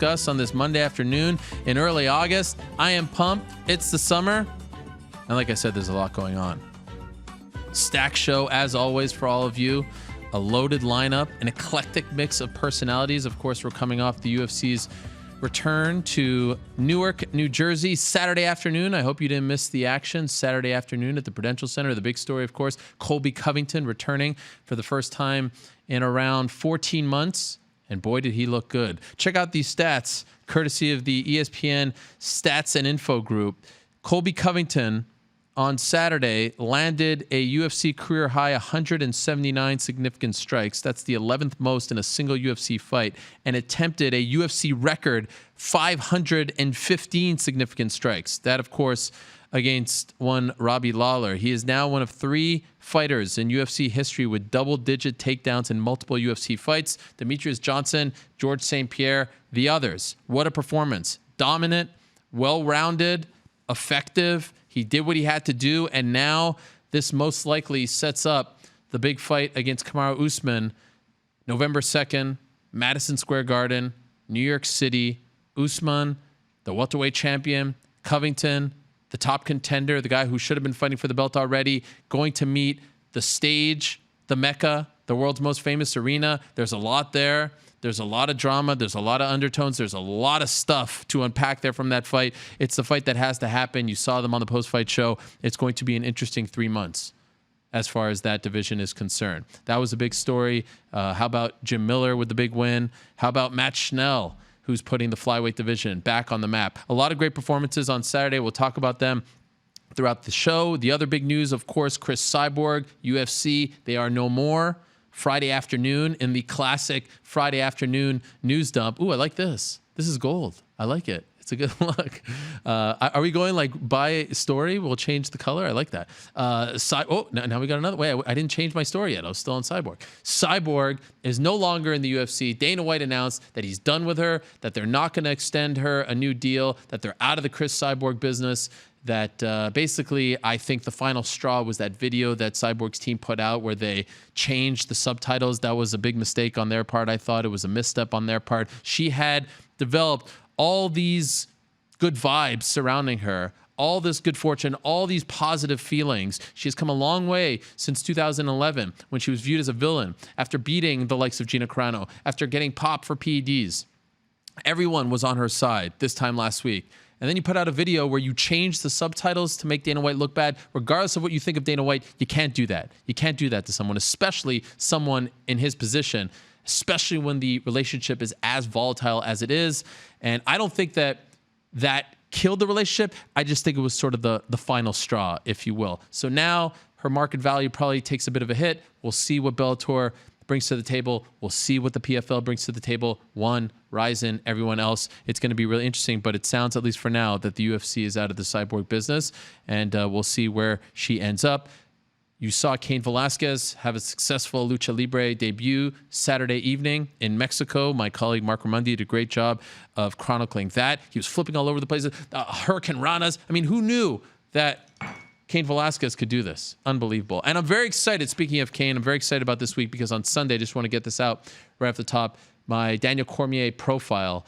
discuss on this Monday afternoon in early August. I am pumped. It's the summer. And like I said, there's a lot going on. Stack show, as always, for all of you. A loaded lineup, an eclectic mix of personalities. Of course, we're coming off the UFC's return to Newark, New Jersey, Saturday afternoon. I hope you didn't miss the action. Saturday afternoon at the Prudential Center. The big story, of course, Colby Covington returning for the first time in around 14 months. And boy, did he look good. Check out these stats, courtesy of the ESPN Stats and Info Group. Colby Covington on Saturday landed a UFC career high 179 significant strikes. That's the 11th most in a single UFC fight, and attempted a UFC record 515 significant strikes. That, of course, against one Robbie Lawler. He is now one of 3 fighters in UFC history with double-digit takedowns in multiple UFC fights. Demetrius Johnson, George St Pierre, the others. What a performance. Dominant, well-rounded, effective. He did what he had to do, and now this most likely sets up the big fight against Kamaru Usman, November 2nd, Madison Square Garden, New York City. Usman, the welterweight champion, Covington, the top contender, the guy who should have been fighting for the belt already, going to meet the stage, the Mecca, the world's most famous arena. There's a lot there. There's a lot of drama. There's a lot of undertones. There's a lot of stuff to unpack there from that fight. It's the fight that has to happen. You saw them on the post-fight show. It's going to be an interesting 3 months as far as that division is concerned. That was a big story. How about Jim Miller with the big win? How about Matt Schnell, who's putting the flyweight division back on the map? A lot of great performances on Saturday. We'll talk about them throughout the show. The other big news, of course, Chris Cyborg, UFC, they are no more. Friday afternoon in the classic Friday afternoon news dump. Ooh, I like this. This is gold. I like it. It's a good look. Are we going like by story? We'll change the color. I like that. Now we got another way. I didn't change my story yet. I was still on Cyborg. Cyborg is no longer in the UFC. Dana White announced that he's done with her, that they're not going to extend her a new deal, that they're out of the Chris Cyborg business. That basically, I think the final straw was that video that Cyborg's team put out where they changed the subtitles. That was a big mistake on their part. I thought it was a misstep on their part. She had developed all these good vibes surrounding her, all this good fortune, all these positive feelings. She has come a long way since 2011 when she was viewed as a villain after beating the likes of Gina Carano, after getting popped for PEDs. Everyone was on her side this time last week. And then you put out a video where you change the subtitles to make Dana White look bad. Regardless of what you think of Dana White, you can't do that. You can't do that to someone, especially someone in his position, especially when the relationship is as volatile as it is. And I don't think that killed the relationship. I just think it was sort of the final straw, if you will. So now her market value probably takes a bit of a hit. We'll see what Bellator brings to the table. We'll see what the PFL brings to the table. Ryzen, everyone else. It's going to be really interesting, but it sounds, at least for now, that the UFC is out of the Cyborg business, and we'll see where she ends up. You saw Cain Velasquez have a successful Lucha Libre debut Saturday evening in Mexico. My colleague Mark Ramundi did a great job of chronicling that. He was flipping all over the place. Hurricane Ranas. I mean, who knew that Cain Velasquez could do this? Unbelievable. And I'm very excited, speaking of Cain, I'm very excited about this week because on Sunday, I just want to get this out right off the top, my Daniel Cormier profile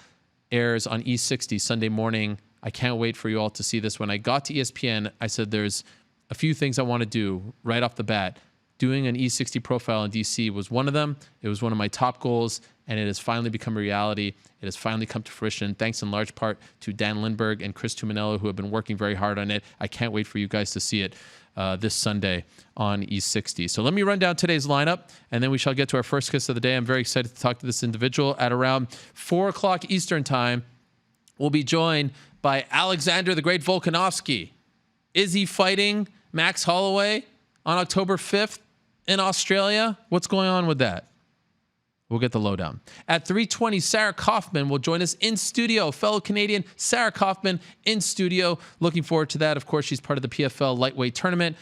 airs on E60 Sunday morning. I can't wait for you all to see this. When I got to ESPN, I said there's a few things I want to do right off the bat. Doing an E60 profile in DC was one of them. It was one of my top goals, and it has finally become a reality. It has finally come to fruition, thanks in large part to Dan Lindbergh and Chris Tuminello, who have been working very hard on it. I can't wait for you guys to see it this Sunday on E60. So let me run down today's lineup, and then we shall get to our first guest of the day. I'm very excited to talk to this individual. At around 4 o'clock Eastern time, we'll be joined by Alexander the Great Volkanovski. Is he fighting Max Holloway on October 5th in Australia? What's going on with that? We'll get the lowdown. At 3:20, Sarah Kaufman will join us in studio. Fellow Canadian Sarah Kaufman in studio. Looking forward to that. Of course, she's part of the PFL lightweight tournament.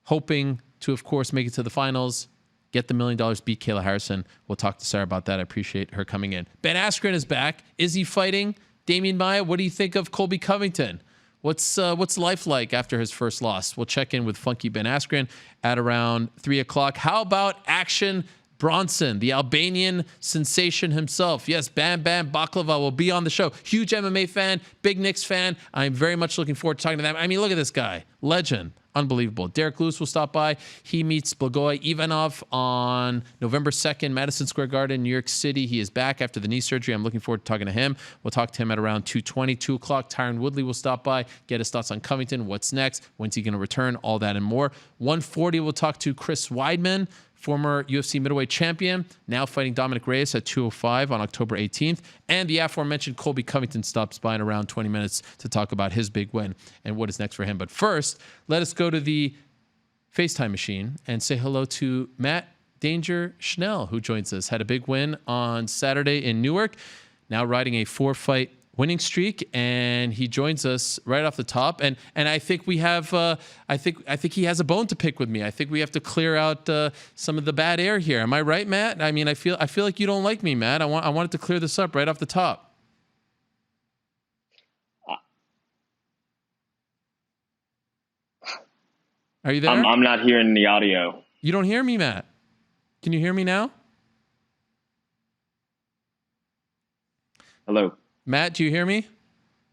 Hoping to, of course, make it to the finals. Get the $1 million, beat Kayla Harrison. We'll talk to Sarah about that. I appreciate her coming in. Ben Askren is back. Is he fighting Damian Maia? What do you think of Colby Covington? What's life like after his first loss? We'll check in with Funky Ben Askren at around 3 o'clock. How about Action Bronson, the Albanian sensation himself. Yes, Bam Bam Baklava will be on the show. Huge MMA fan, big Knicks fan. I'm very much looking forward to talking to them. I mean, look at this guy. Legend. Unbelievable. Derrick Lewis will stop by. He meets Blagoy Ivanov on November 2nd, Madison Square Garden, New York City. He is back after the knee surgery. I'm looking forward to talking to him. We'll talk to him at around 2:20, 2 o'clock. Tyron Woodley will stop by, get his thoughts on Covington, what's next, when's he going to return, all that and more. 1:40, we'll talk to Chris Weidman, former UFC middleweight champion, now fighting Dominic Reyes at 205 on October 18th. And the aforementioned Colby Covington stops by in around 20 minutes to talk about his big win and what is next for him. But first, let us go to the FaceTime machine and say hello to Matt Danger Schnell, who joins us. Had a big win on Saturday in Newark, now riding a 4-fight winning streak, and he joins us right off the top. And I think we have I think he has a bone to pick with me. I think we have to clear out some of the bad air here. Am I right, Matt? I mean, I feel like you don't like me, Matt. I wanted to clear this up right off the top. Are you there? I'm not hearing the audio. You don't hear me, Matt? Can you hear me now? Hello. Matt, do you hear me?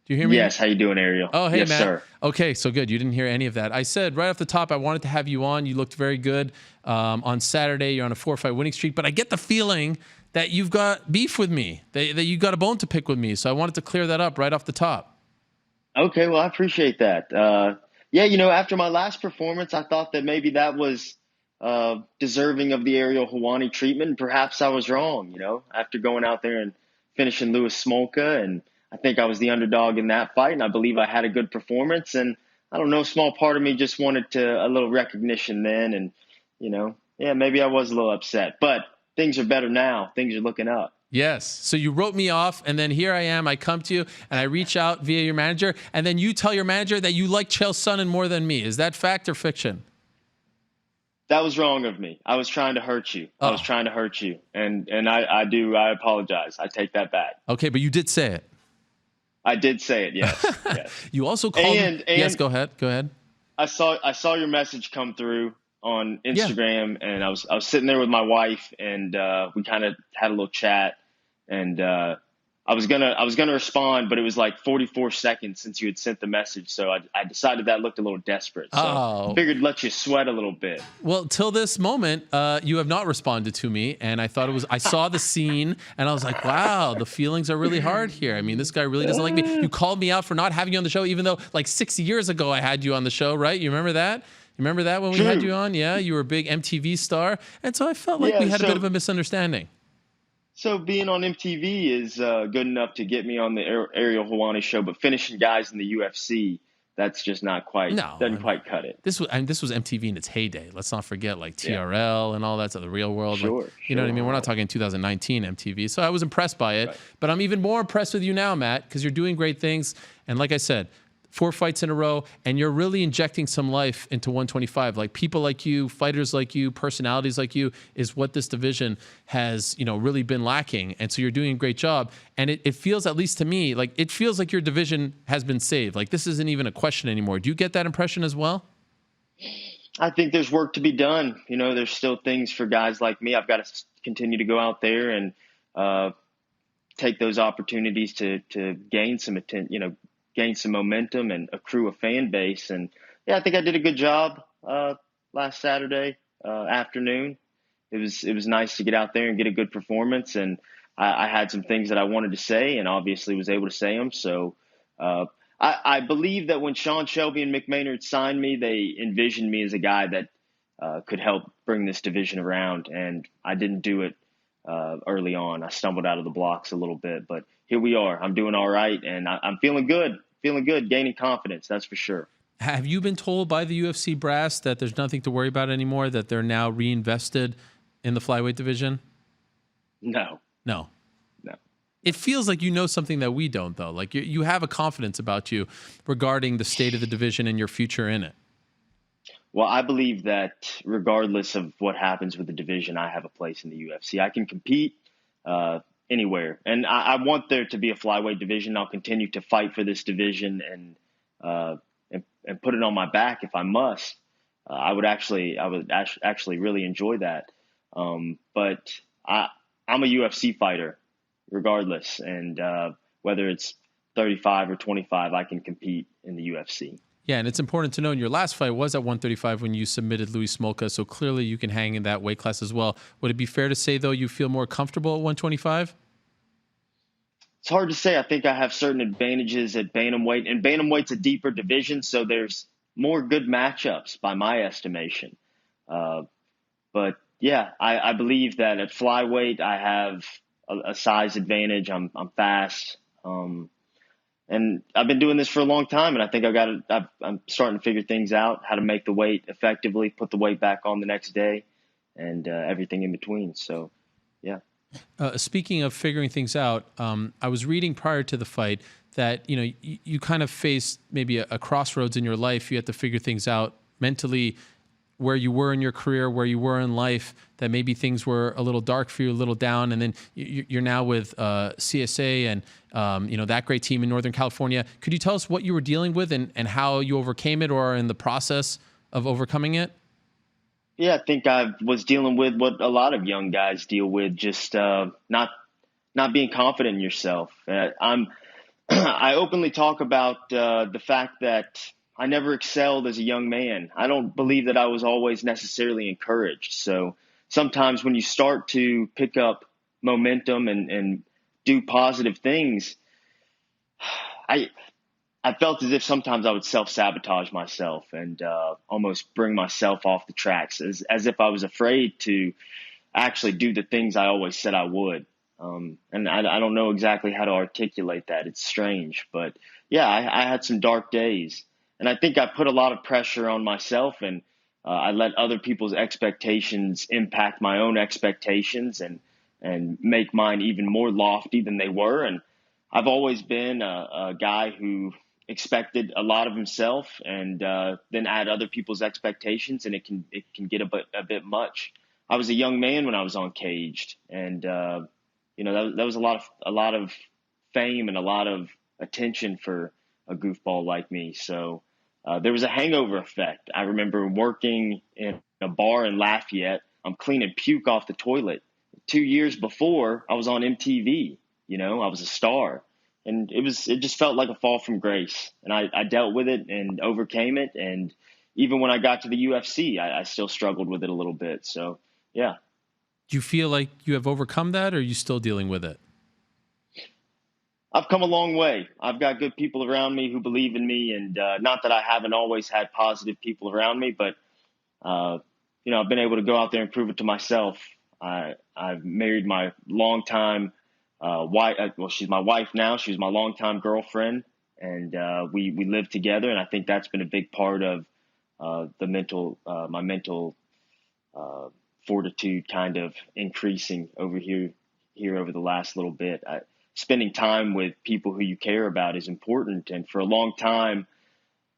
Do you hear me? Yes. How you doing, Ariel? Oh, hey, yes, Matt. Sir. Okay, so good. You didn't hear any of that. I said right off the top, I wanted to have you on. You looked very good on Saturday. You're on a 4-fight winning streak, but I get the feeling that you've got beef with me, that you got a bone to pick with me. So I wanted to clear that up right off the top. Okay. Well, I appreciate that. Yeah. After my last performance, I thought that maybe that was deserving of the Ariel Helwani treatment. Perhaps I was wrong. After going out there and finishing Louis Smolka, and I think I was the underdog in that fight, and I believe I had a good performance. And I don't know, a small part of me just wanted a little recognition then, and maybe I was a little upset. But things are better now. Things are looking up. Yes. So you wrote me off, and then here I am. I come to you, and I reach out via your manager, and then you tell your manager that you like Chael Sonnen more than me. Is that fact or fiction? That was wrong of me. I was trying to hurt you. I was trying to hurt you. And I apologize. I take that back. Okay, but you did say it. I did say it, yes. Yes. You also called me. Yes, go ahead. Go ahead. I saw your message come through on Instagram, and I was sitting there with my wife, and we kind of had a little chat, and I was gonna respond, but it was like 44 seconds since you had sent the message, so I decided that looked a little desperate. So I figured let you sweat a little bit. Well, till this moment, you have not responded to me, and I thought I saw the scene, and I was like, wow, the feelings are really hard here. I mean, this guy really doesn't like me. You called me out for not having you on the show, even though like 6 years ago I had you on the show, right? You remember that? You remember that when we had you on? Yeah, you were a big MTV star, and so I felt like we had a bit of a misunderstanding. So being on MTV is good enough to get me on the Ariel Helwani show, but finishing guys in the UFC, that's just not quite, doesn't quite cut it. This was MTV in its heyday. Let's not forget like TRL and all that stuff, the Real World. Sure, you know what I mean? We're not talking 2019 MTV. So I was impressed by it, but I'm even more impressed with you now, Matt, because you're doing great things. And like I said, 4 fights in a row, and you're really injecting some life into 125. Like people like you, fighters like you, personalities like you is what this division has, really been lacking. And so you're doing a great job. And it feels, at least to me, like it feels like your division has been saved. Like this isn't even a question anymore. Do you get that impression as well? I think there's work to be done. There's still things for guys like me. I've got to continue to go out there and take those opportunities to gain some attention, gain some momentum and accrue a fan base. And I think I did a good job last Saturday afternoon. It was nice to get out there and get a good performance. And I had some things that I wanted to say, and obviously was able to say them. So I believe that when Sean Shelby and Mick Maynard signed me, they envisioned me as a guy that could help bring this division around. And I didn't do it early on. I stumbled out of the blocks a little bit, but here we are. I'm doing all right, and I'm feeling good. Gaining confidence, that's for sure. Have you been told by the UFC brass that there's nothing to worry about anymore, that they're now reinvested in the flyweight division? No. It feels like you know something that we don't, though. Like you have a confidence about you regarding the state of the division and your future in it. Well, I believe that regardless of what happens with the division, I have a place in the UFC. I can compete anywhere. And I want there to be a flyweight division. I'll continue to fight for this division and put it on my back if I must. I would actually really enjoy that. But I'm a UFC fighter regardless. And whether it's 35 or 25, I can compete in the UFC. Yeah, and it's important to know your last fight was at 135 when you submitted Louis Smolka, so clearly you can hang in that weight class as well. Would it be fair to say, though, you feel more comfortable at 125? It's hard to say. I think I have certain advantages at bantamweight, and bantamweight's a deeper division, so there's more good matchups by my estimation. But yeah, I believe that at flyweight I have a size advantage. I'm fast. And I've been doing this for a long time, and I think I'm starting to figure things out, how to make the weight effectively, put the weight back on the next day, and everything in between. So, yeah. Speaking of figuring things out, I was reading prior to the fight that, you kind of faced maybe a crossroads in your life. You had to figure things out mentally, where you were in your career, where you were in life, that maybe things were a little dark for you, a little down, and then you're now with CSA and that great team in Northern California. Could you tell us what you were dealing with and how you overcame it, or are in the process of overcoming it? Yeah, I think I was dealing with what a lot of young guys deal with, just not being confident in yourself. I openly talk about the fact that I never excelled as a young man. I don't believe that I was always necessarily encouraged. So sometimes when you start to pick up momentum and do positive things, I felt as if sometimes I would self-sabotage myself and almost bring myself off the tracks, as if I was afraid to actually do the things I always said I would. And I don't know exactly how to articulate that. It's strange. But, yeah, I had some dark days. And I think I put a lot of pressure on myself, and I let other people's expectations impact my own expectations and make mine even more lofty than they were. And I've always been a guy who expected a lot of himself and then add other people's expectations, and it can get a bit much. I was a young man when I was on Caged, and that was a lot of fame and a lot of attention for a goofball like me. So there was a hangover effect. I remember working in a bar in Lafayette. I'm cleaning puke off the toilet. 2 years before, I was on MTV. I was a star. And it just felt like a fall from grace. And I dealt with it and overcame it. And even when I got to the UFC, I still struggled with it a little bit. So, yeah. Do you feel like you have overcome that, or are you still dealing with it? I've come a long way. I've got good people around me who believe in me. And not that I haven't always had positive people around me, but, I've been able to go out there and prove it to myself. I've married my longtime wife. Well, she's my wife now. She was my longtime girlfriend, and we live together. And I think that's been a big part of my mental fortitude kind of increasing over here over the last little bit. Spending time with people who you care about is important. And for a long time,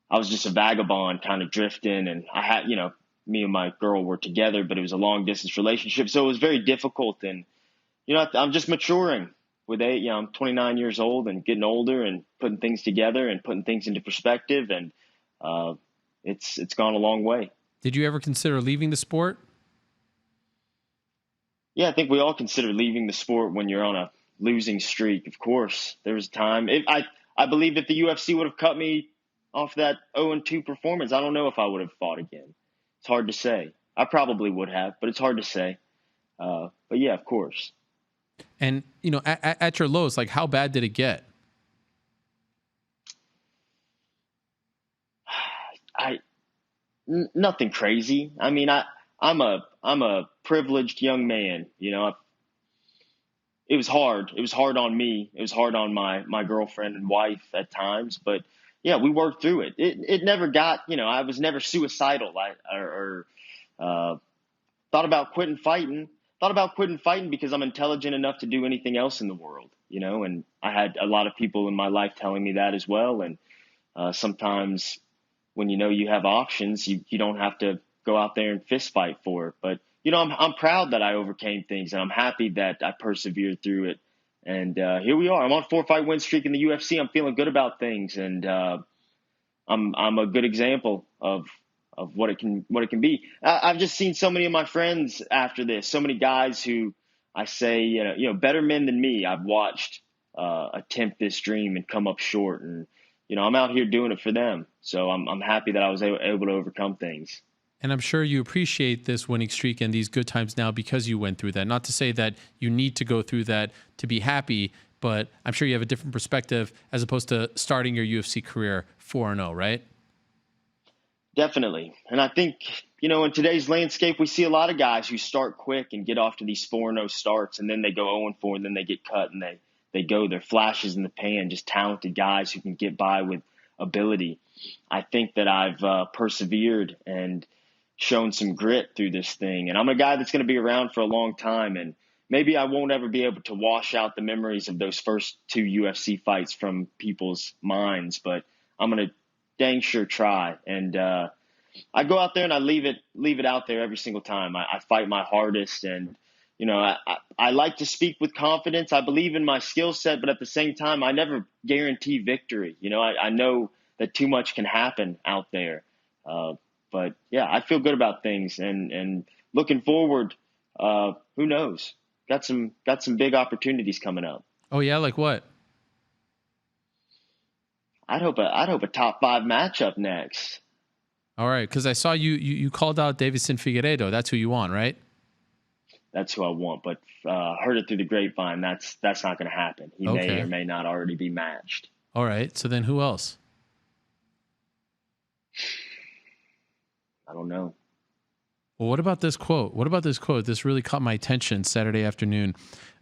I was just a vagabond kind of drifting, and I had, me and my girl were together, but it was a long distance relationship. So it was very difficult. And, I'm just maturing with age. I'm 29 years old and getting older and putting things together and putting things into perspective. And it's gone a long way. Did you ever consider leaving the sport? Yeah, I think we all consider leaving the sport when you're on a losing streak. Of course, there was a time. I believe if the UFC would have cut me off that 0-2 performance, I don't know if I would have fought again. It's hard to say. I probably would have, but it's hard to say. But yeah, of course. And, at your lowest, like, how bad did it get? Nothing crazy. I mean, I'm a privileged young man. It was hard. It was hard on me. It was hard on my girlfriend and wife at times. But yeah, we worked through it. It never got. I was never suicidal. Or thought about quitting fighting. Thought about quitting fighting because I'm intelligent enough to do anything else in the world. And I had a lot of people in my life telling me that as well. And sometimes when you have options, you don't have to go out there and fist fight for it. But I'm proud that I overcame things, and I'm happy that I persevered through it. And here we are. I'm on a 4-fight win streak in the UFC. I'm feeling good about things, and I'm a good example of what it can be. I've just seen so many of my friends after this, so many guys who I say, better men than me. I've watched attempt this dream and come up short, and I'm out here doing it for them. So I'm happy that I was able to overcome things. And I'm sure you appreciate this winning streak and these good times now because you went through that. Not to say that you need to go through that to be happy, but I'm sure you have a different perspective as opposed to starting your UFC career 4-0, right? Definitely. And I think, in today's landscape, we see a lot of guys who start quick and get off to these 4-0 starts, and then they go 0-4, and then they get cut, and they go. They're flashes in the pan, just talented guys who can get by with ability. I think that I've persevered and shown some grit through this thing. And I'm a guy that's going to be around for a long time. And maybe I won't ever be able to wash out the memories of those first 2 UFC fights from people's minds, but I'm going to dang sure try. And I go out there and I leave it out there every single time. I fight my hardest, and I like to speak with confidence. I believe in my skill set, but at the same time, I never guarantee victory. I know that too much can happen out there. But yeah, I feel good about things, and looking forward. Who knows? Got some big opportunities coming up. Oh yeah, like what? I'd hope a top 5 matchup next. All right, because I saw you called out Davison Figueiredo. That's who you want, right? That's who I want, but heard it through the grapevine. That's not going to happen. He may or may not already be matched. All right, so then who else? I don't know. Well, what about this quote? This really caught my attention Saturday afternoon.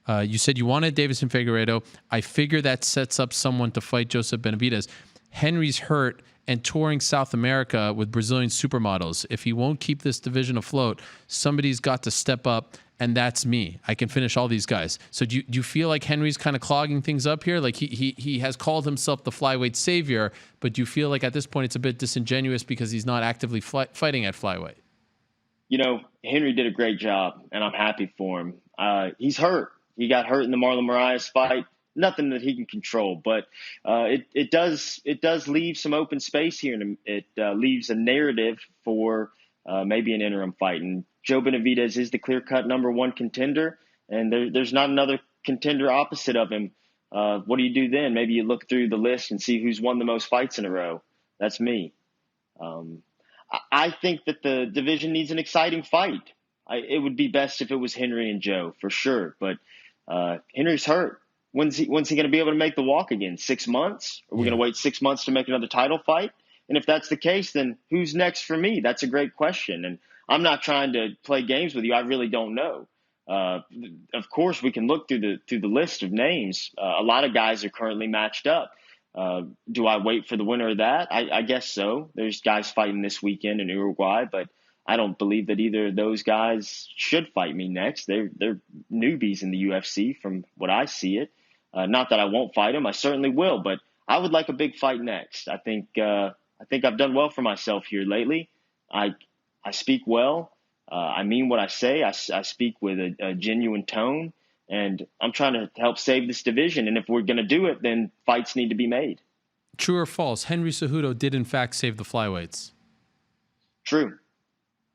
You said you wanted Davison Figueiredo. I figure that sets up someone to fight Joseph Benavidez. Henry's hurt and touring South America with Brazilian supermodels. If he won't keep this division afloat, somebody's got to step up, and that's me. I can finish all these guys. So do you feel like Henry's kind of clogging things up here? Like he has called himself the flyweight savior, but do you feel like at this point it's a bit disingenuous because he's not actively fighting at flyweight? Henry did a great job, and I'm happy for him. He's hurt. He got hurt in the Marlon Moraes fight. Nothing that he can control, but it does leave some open space here, and it leaves a narrative for maybe an interim fight. And Joe Benavidez is the clear-cut number 1 contender, and there's not another contender opposite of him. What do you do then? Maybe you look through the list and see who's won the most fights in a row. That's me. I think that the division needs an exciting fight. It would be best if it was Henry and Joe, for sure, but Henry's hurt. When's he going to be able to make the walk again? 6 months? Are we going to wait 6 months to make another title fight? And if that's the case, then who's next for me? That's a great question. And I'm not trying to play games with you. I really don't know. Of course, we can look through the list of names. A lot of guys are currently matched up. Do I wait for the winner of that? I guess so. There's guys fighting this weekend in Uruguay, but I don't believe that either of those guys should fight me next. They're newbies in the UFC from what I see it. Not that I won't fight them. I certainly will, but I would like a big fight next. I think I've done well for myself here lately. I speak well. I mean what I say. I speak with a genuine tone, and I'm trying to help save this division. And if we're going to do it, then fights need to be made. True or false? Henry Cejudo did in fact save the flyweights. True.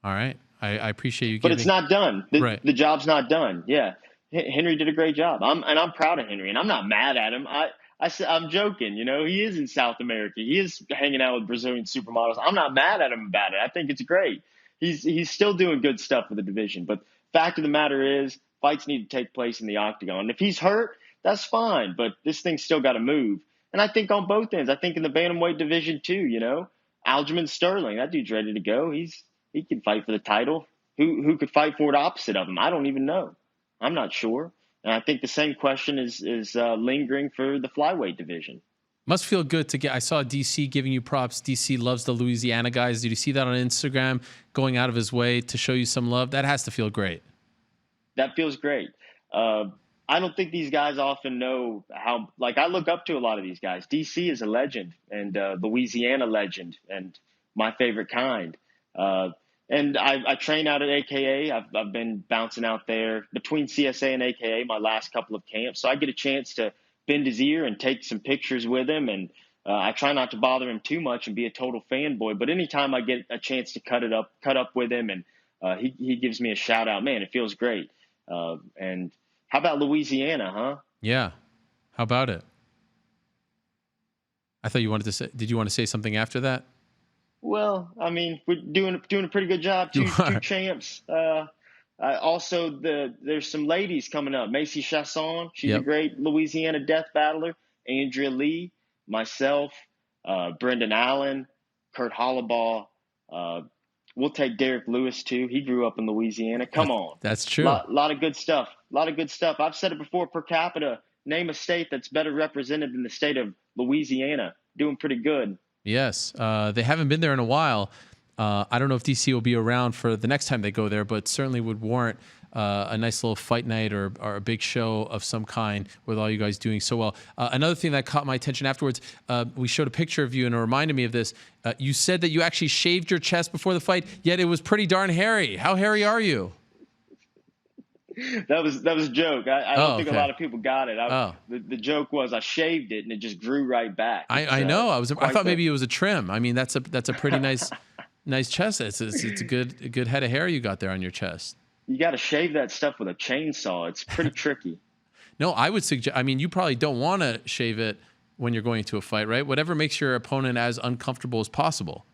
All right. I appreciate you. But it's not done. The job's not done. Yeah. Henry did a great job. I'm proud of Henry, and I'm not mad at him. I'm joking. He is in South America. He is hanging out with Brazilian supermodels. I'm not mad at him about it. I think it's great. He's still doing good stuff with the division. But fact of the matter is, fights need to take place in the octagon. If he's hurt, that's fine. But this thing's still got to move. And I think on both ends. I think in the bantamweight division too. Aljamain Sterling, that dude's ready to go. He can fight for the title. Who could fight for it opposite of him? I don't even know. I'm not sure. And I think the same question is lingering for the flyweight division. Must feel good to get. I saw DC giving you props. DC loves the Louisiana guys. Did you see that on Instagram, going out of his way to show you some love? That has to feel great. That feels great. I don't think these guys often know how, I look up to a lot of these guys. DC is a legend, and Louisiana legend, and my favorite kind. And I train out at AKA. I've been bouncing out there between CSA and AKA my last couple of camps. So I get a chance to bend his ear and take some pictures with him. And I try not to bother him too much and be a total fanboy, but anytime I get a chance to cut up with him, and he gives me a shout out, man, it feels great. And how about Louisiana, huh? Yeah. How about it? I thought you wanted to say, did you want to say something after that? Well, I mean, we're doing a pretty good job. Two champs. Also, there's some ladies coming up. Macy Chasson, she's a great Louisiana death battler. Andrea Lee, myself, Brendan Allen, Kurt Hollabaugh. We'll take Derrick Lewis too. He grew up in Louisiana. Come on, that's true. Lot of good stuff. I've said it before. Per capita, name a state that's better represented than the state of Louisiana. Doing pretty good. Yes, they haven't been there in a while. I don't know if DC will be around for the next time they go there, but certainly would warrant a nice little fight night or a big show of some kind with all you guys doing so well. Another thing that caught my attention afterwards, we showed a picture of you and it reminded me of this. You said that you actually shaved your chest before the fight, yet it was pretty darn hairy. How hairy are you? That was a joke. I don't think a lot of people got it. The joke was I shaved it and it just grew right back. I know. I thought maybe it was a trim. I mean, that's a pretty nice chest. It's a good head of hair you got there on your chest. You got to shave that stuff with a chainsaw. It's pretty tricky. No, I would suggest. I mean, you probably don't want to shave it when you're going to a fight, right? Whatever makes your opponent as uncomfortable as possible.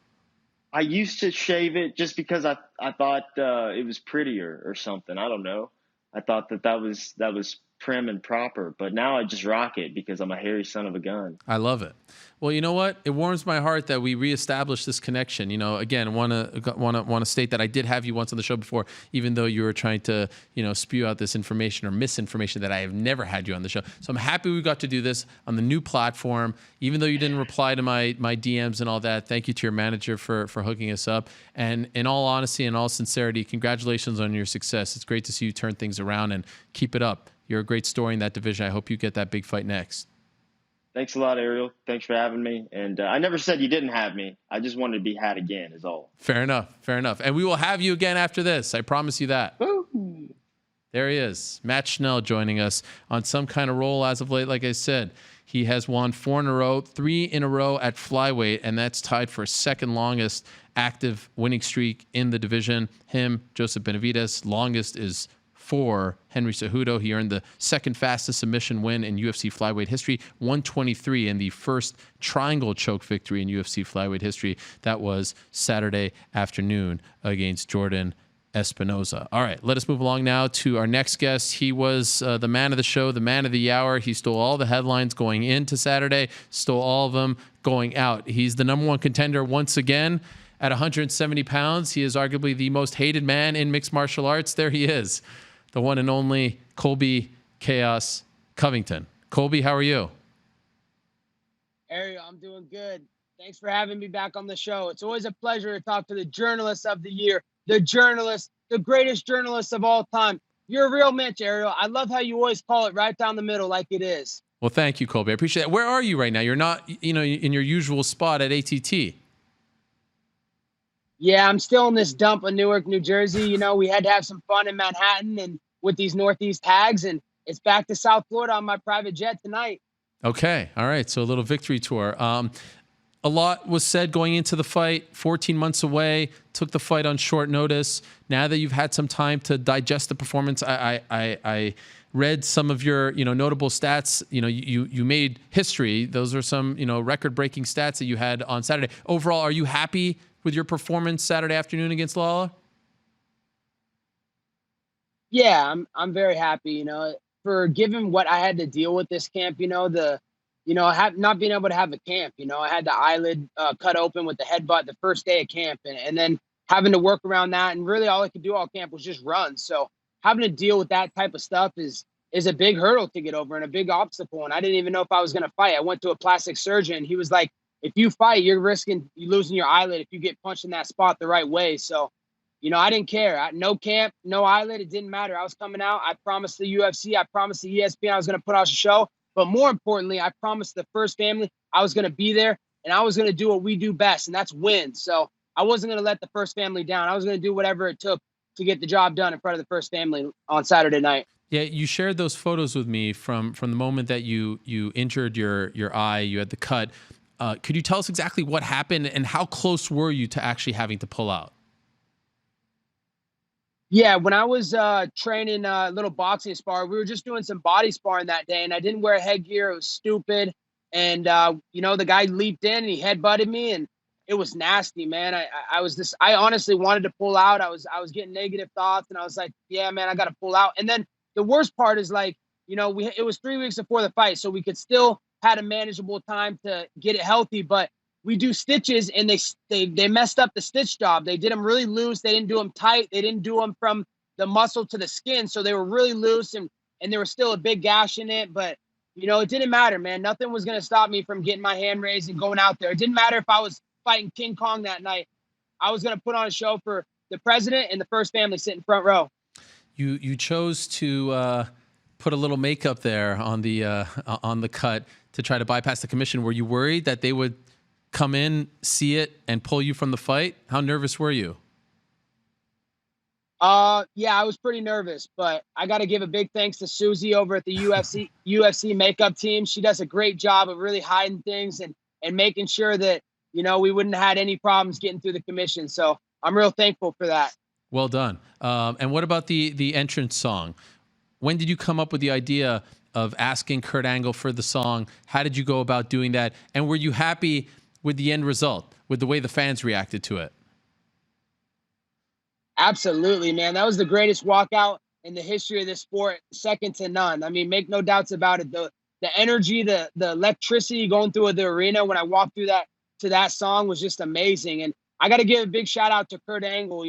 I used to shave it just because I thought it was prettier or something. I don't know. I thought that was prim and proper, but now I just rock it because I'm a hairy son of a gun. I love it. Well, you know what? It warms my heart that we reestablished this connection. You know, again, want to state that I did have you once on the show before, even though you were trying to, spew out this information or misinformation that I have never had you on the show. So I'm happy we got to do this on the new platform, even though you didn't reply to my DMs and all that. Thank you to your manager for hooking us up. And in all honesty and all sincerity, congratulations on your success. It's great to see you turn things around and keep it up. You're a great story in that division. I hope you get that big fight next. Thanks a lot, Ariel. Thanks for having me. And I never said you didn't have me. I just wanted to be had again is all. Fair enough. And we will have you again after this. I promise you that. Woo. There he is. Matt Schnell joining us on some kind of roll as of late. Like I said, he has won 4 in a row, 3 in a row at flyweight, and that's tied for second longest active winning streak in the division. Him, Joseph Benavidez, longest is 4. Henry Cejudo, he earned the second fastest submission win in UFC flyweight history, 123, and the first triangle choke victory in UFC flyweight history. That was Saturday afternoon against Jordan Espinoza. All right, let us move along now to our next guest. He was the man of the show, the man of the hour. He stole all the headlines going into Saturday, stole all of them going out. He's the number 1 contender once again at 170 pounds. He is arguably the most hated man in mixed martial arts. There he is. The one and only Colby Chaos Covington. Colby, how are you? Ariel, I'm doing good. Thanks for having me back on the show. It's always a pleasure to talk to the journalist of the year, the journalist, the greatest journalist of all time. You're a real mensch, Ariel. I love how you always call it right down the middle like it is. Well, thank you, Colby. I appreciate it. Where are you right now? You're not, in your usual spot at ATT. Yeah, I'm still in this dump in Newark, New Jersey. We had to have some fun in Manhattan and with these Northeast tags, and it's back to South Florida on my private jet tonight. Okay. All right. So a little victory tour. A lot was said going into the fight, 14 months away, took the fight on short notice. Now that you've had some time to digest the performance, I read some of your, notable stats. You made history. Those are some, record-breaking stats that you had on Saturday. Overall, are you happy with your performance Saturday afternoon against Lawler? Yeah, I'm very happy, for given what I had to deal with this camp, not being able to have a camp, I had the eyelid cut open with the headbutt the first day of camp and then having to work around that. And really all I could do all camp was just run. So having to deal with that type of stuff is a big hurdle to get over and a big obstacle. And I didn't even know if I was going to fight. I went to a plastic surgeon. He was like, if you fight, you're risking losing your eyelid if you get punched in that spot the right way. So, I didn't care. No camp, no eyelid. It didn't matter. I was coming out. I promised the UFC. I promised the ESPN I was going to put out a show. But more importantly, I promised the First family I was going to be there and I was going to do what we do best, and that's win. So I wasn't going to let the First family down. I was going to do whatever it took to get the job done in front of the First family on Saturday night. Yeah, you shared those photos with me from the moment that you injured your eye, you had the cut. Could you tell us exactly what happened and how close were you to actually having to pull out? Yeah, when I was training a little boxing spar, we were just doing some body sparring that day, and I didn't wear headgear. It was stupid. And the guy leaped in and he headbutted me, and it was nasty, man. I honestly wanted to pull out. I was getting negative thoughts, and I was like, yeah, man, I got to pull out. And then the worst part is, like, it was 3 weeks before the fight, so we could still had a manageable time to get it healthy, but we do stitches, and they messed up the stitch job. They did them really loose. They didn't do them tight. They didn't do them from the muscle to the skin. So they were really loose, and there was still a big gash in it. But, it didn't matter, man. Nothing was going to stop me from getting my hand raised and going out there. It didn't matter if I was fighting King Kong that night. I was going to put on a show for the president and the first family sitting front row. You chose to put a little makeup there on the cut to try to bypass the commission. Were you worried that they would come in, see it, and pull you from the fight? How nervous were you? Yeah, I was pretty nervous, but I got to give a big thanks to Susie over at the UFC makeup team. She does a great job of really hiding things and making sure that, we wouldn't have had any problems getting through the commission. So I'm real thankful for that. Well done. And what about the entrance song? When did you come up with the idea of asking Kurt Angle for the song? How did you go about doing that? And were you happy with the end result, with the way the fans reacted to it? Absolutely, man. That was the greatest walkout in the history of this sport, second to none. I mean, make no doubts about it. The energy, the electricity going through the arena when I walked through that song was just amazing. And I got to give a big shout out to Kurt Angle,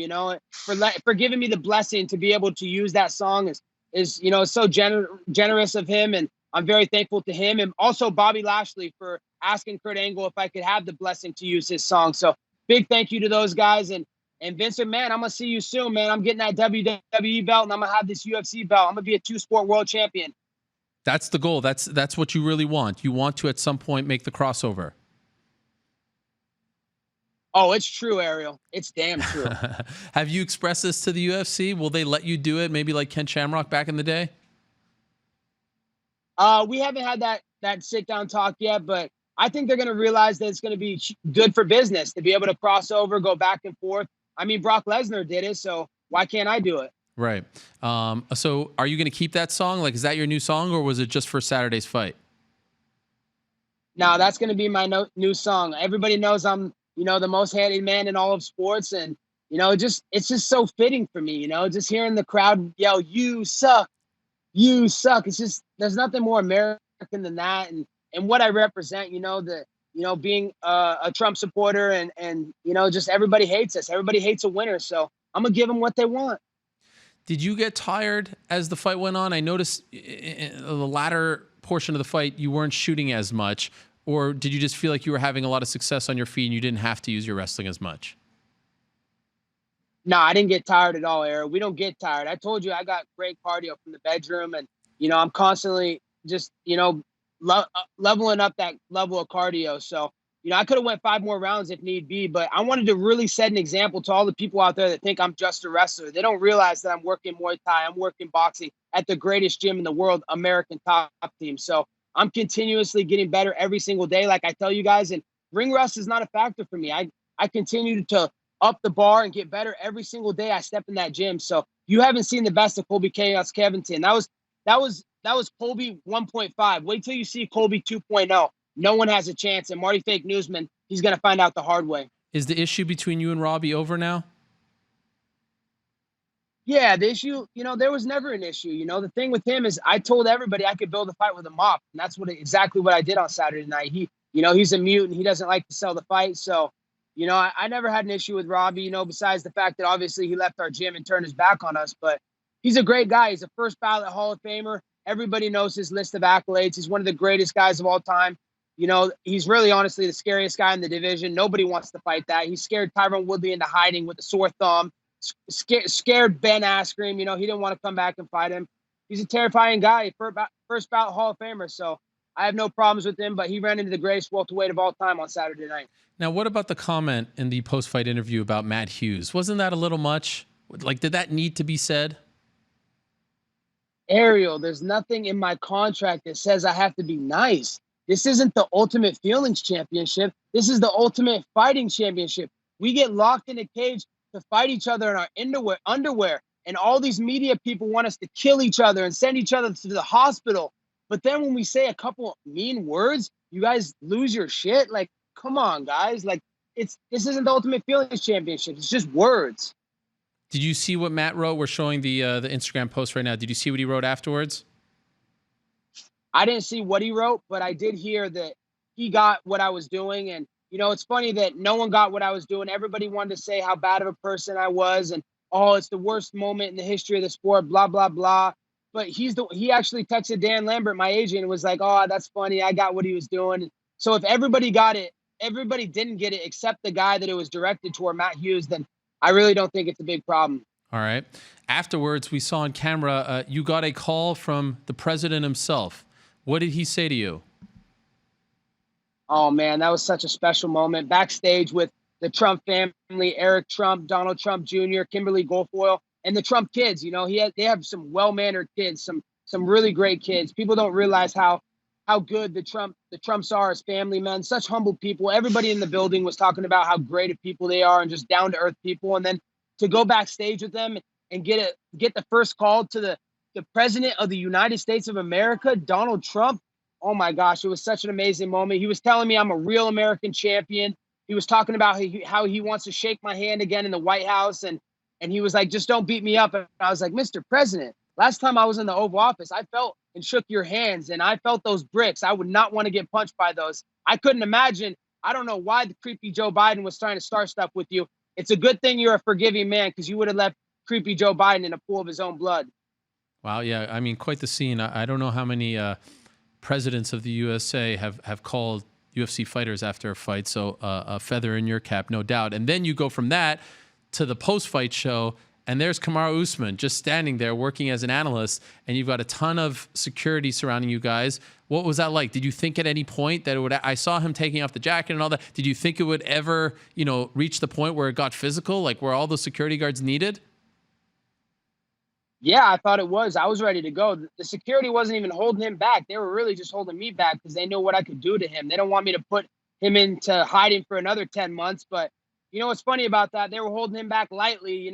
for giving me the blessing to be able to use that song is so generous of him, and I'm very thankful to him, and also Bobby Lashley for asking Kurt Angle if I could have the blessing to use his song. So big thank you to those guys. And Vincent, man, I'm going to see you soon, man. I'm getting that WWE belt, and I'm going to have this UFC belt. I'm going to be a 2-sport world champion. That's the goal. That's what you really want. You want to, at some point, make the crossover. Oh, it's true, Ariel. It's damn true. Have you expressed this to the UFC? Will they let you do it, maybe like Ken Shamrock back in the day? We haven't had that sit-down talk yet, but I think they're going to realize that it's going to be good for business to be able to cross over, go back and forth. I mean, Brock Lesnar did it, so why can't I do it? Right. So are you going to keep that song? Like, is that your new song, or was it just for Saturday's fight? No, that's going to be my new song. Everybody knows I'm, the most hated man in all of sports, and it's just so fitting for me. Just hearing the crowd yell, "You suck, you suck." It's just, there's nothing more American than that, and what I represent. Being a Trump supporter, and just everybody hates us. Everybody hates a winner, so I'm gonna give them what they want. Did you get tired as the fight went on? I noticed in the latter portion of the fight you weren't shooting as much. Or did you just feel like you were having a lot of success on your feet and you didn't have to use your wrestling as much? No, I didn't get tired at all, Eric. We don't get tired. I told you I got great cardio from the bedroom, and, I'm constantly just, leveling up that level of cardio. So, I could have went 5 more rounds if need be, but I wanted to really set an example to all the people out there that think I'm just a wrestler. They don't realize that I'm working Muay Thai, I'm working boxing at the greatest gym in the world, American Top Team. So I'm continuously getting better every single day, like I tell you guys, and ring rust is not a factor for me. I continue to up the bar and get better every single day I step in that gym. So you haven't seen the best of Colby Covington. That was Colby 1.5. Wait till you see Colby 2.0. No one has a chance. And Marty Fake Newsman, he's going to find out the hard way. Is the issue between you and Robbie over now? Yeah, the issue, there was never an issue. The thing with him is I told everybody I could build a fight with a mop. And that's exactly what I did on Saturday night. He's a mute and he doesn't like to sell the fight. So, I never had an issue with Robbie, besides the fact that obviously he left our gym and turned his back on us. But he's a great guy. He's a first ballot Hall of Famer. Everybody knows his list of accolades. He's one of the greatest guys of all time. He's really honestly the scariest guy in the division. Nobody wants to fight that. He scared Tyron Woodley into hiding with a sore thumb. Scared Ben Askren. He didn't want to come back and fight him. He's a terrifying guy, first ballot Hall of Famer. So I have no problems with him, but he ran into the greatest welterweight of all time on Saturday night. Now, what about the comment in the post-fight interview about Matt Hughes? Wasn't that a little much? Like, did that need to be said? Ariel, there's nothing in my contract that says I have to be nice. This isn't the Ultimate Feelings Championship. This is the Ultimate Fighting Championship. We get locked in a cage to fight each other in our underwear. And all these media people want us to kill each other and send each other to the hospital. But then when we say a couple mean words, you guys lose your shit. Like, come on, guys. Like, this isn't the Ultimate Feelings Championship. It's just words. Did you see what Matt wrote? We're showing the Instagram post right now. Did you see what he wrote afterwards? I didn't see what he wrote, but I did hear that he got what I was doing. And, it's funny that no one got what I was doing. Everybody wanted to say how bad of a person I was. And, oh, it's the worst moment in the history of the sport, blah, blah, blah. But he actually texted Dan Lambert, my agent, and was like, oh, that's funny. I got what he was doing. So if everybody got it, everybody didn't get it except the guy that it was directed toward, Matt Hughes, then I really don't think it's a big problem. All right. Afterwards, we saw on camera, you got a call from the president himself. What did he say to you? Oh, man, that was such a special moment. Backstage with the Trump family, Eric Trump, Donald Trump Jr., Kimberly Guilfoyle, and the Trump kids. They have some well-mannered kids, some really great kids. People don't realize how good the Trumps are as family men, such humble people. Everybody in the building was talking about how great of people they are and just down-to-earth people. And then to go backstage with them and get the first call to the president of the United States of America, Donald Trump. Oh my gosh, it was such an amazing moment. He was telling me I'm a real American champion. He was talking about how he wants to shake my hand again in the White House. And he was like, just don't beat me up. And I was like, Mr. President, last time I was in the Oval Office, I felt and shook your hands and I felt those bricks. I would not want to get punched by those. I couldn't imagine. I don't know why the creepy Joe Biden was trying to start stuff with you. It's a good thing you're a forgiving man, because you would have left creepy Joe Biden in a pool of his own blood. Wow. Yeah. I mean, quite the scene. I don't know how many presidents of the USA have called UFC fighters after a fight. So a feather in your cap, no doubt. And then you go from that to the post-fight show, and there's Kamaru Usman just standing there working as an analyst, and you've got a ton of security surrounding you guys. What was that like? Did you think at any point that it would? I saw him taking off the jacket and all that. Did you think it would ever, reach the point where it got physical, like where all the security guards needed? Yeah, I thought it was. I was ready to go. The security wasn't even holding him back. They were really just holding me back because they know what I could do to him. They don't want me to put him into hiding for another 10 months. But what's funny about that? They were holding him back lightly.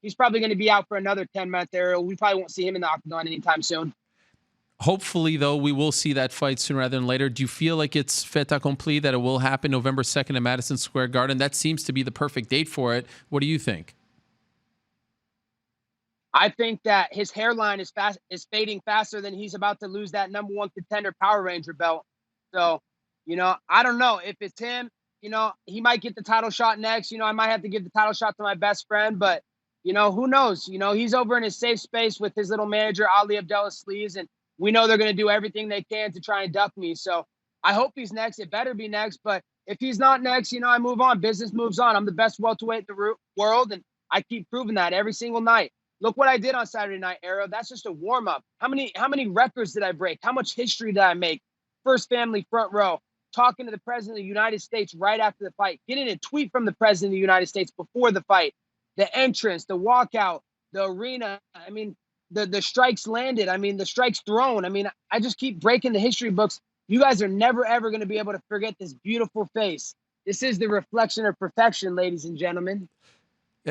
He's probably going to be out for another 10 months, Ariel. We probably won't see him in the octagon anytime soon. Hopefully, though, we will see that fight sooner rather than later. Do you feel like it's fait accompli, that it will happen November 2nd at Madison Square Garden? That seems to be the perfect date for it. What do you think? I think that his hairline is fading faster than he's about to lose that number one contender Power Ranger belt. So, I don't know if it's him. He might get the title shot next. I might have to give the title shot to my best friend, but who knows? He's over in his safe space with his little manager, Ali Abdullah Sleeves, and we know they're going to do everything they can to try and duck me. So I hope he's next. It better be next. But if he's not next, I move on. Business moves on. I'm the best welterweight in the world, and I keep proving that every single night. Look what I did on Saturday night, Ariel. That's just a warm-up. How many records did I break? How much history did I make? First family, front row. Talking to the president of the United States right after the fight. Getting a tweet from the president of the United States before the fight. The entrance, the walkout, the arena. I mean, the strikes landed. I mean, the strikes thrown. I mean, I just keep breaking the history books. You guys are never, ever going to be able to forget this beautiful face. This is the reflection of perfection, ladies and gentlemen.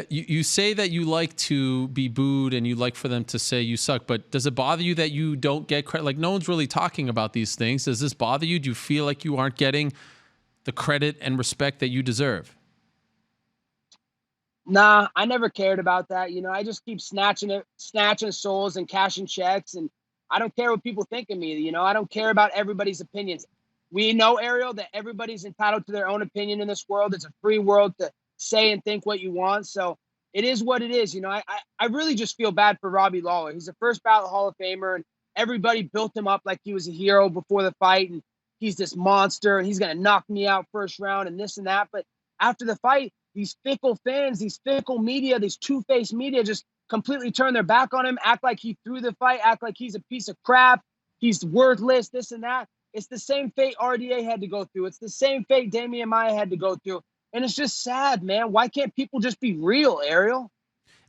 You say that you like to be booed and you like for them to say you suck, but does it bother you that you don't get credit? Like, no one's really talking about these things. Does this bother you? Do you feel like you aren't getting the credit and respect that you deserve? Nah, I never cared about that. I just keep snatching souls and cashing checks, and I don't care what people think of me. I don't care about everybody's opinions. We know, Ariel, that everybody's entitled to their own opinion in this world. It's a free world to say and think what you want. So it is what it is. I really just feel bad for Robbie Lawler. He's a first ballot Hall of Famer, and everybody built him up like he was a hero before the fight, and he's this monster, and he's going to knock me out first round and this and that. But after the fight, these fickle fans, these fickle media, these two-faced media just completely turn their back on him, act like he threw the fight, act like he's a piece of crap, he's worthless, this and that. It's the same fate RDA had to go through. It's the same fate Damian Maia had to go through. And it's just sad, man. Why can't people just be real, Ariel?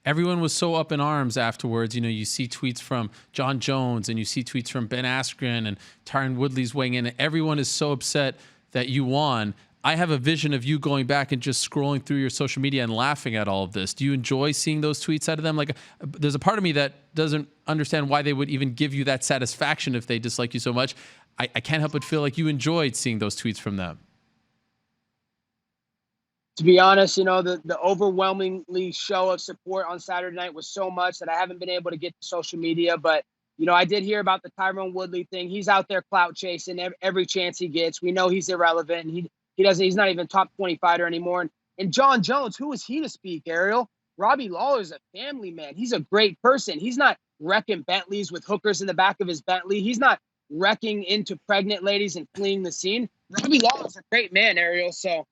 everyone was so up in arms afterwards. You know, you see tweets from John Jones and you see tweets from Ben Askren and Tyron Woodley's weighing in. Everyone is so upset that you won. I have a vision of you going back and just scrolling through your social media and laughing at all of this. Do you enjoy seeing those tweets out of them? Like, there's a part of me that doesn't understand why they would even give you that satisfaction if they dislike you so much. I can't help but feel like you enjoyed seeing those tweets from them. To be honest, you know, the overwhelmingly show of support on Saturday night was so much that I haven't been able to get to social media. But, you know, I did hear about the Tyron Woodley thing. He's out there clout chasing every chance he gets. We know he's irrelevant. And he's not even top 20 fighter anymore. And John Jones, who is he to speak, Ariel? Robbie Lawler is a family man. He's a great person. He's not wrecking Bentleys with hookers in the back of his Bentley. He's not wrecking into pregnant ladies and fleeing the scene. Robbie Lawler's a great man, Ariel. So,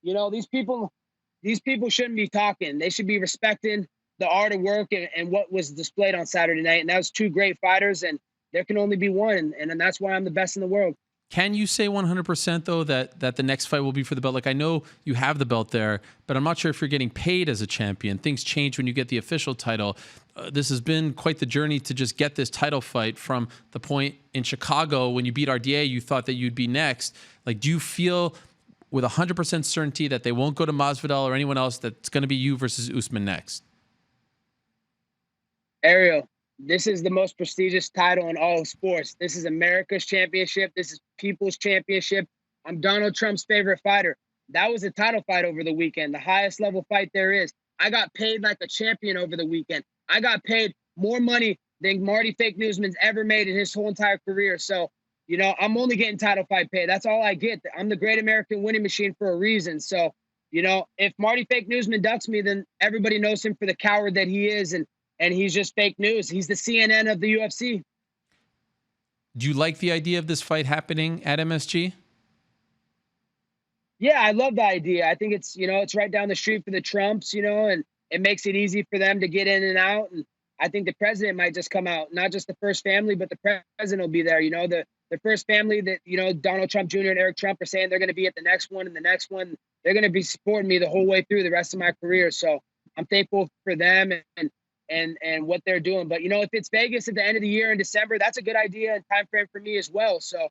you know, these people shouldn't be talking. They should be respecting the art of work and what was displayed on Saturday night. And that was two great fighters, and there can only be one. And that's why I'm the best in the world. Can you say 100% though that the next fight will be for the belt? Like, I know you have the belt there, but I'm not sure if you're getting paid as a champion. Things change when you get the official title. This has been quite the journey to just get this title fight. From the point in Chicago when you beat RDA, you thought that you'd be next. Like, do you feel with 100% certainty that they won't go to Masvidal or anyone else, that's going to be you versus Usman next? Ariel, this is the most prestigious title in all of sports. This is America's championship. This is people's championship. I'm Donald Trump's favorite fighter. That was a title fight over the weekend, the highest level fight there is. I got paid like a champion over the weekend. I got paid more money than Marty Fake Newsman's ever made in his whole entire career. So, you know, I'm only getting title fight pay. That's all I get. I'm the great American winning machine for a reason. So, you know, if Marty Fake Newsman ducks me, then everybody knows him for the coward that he is. And he's just fake news. He's the CNN of the UFC. Do you like the idea of this fight happening at MSG? Yeah, I love the idea. I think it's, you know, it's right down the street for the Trumps, you know, and it makes it easy for them to get in and out. And I think the president might just come out, not just the first family, but the president will be there. You know, the first family that, you know, Donald Trump Jr. and Eric Trump are saying they're going to be at the next one and the next one. They're going to be supporting me the whole way through the rest of my career. So I'm thankful for them and what they're doing. But, you know, if it's Vegas at the end of the year in December, that's a good idea and time frame for me as well. So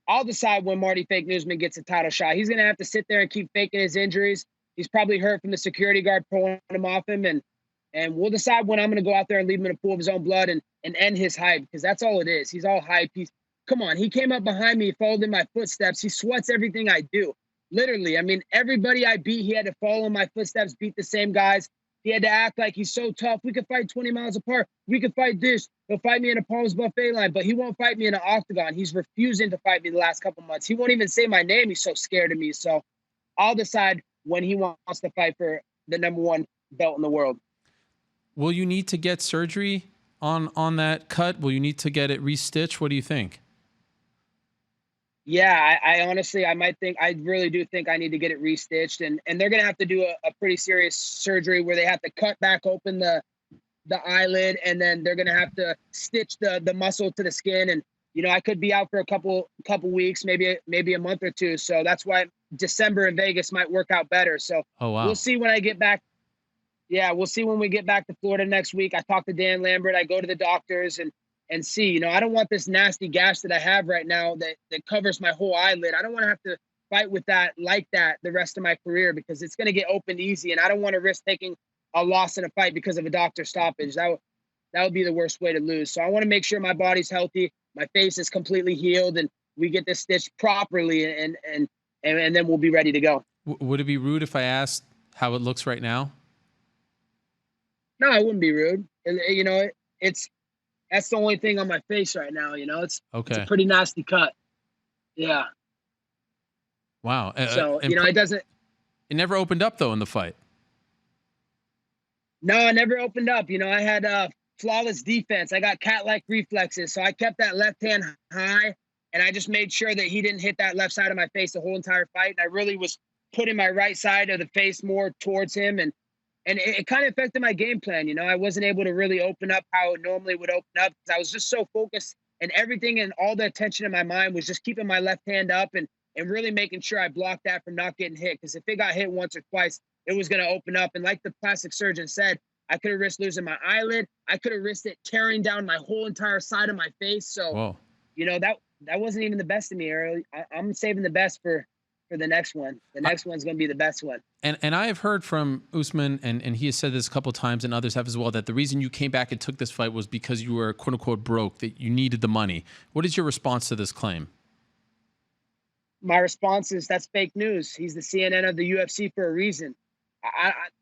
I'll decide when Marty Fake Newsman gets a title shot. He's going to have to sit there and keep faking his injuries. He's probably hurt from the security guard pulling him off him. And we'll decide when I'm going to go out there and leave him in a pool of his own blood and end his hype, because that's all it is. He's all hype. Come on, he came up behind me, followed in my footsteps. He sweats everything I do. Literally, I mean, everybody I beat, he had to follow in my footsteps, beat the same guys. He had to act like he's so tough. We could fight 20 miles apart. We could fight this. He'll fight me in a Palms buffet line, but he won't fight me in an octagon. He's refusing to fight me the last couple months. He won't even say my name. He's so scared of me. So I'll decide when he wants to fight for the #1 belt in the world. Will you need to get surgery on that cut? Will you need to get it restitched? What do you think? Yeah, I honestly, I really do think I need to get it restitched, and they're going to have to do a pretty serious surgery where they have to cut back open the eyelid, and then they're going to have to stitch the muscle to the skin. And, you know, I could be out for a couple weeks, maybe a month or two. So that's why December in Vegas might work out better. So oh, wow. We'll see when I get back. Yeah, we'll see when we get back to Florida next week. I talk to Dan Lambert. I go to the doctors and see, you know, I don't want this nasty gash that I have right now that covers my whole eyelid. I don't want to have to fight with that like that the rest of my career, because it's going to get opened easy. And I don't want to risk taking a loss in a fight because of a doctor stoppage. That would be the worst way to lose. So I want to make sure my body's healthy, my face is completely healed, and we get this stitched properly, and then we'll be ready to go. Would it be rude if I asked how it looks right now? No, it wouldn't be rude. You know, that's the only thing on my face right now. You know, it's a pretty nasty cut. Yeah. Wow. So, you know, it never opened up though in the fight. No, it never opened up. You know, I had flawless defense. I got cat-like reflexes. So I kept that left hand high, and I just made sure that he didn't hit that left side of my face the whole entire fight. And I really was putting my right side of the face more towards him. And it kind of affected my game plan. You know, I wasn't able to really open up how it normally would open up, because I was just so focused, and everything and all the attention in my mind was just keeping my left hand up and really making sure I blocked that from not getting hit. Because if it got hit once or twice, it was going to open up. And like the plastic surgeon said, I could have risked losing my eyelid. I could have risked it tearing down my whole entire side of my face. So, Whoa. That wasn't even the best of me, Ariel. I'm saving the best for the next one. The next one's going to be the best one. And I have heard from Usman, and he has said this a couple of times, and others have as well, that the reason you came back and took this fight was because you were quote unquote broke, that you needed the money. What is your response to this claim? My response is that's fake news. He's the CNN of the UFC for a reason.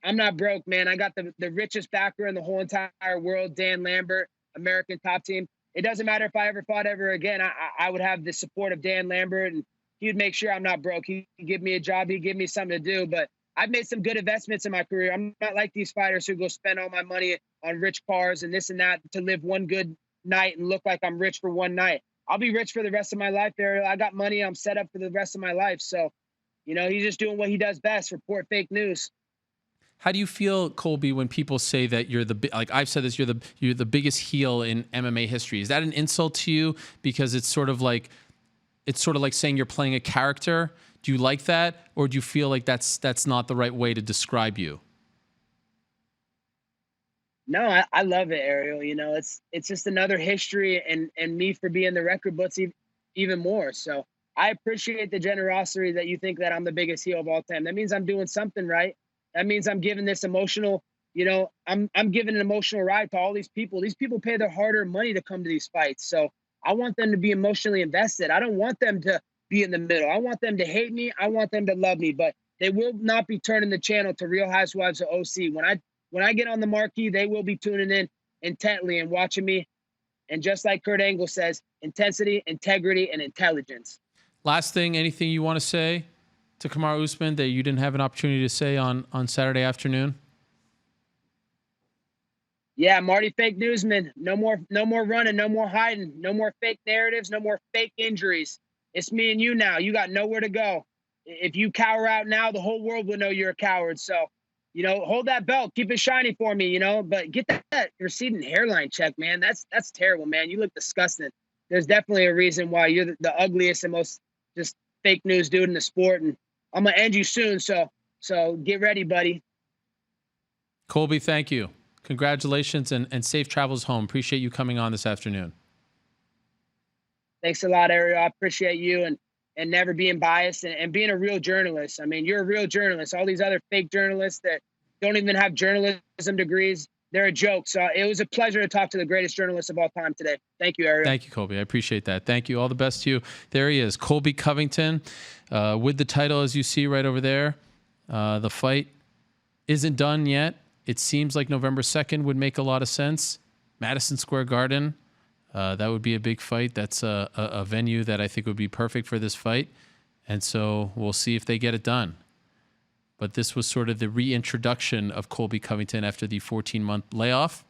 I'm not broke, man. I got the richest backer in the whole entire world, Dan Lambert, American Top Team. It doesn't matter if I ever fought ever again. I would have the support of Dan Lambert, and he would make sure I'm not broke. He'd give me a job. He'd give me something to do. But I've made some good investments in my career. I'm not like these fighters who go spend all my money on rich cars and this and that to live one good night and look like I'm rich for one night. I'll be rich for the rest of my life, Ariel. I got money. I'm set up for the rest of my life. So, he's just doing what he does best, report fake news. How do you feel, Colby, when people say that you're like I've said this, you're the biggest heel in MMA history? Is that an insult to you because it's sort of like saying you're playing a character? Do you like that, or do you feel like that's not the right way to describe you? No, I love it, Ariel. It's just another history and me for being the record books even more. So I appreciate the generosity that you think that I'm the biggest heel of all time. That means I'm doing something right. That means I'm giving this emotional, I'm giving an emotional ride to all these people. These people pay their hard-earned money to come to these fights. So I want them to be emotionally invested. I don't want them to be in the middle. I want them to hate me. I want them to love me. But they will not be turning the channel to Real Housewives of OC. When I get on the marquee, they will be tuning in intently and watching me. And just like Kurt Angle says, intensity, integrity, and intelligence. Last thing, anything you want to say to Kamaru Usman that you didn't have an opportunity to say on Saturday afternoon? Yeah, Marty fake newsman. No more running, no more hiding, no more fake narratives, no more fake injuries. It's me and you now. You got nowhere to go. If you cower out now, the whole world will know you're a coward. So, hold that belt, keep it shiny for me, but get that receding hairline check, man. That's terrible, man. You look disgusting. There's definitely a reason why you're the ugliest and most just fake news dude in the sport. And I'm going to end you soon. So get ready, buddy. Colby, thank you. Congratulations and safe travels home. Appreciate you coming on this afternoon. Thanks a lot, Ariel. I appreciate you and never being biased and being a real journalist. I mean, you're a real journalist. All these other fake journalists that don't even have journalism degrees, they're a joke. So it was a pleasure to talk to the greatest journalist of all time today. Thank you, Ariel. Thank you, Colby. I appreciate that. Thank you. All the best to you. There he is, Colby Covington, with the title, as you see right over there. The fight isn't done yet. It seems like November 2nd would make a lot of sense. Madison Square Garden. That would be a big fight. That's a venue that I think would be perfect for this fight. And so we'll see if they get it done. But this was sort of the reintroduction of Colby Covington after the 14-month layoff.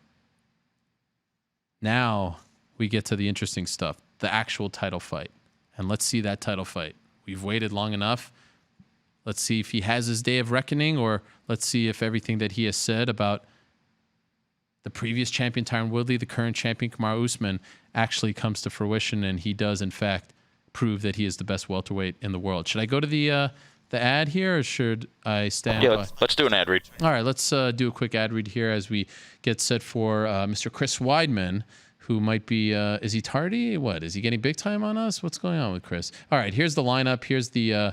Now we get to the interesting stuff, the actual title fight. And let's see that title fight. We've waited long enough. Let's see if he has his day of reckoning, or let's see if everything that he has said about the previous champion, Tyron Woodley, the current champion, Kamaru Usman, actually comes to fruition, and he does, in fact, prove that he is the best welterweight in the world. Should I go to the ad here, or should I stand? Yeah, let's do an ad read. All right, let's do a quick ad read here as we get set for Mr. Chris Weidman, who might be, is he tardy? What, is he getting big time on us? What's going on with Chris? All right, here's the lineup. Here's the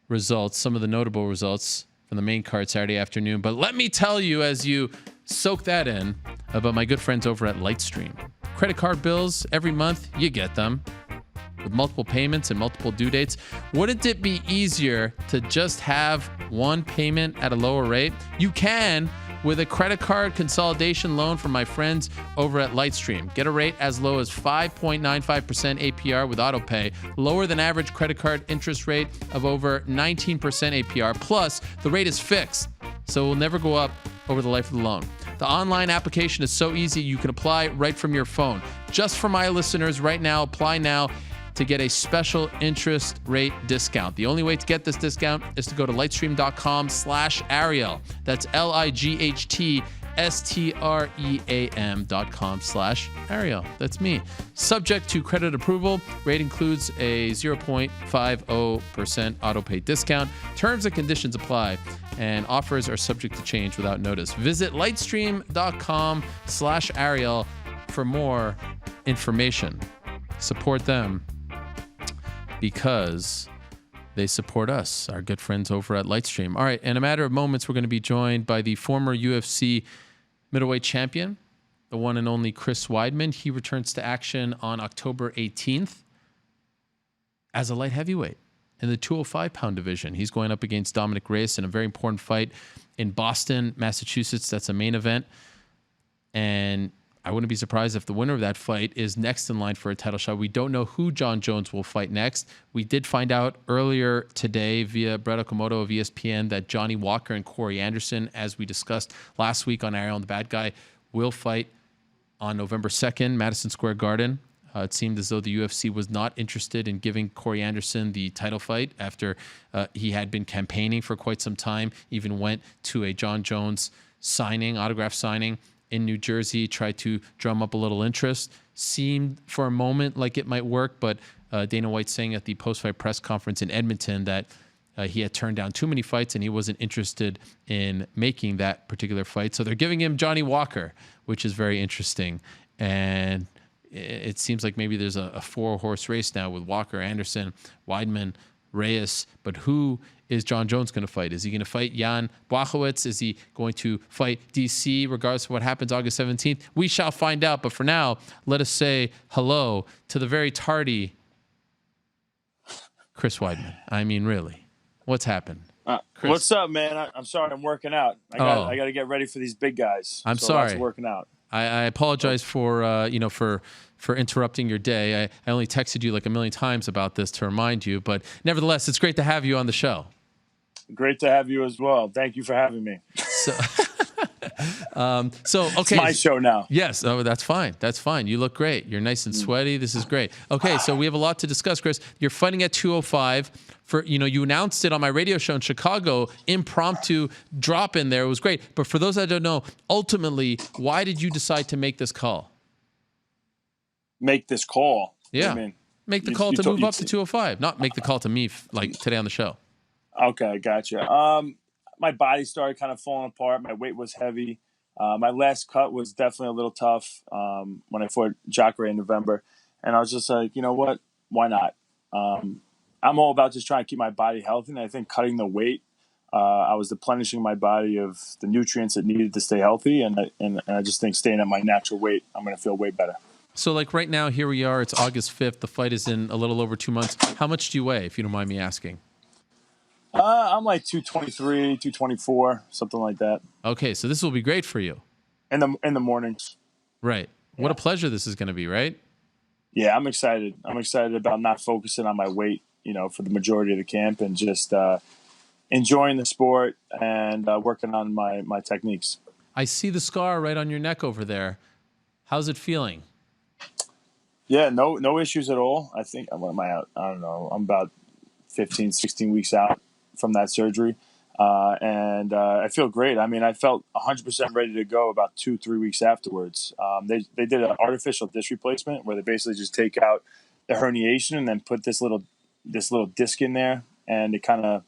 results, some of the notable results from the main card Saturday afternoon. But let me tell you, as you soak that in, about my good friends over at Lightstream. Credit card bills, every month, you get them. With multiple payments and multiple due dates, wouldn't it be easier to just have one payment at a lower rate? You can with a credit card consolidation loan from my friends over at Lightstream. Get a rate as low as 5.95% APR with autopay, lower than average credit card interest rate of over 19% APR. Plus, the rate is fixed, so it will never go up over the life of the loan. The online application is so easy, you can apply right from your phone. Just for my listeners right now, apply now to get a special interest rate discount. The only way to get this discount is to go to lightstream.com/Ariel. That's STREAM.com/Ariel. That's me. Subject to credit approval. Rate includes a 0.50% auto pay discount. Terms and conditions apply, and offers are subject to change without notice. Visit lightstream.com/Ariel for more information. Support them because they support us, our good friends over at Lightstream. All right, in a matter of moments, we're going to be joined by the former UFC middleweight champion, the one and only Chris Weidman. He returns to action on October 18th as a light heavyweight in the 205-pound division. He's going up against Dominic Reyes in a very important fight in Boston, Massachusetts. That's a main event. And I wouldn't be surprised if the winner of that fight is next in line for a title shot. We don't know who John Jones will fight next. We did find out earlier today via Brett Okamoto of ESPN that Johnny Walker and Corey Anderson, as we discussed last week on Ariel and the Bad Guy, will fight on November 2nd, Madison Square Garden. It seemed as though the UFC was not interested in giving Corey Anderson the title fight after he had been campaigning for quite some time, even went to a John Jones autograph signing in New Jersey, tried to drum up a little interest. Seemed for a moment like it might work, but Dana White saying at the post-fight press conference in Edmonton that he had turned down too many fights and he wasn't interested in making that particular fight. So they're giving him Johnny Walker, which is very interesting. And it seems like maybe there's a four-horse race now with Walker, Anderson, Weidman, Reyes. But who is John Jones going to fight? Is he going to fight Jan Blachowicz? Is he going to fight DC, regardless of what happens August 17th? We shall find out. But for now, let us say hello to the very tardy Chris Weidman. I mean, really, what's happened? Chris? What's up, man? I'm sorry, I'm working out. I got to get ready for these big guys. I'm sorry. Lots working out. I apologize for for interrupting your day. I only texted you like a million times about this to remind you, but nevertheless, it's great to have you on the show. Great to have you as well. Thank you for having me. So, okay, it's my show now. Yes, that's fine. That's fine. You look great. You're nice and sweaty. This is great. Okay, so we have a lot to discuss, Chris. You're fighting at 205. You announced it on my radio show in Chicago. Impromptu drop in there. It was great. But for those that don't know, ultimately, why did you decide to make this call? Make this call? Yeah. I mean, make the call to move up to 205. Not make the call to me like today on the show. Okay, gotcha. My body started kind of falling apart. My weight was heavy. My last cut was definitely a little tough when I fought Jacare in November. And I was just like, you know what? Why not? I'm all about just trying to keep my body healthy. And I think cutting the weight, I was replenishing my body of the nutrients it needed to stay healthy. And I just think staying at my natural weight, I'm going to feel way better. So like right now, here we are. It's August 5th. The fight is in a little over 2 months. How much do you weigh, if you don't mind me asking? I'm like 223, 224, something like that. Okay, so this will be great for you. In the mornings. Right. Yeah. What a pleasure this is going to be, right? Yeah, I'm excited. I'm excited about not focusing on my weight, for the majority of the camp and just enjoying the sport and working on my techniques. I see the scar right on your neck over there. How's it feeling? Yeah, no issues at all. I think, what am I out? I don't know. I'm about 15, 16 weeks out from that surgery. And I feel great. I mean, I felt 100% ready to go about 2-3 weeks afterwards. They did an artificial disc replacement where they basically just take out the herniation and then put this little disc in there, and it kind of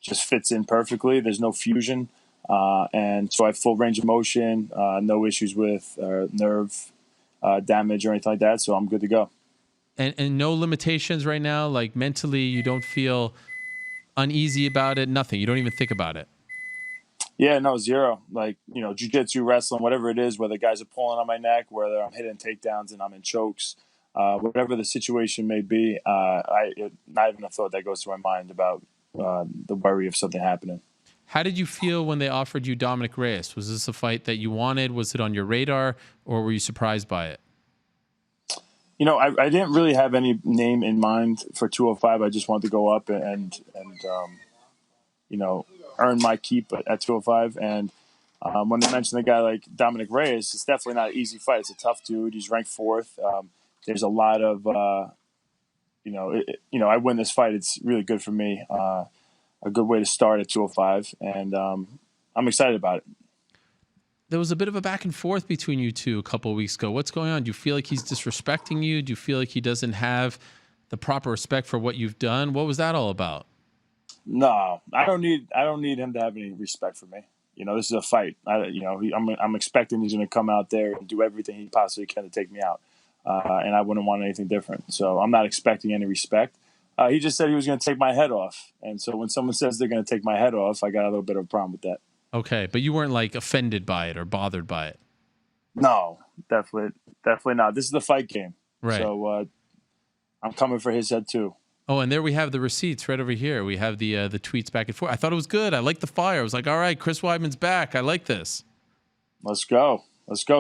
just fits in perfectly. There's no fusion. And so I have full range of motion, no issues with nerve damage or anything like that. So I'm good to go. And no limitations right now? Like mentally, you don't feel uneasy about it? Nothing? You don't even think about it? Yeah, no, zero. Like, jiu-jitsu, wrestling, whatever it is, whether guys are pulling on my neck, whether I'm hitting takedowns and I'm in chokes, whatever the situation may be, not even a thought that goes through my mind about the worry of something happening. How did you feel when they offered you Dominic Reyes? Was this a fight that you wanted? Was it on your radar, or were you surprised by it? I didn't really have any name in mind for 205. I just wanted to go up and earn my keep at 205. And when they mentioned a guy like Dominic Reyes, it's definitely not an easy fight. It's a tough dude. He's ranked 4th. There's a lot of, I win this fight. It's really good for me. A good way to start at 205. And I'm excited about it. there was a bit of a back and forth between you two a couple of weeks ago. What's going on? Do you feel like he's disrespecting you? Do you feel like he doesn't have the proper respect for what you've done? What was that all about? No, I don't need him to have any respect for me. This is a fight. I'm expecting he's going to come out there and do everything he possibly can to take me out, and I wouldn't want anything different. So I'm not expecting any respect. He just said he was going to take my head off, and so when someone says they're going to take my head off, I got a little bit of a problem with that. Okay, but you weren't like offended by it or bothered by it. No, definitely not. This is the fight game, right? So I'm coming for his head too. Oh, and there we have the receipts right over here. We have the tweets back and forth. I thought it was good. I liked the fire. I was like, all right, Chris Weidman's back. I like this. Let's go,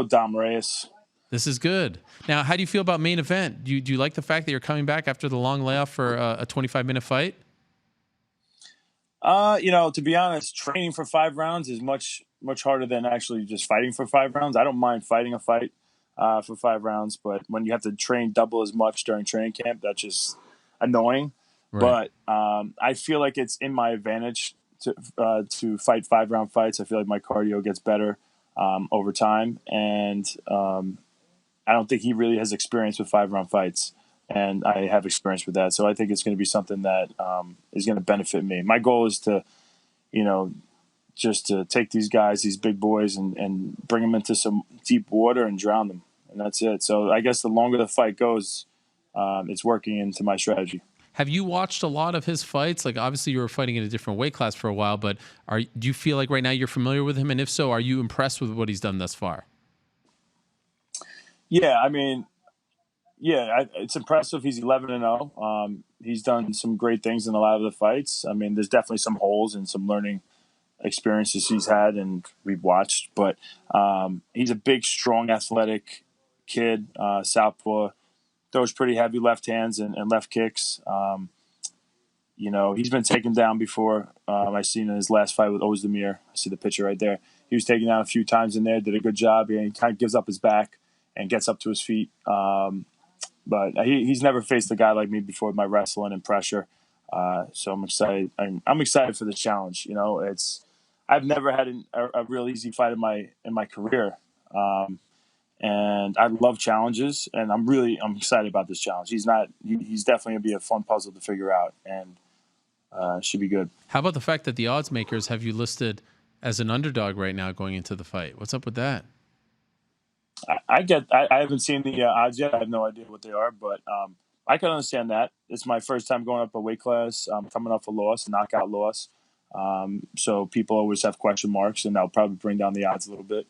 Dom Reyes. This is good. Now, how do you feel about main event? Do you like the fact that you're coming back after the long layoff for a 25-minute fight? To be honest, training for 5 rounds is much harder than actually just fighting for 5 rounds. I don't mind fighting a fight for 5 rounds, but when you have to train double as much during training camp, that's just annoying. Right. But I feel like it's in my advantage to fight 5-round fights. I feel like my cardio gets better over time, and I don't think he really has experience with 5-round fights, and I have experience with that. So I think it's going to be something that is going to benefit me. My goal is to, just to take these guys, these big boys, and bring them into some deep water and drown them, and that's it. So I guess the longer the fight goes, it's working into my strategy. Have you watched a lot of his fights? Like, obviously you were fighting in a different weight class for a while, but do you feel like right now you're familiar with him? And if so, are you impressed with what he's done thus far? Yeah, it's impressive. He's 11-0. He's done some great things in a lot of the fights. I mean, there's definitely some holes and some learning experiences he's had and we've watched, but he's a big, strong, athletic kid, southpaw, throws pretty heavy left hands and left kicks. He's been taken down before. I seen in his last fight with Ozdemir. I see the picture right there. He was taken down a few times in there, did a good job. He kind of gives up his back and gets up to his feet. But he's never faced a guy like me before with my wrestling and pressure. So I'm excited. I'm excited for this challenge. I've never had a real easy fight in my career. And I love challenges, and I'm excited about this challenge. He's definitely gonna be a fun puzzle to figure out, and should be good. How about the fact that the odds makers have you listed as an underdog right now going into the fight? What's up with that? I haven't seen the odds yet. I have no idea what they are, but I can understand that. It's my first time going up a weight class. I'm coming off a knockout loss. So people always have question marks, and that'll probably bring down the odds a little bit.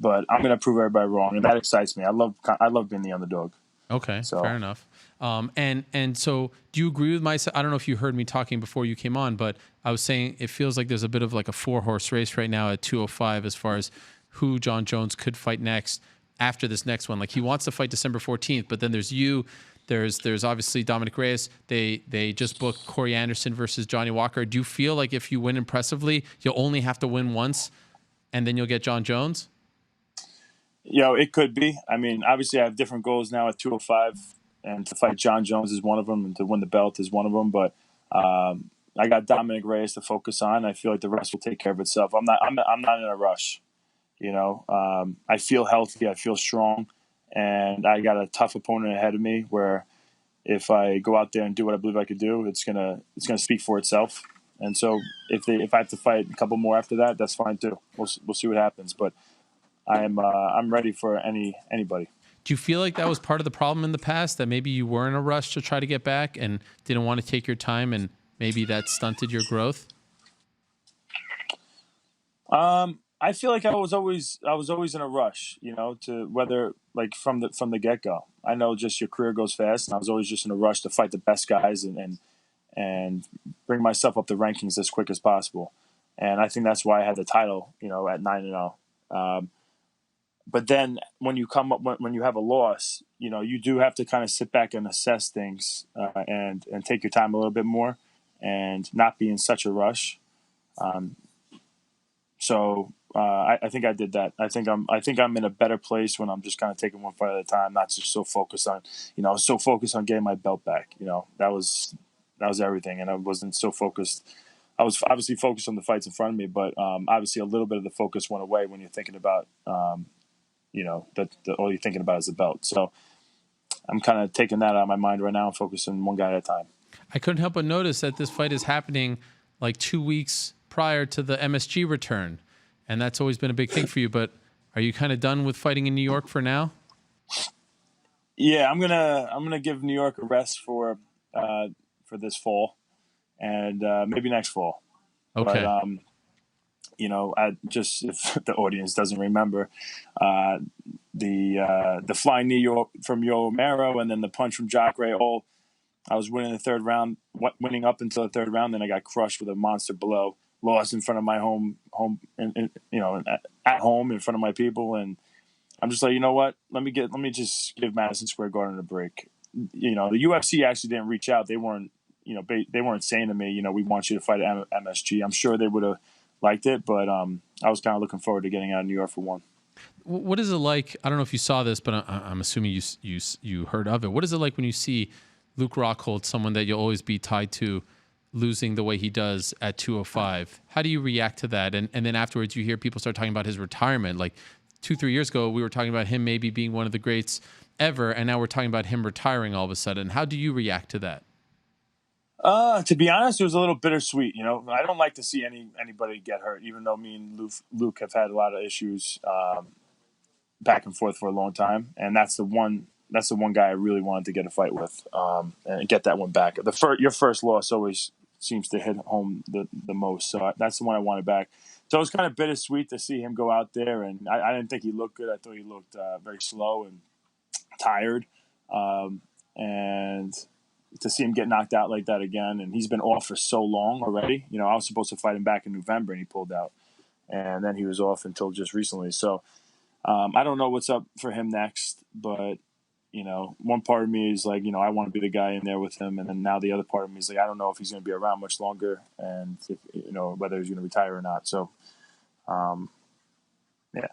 But I'm going to prove everybody wrong, and that excites me. I love being the underdog. Okay, so fair enough. And so do you agree with I don't know if you heard me talking before you came on, but I was saying it feels like there's a bit of like a 4-horse race right now at 205 as far as who Jon Jones could fight next after this next one. Like, he wants to fight December 14th, but then there's you. There's obviously Dominic Reyes. They just booked Corey Anderson versus Johnny Walker. Do you feel like if you win impressively, you'll only have to win once, and then you'll get Jon Jones? It could be. I mean, obviously I have different goals now at 205, and to fight Jon Jones is one of them, and to win the belt is one of them. But I got Dominic Reyes to focus on. I feel like the rest will take care of itself. I'm not in a rush. I feel healthy. I feel strong, and I got a tough opponent ahead of me. Where if I go out there and do what I believe I could do, it's gonna speak for itself. And so if I have to fight a couple more after that, that's fine too. We'll see what happens. But I'm ready for anybody. Do you feel like that was part of the problem in the past, that maybe you were in a rush to try to get back and didn't want to take your time, and maybe that stunted your growth? I feel like I was always in a rush, to whether like from the get go. I know just your career goes fast, and I was always just in a rush to fight the best guys and bring myself up the rankings as quick as possible. And I think that's why I had the title, at 9-0. But then when you when you have a loss, you do have to kind of sit back and assess things and take your time a little bit more and not be in such a rush. So I think I did that. I think I'm in a better place when I'm just kind of taking one fight at a time, not just so focused on getting my belt back. That was everything, and I wasn't so focused I was obviously focused on the fights in front of me, but obviously a little bit of the focus went away when you're thinking about, that all you're thinking about is the belt. So I'm kind of taking that out of my mind right now and focusing one guy at a time. I couldn't help but notice that this fight is happening like 2 weeks prior to the MSG return, and that's always been a big thing for you. But are you kind of done with fighting in New York for now? Yeah, I'm gonna give New York a rest for this fall, and maybe next fall. Okay. But I just, if the audience doesn't remember, the flying knee from Yo Romero and then the punch from Jacare, I was winning the third round, winning up until the third round. Then I got crushed with a monster blow, lost in front of my home, at home in front of my people. And I'm just like, you know what? Let me just give Madison Square Garden a break. The UFC actually didn't reach out. They weren't saying to me, we want you to fight at MSG. I'm sure they would have liked it, but I was kind of looking forward to getting out of New York for one. What is it like? I don't know if you saw this, but I'm assuming you heard of it. What is it like when you see Luke Rockhold, someone that you'll always be tied to, losing the way he does at 205? How do you react to that? And then afterwards, you hear people start talking about his retirement. Like 2-3 years ago, we were talking about him maybe being one of the greats ever, and now we're talking about him retiring all of a sudden. How do you react to that? To be honest, it was a little bittersweet. I don't like to see anybody get hurt, even though me and Luke have had a lot of issues back and forth for a long time, and that's the one guy I really wanted to get a fight with and get that one back. Your first loss always seems to hit home the most, so that's the one I wanted back. So it was kind of bittersweet to see him go out there, and I didn't think he looked good. I thought he looked very slow and tired, and to see him get knocked out like that again, and he's been off for so long already. I was supposed to fight him back in November, and he pulled out, and then he was off until just recently. So I don't know what's up for him next, but one part of me is like, I want to be the guy in there with him, and then now the other part of me is like, I don't know if he's going to be around much longer, and if, whether he's going to retire or not. So, yeah.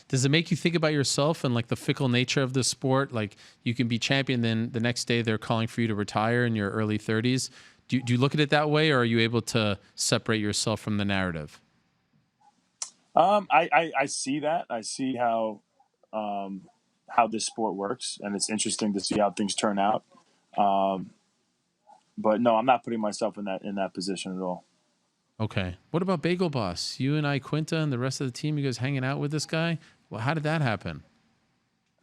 Does it make you think about yourself and like the fickle nature of the sport? Like you can be champion, then the next day they're calling for you to retire in your early 30s. Do you look at it that way, or are you able to separate yourself from the narrative? I see that. I see how this sport works, and it's interesting to see how things turn out. But no, I'm not putting myself in that position at all. Okay. What about Bagel Boss? You and Quinta and the rest of the team, you guys hanging out with this guy? Well, how did that happen?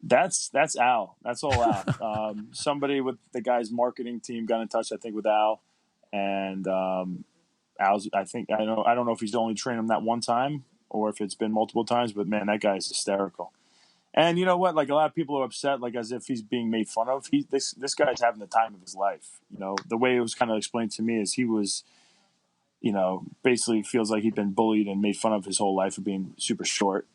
That's Al. That's all Al. Somebody with the guy's marketing team got in touch, I think, with Al, and Al's. I don't know if he's only trained him that one time or if it's been multiple times, but man, that guy's hysterical. And you know what? Like a lot of people are upset, like as if he's being made fun of. This guy's having the time of his life. The way it was kind of explained to me is he was, basically feels like he'd been bullied and made fun of his whole life for being super short.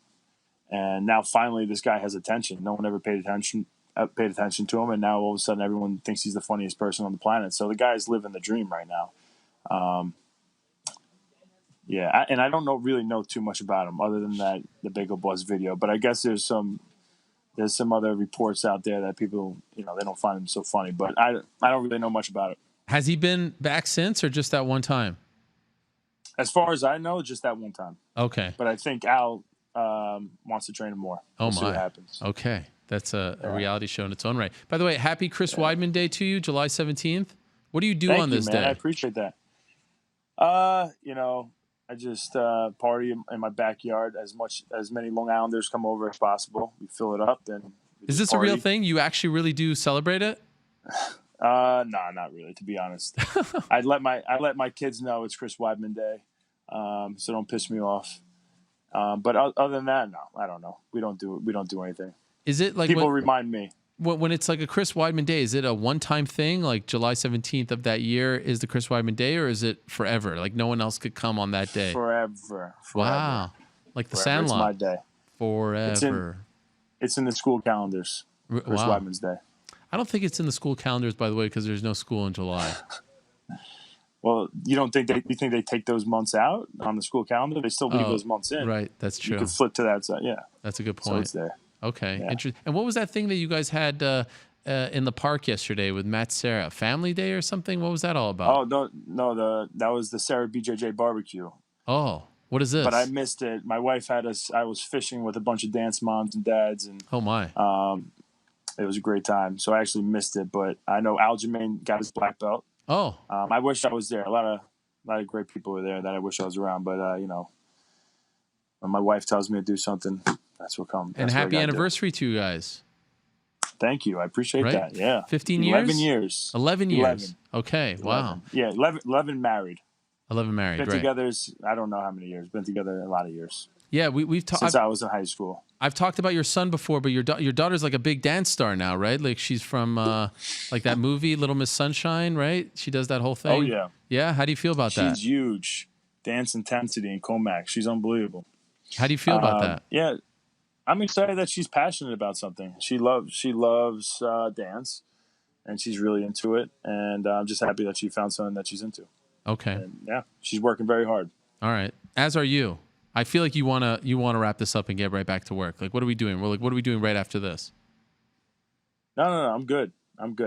And now finally this guy has attention. No one ever paid attention to him. And now all of a sudden everyone thinks he's the funniest person on the planet. So the guy's living the dream right now. Yeah. And I don't really know too much about him other than the Bagel Boss video, but I guess there's some other reports out there that people, they don't find him so funny, but I don't really know much about it. Has he been back since or just that one time? As far as I know, just that one time. Okay. But I think Al wants to train him more. We'll see what happens. Okay. That's a reality show in its own right. By the way, happy Chris Weidman Day to you, July 17th. What do you do on this day? I appreciate that. I just party in my backyard as many Long Islanders come over as possible. We fill it up. Then is this a real thing? You actually really do celebrate it? No, not really, to be honest. I let my kids know it's Chris Weidman Day, so don't piss me off. But other than that, no, I don't know. We don't do anything. Is it like people remind me when it's like a Chris Weidman Day? Is it a one-time thing, like July 17th of that year is the Chris Weidman Day, or is it forever? Like no one else could come on that day. Forever. Wow, like the Sandlot. It's my day. Forever. It's in the school calendars. Chris Weidman's Day. I don't think it's in the school calendars, by the way, because there's no school in July. Well, you think they take those months out on the school calendar? They still leave those months in. Right, that's true. You can flip to that side, yeah. That's a good point. So it's there. Okay, yeah. interesting. And what was that thing that you guys had in the park yesterday with Matt Serra. Family Day or something? What was that all about? Oh no, that was the Sarah BJJ barbecue. Oh, what is this? But I missed it. My wife had us. I was fishing with a bunch of dance moms and dads, and oh my, it was a great time. So I actually missed it. But I know Aljamain got his black belt. Oh, I wish I was there. A lot of great people were there that I wish I was around. But when my wife tells me to do something, that's what comes. And happy anniversary to you guys. Thank you. I appreciate that. Yeah. 15 years? 11 years. 11 years. Okay. 11. Wow. Yeah. 11 married. 11 married. Been right. together, I don't know how many years. Been together a lot of years. Yeah. We've talked. Since I was in high school. I've talked about your son before, but your daughter's like a big dance star now, right? Like she's from like that movie, Little Miss Sunshine, right? She does that whole thing. Oh, yeah. Yeah. How do you feel about that? She's huge. Dance Intensity in Comac. She's unbelievable. How do you feel about that? Yeah. I'm excited that she's passionate about something. She loves dance, and she's really into it. And I'm just happy that she found something that she's into. Okay. And yeah, she's working very hard. All right. As are you. I feel like you wanna wrap this up and get right back to work. Like, what are we doing? We're like, what are we doing right after this? No. I'm good.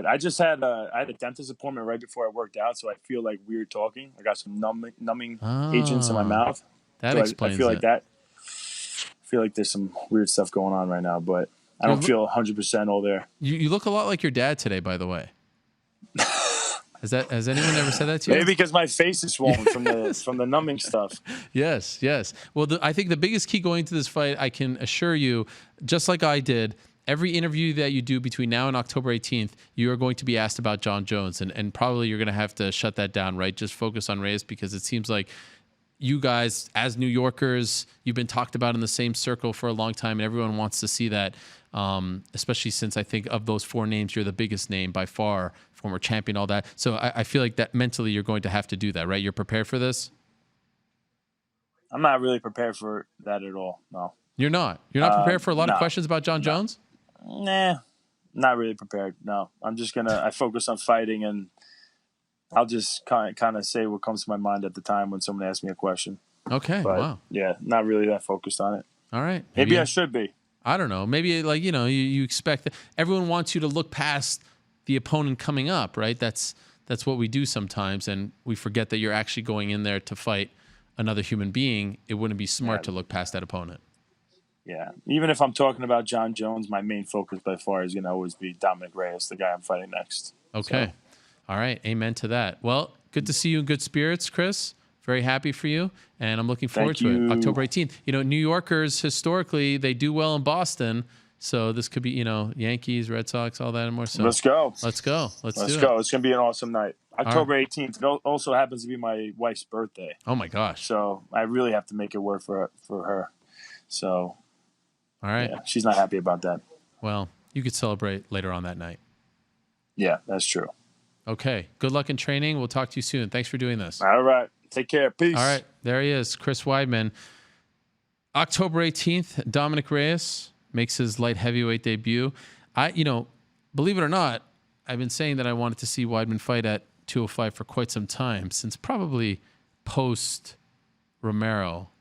I just had a dentist appointment right before I worked out, so I feel like weird talking. I got some numbing agents in my mouth. That so explains I feel it. like that. I feel like there's some weird stuff going on right now, but I don't feel 100% all there. You look a lot like your dad today, by the way. Has anyone ever said that to you? Maybe because my face is swollen from the numbing stuff. Yes. Well, I think the biggest key going into this fight, I can assure you, just like I did, every interview that you do between now and October 18th, you are going to be asked about Jon Jones, and probably you're going to have to shut that down, right? Just focus on Reyes, because it seems like you guys, as New Yorkers, you've been talked about in the same circle for a long time, and everyone wants to see that, especially since I think of those four names, you're the biggest name by far, former champion, all that. So I feel like that mentally you're going to have to do that, right? You're prepared for this? I'm not really prepared for that at all, no. You're not? You're not prepared for a lot of questions about Jon Jones? Nah, not really prepared, no. I'm just I focus on fighting, and I'll just kind of say what comes to my mind at the time when someone asks me a question. Okay, but, wow. Yeah, not really that focused on it. All right. Maybe I should be. I don't know. Maybe you expect that everyone wants you to look past the opponent coming up, right? That's what we do sometimes, and we forget that you're actually going in there to fight another human being. It wouldn't be smart to look past that opponent. Yeah. Even if I'm talking about Jon Jones, my main focus by far is going to always be Dominic Reyes, the guy I'm fighting next. Okay. So. All right. Amen to that. Well, good to see you in good spirits, Chris. Very happy for you, and I'm looking forward to it. October 18th. New Yorkers, historically, they do well in Boston, so this could be, Yankees, Red Sox, all that and more. So let's go. Let's go. Let's do go. it. It's going to be an awesome night. October 18th. It also happens to be my wife's birthday. Oh, my gosh. So I really have to make it work for her. So, all right. Yeah, she's not happy about that. Well, you could celebrate later on that night. Yeah, that's true. Okay. Good luck in training. We'll talk to you soon. Thanks for doing this. All right. Take care. Peace. All right. There he is, Chris Weidman. October 18th, Dominic Reyes makes his light heavyweight debut. Believe it or not, I've been saying that I wanted to see Weidman fight at 205 for quite some time, since probably post Romero.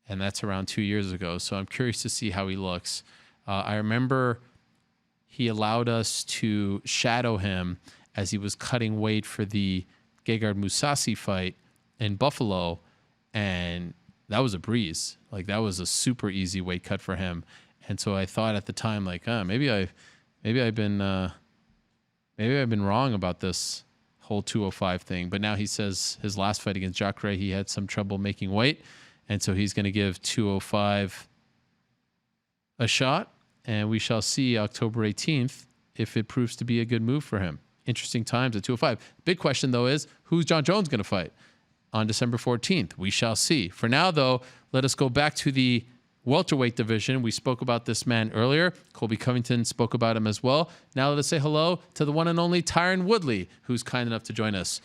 And that's around 2 years ago. So I'm curious to see how he looks. I remember he allowed us to shadow him as he was cutting weight for the Gegard Mousasi fight in Buffalo, and that was a breeze. Like, that was a super easy weight cut for him. And so I thought at the time, like, maybe I've been wrong about this whole 205 thing. But now he says his last fight against Jacare, he had some trouble making weight, and so he's going to give 205 a shot, and we shall see October 18th if it proves to be a good move for him. Interesting times at 205. Big question, though, is who's Jon Jones going to fight on December 14th? We shall see. For now, though, let us go back to the welterweight division. We spoke about this man earlier. Colby Covington spoke about him as well. Now let us say hello to the one and only Tyron Woodley, who's kind enough to join us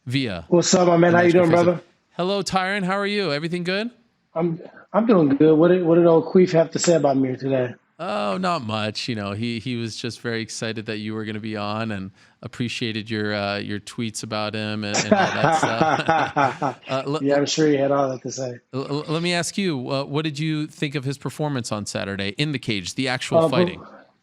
via. What's up, my man? How you doing, brother? Hello, Tyron. How are you? Everything good? I'm doing good. What did old Queef have to say about me today? Oh, not much. He was just very excited that you were going to be on and appreciated your tweets about him and all that stuff. Yeah, I'm sure he had all that to say. Let me ask you, what did you think of his performance on Saturday in the cage, the actual fighting?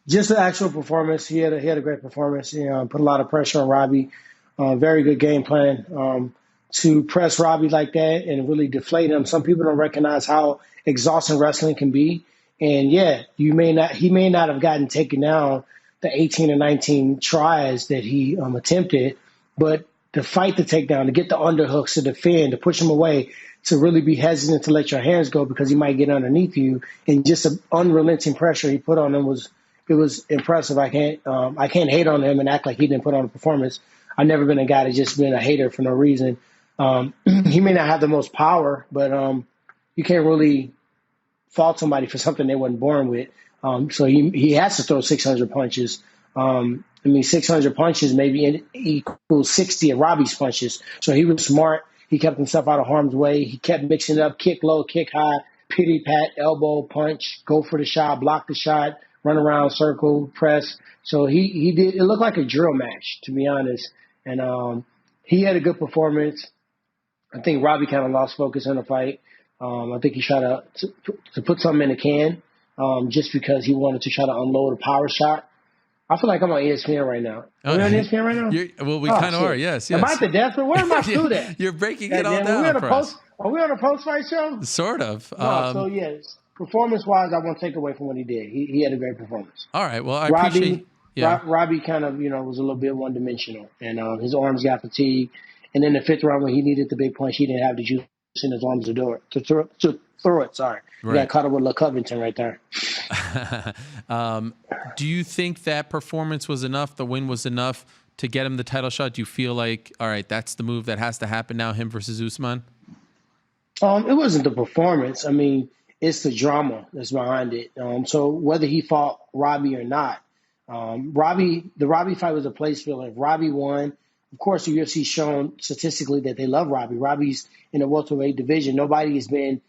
Just the actual performance. He had a great performance. Put a lot of pressure on Robbie. Very good game plan to press Robbie like that and really deflate him. Some people don't recognize how exhausting wrestling can be. And yeah, he may not have gotten taken down the 18 or 19 tries that he attempted, but to fight the takedown, to get the underhooks, to defend, to push him away, to really be hesitant to let your hands go because he might get underneath you, and just the unrelenting pressure he put on him was impressive. I can't hate on him and act like he didn't put on a performance. I've never been a guy to just been a hater for no reason. He may not have the most power, but you can't really fault somebody for something they wasn't born with. So he has to throw 600 punches. 600 punches maybe equals 60 of Robbie's punches. So he was smart. He kept himself out of harm's way. He kept mixing it up, kick low, kick high, pity pat, elbow, punch, go for the shot, block the shot, run around, circle, press. So he did. It looked like a drill match, to be honest. And he had a good performance. I think Robbie kind of lost focus in the fight. I think he tried to put something in the can just because he wanted to try to unload a power shot. I feel like I'm on ESPN right now. Are we on ESPN right now? Well, we kind of are, yes. Am I at the death? Where am I still at? You're breaking it all down for us. Are we on a post-fight show? Sort of. So, yes. Performance-wise, I won't take away from what he did. He had a great performance. All right. Well, I appreciate. Yeah. Robbie kind of, was a little bit one-dimensional, and his arms got fatigued. And then the fifth round, when he needed the big punch, he didn't have the juice in his arms to throw it. Sorry. Right. He got caught up with Covington right there. Do you think that performance was enough, the win was enough to get him the title shot? Do you feel like, all right, that's the move that has to happen now, him versus Usman? It wasn't the performance. It's the drama that's behind it. So whether he fought Robbie or not, the Robbie fight was a place filler. If Robbie won, of course, the UFC's shown statistically that they love Robbie. Robbie's in the welterweight division. Nobody has been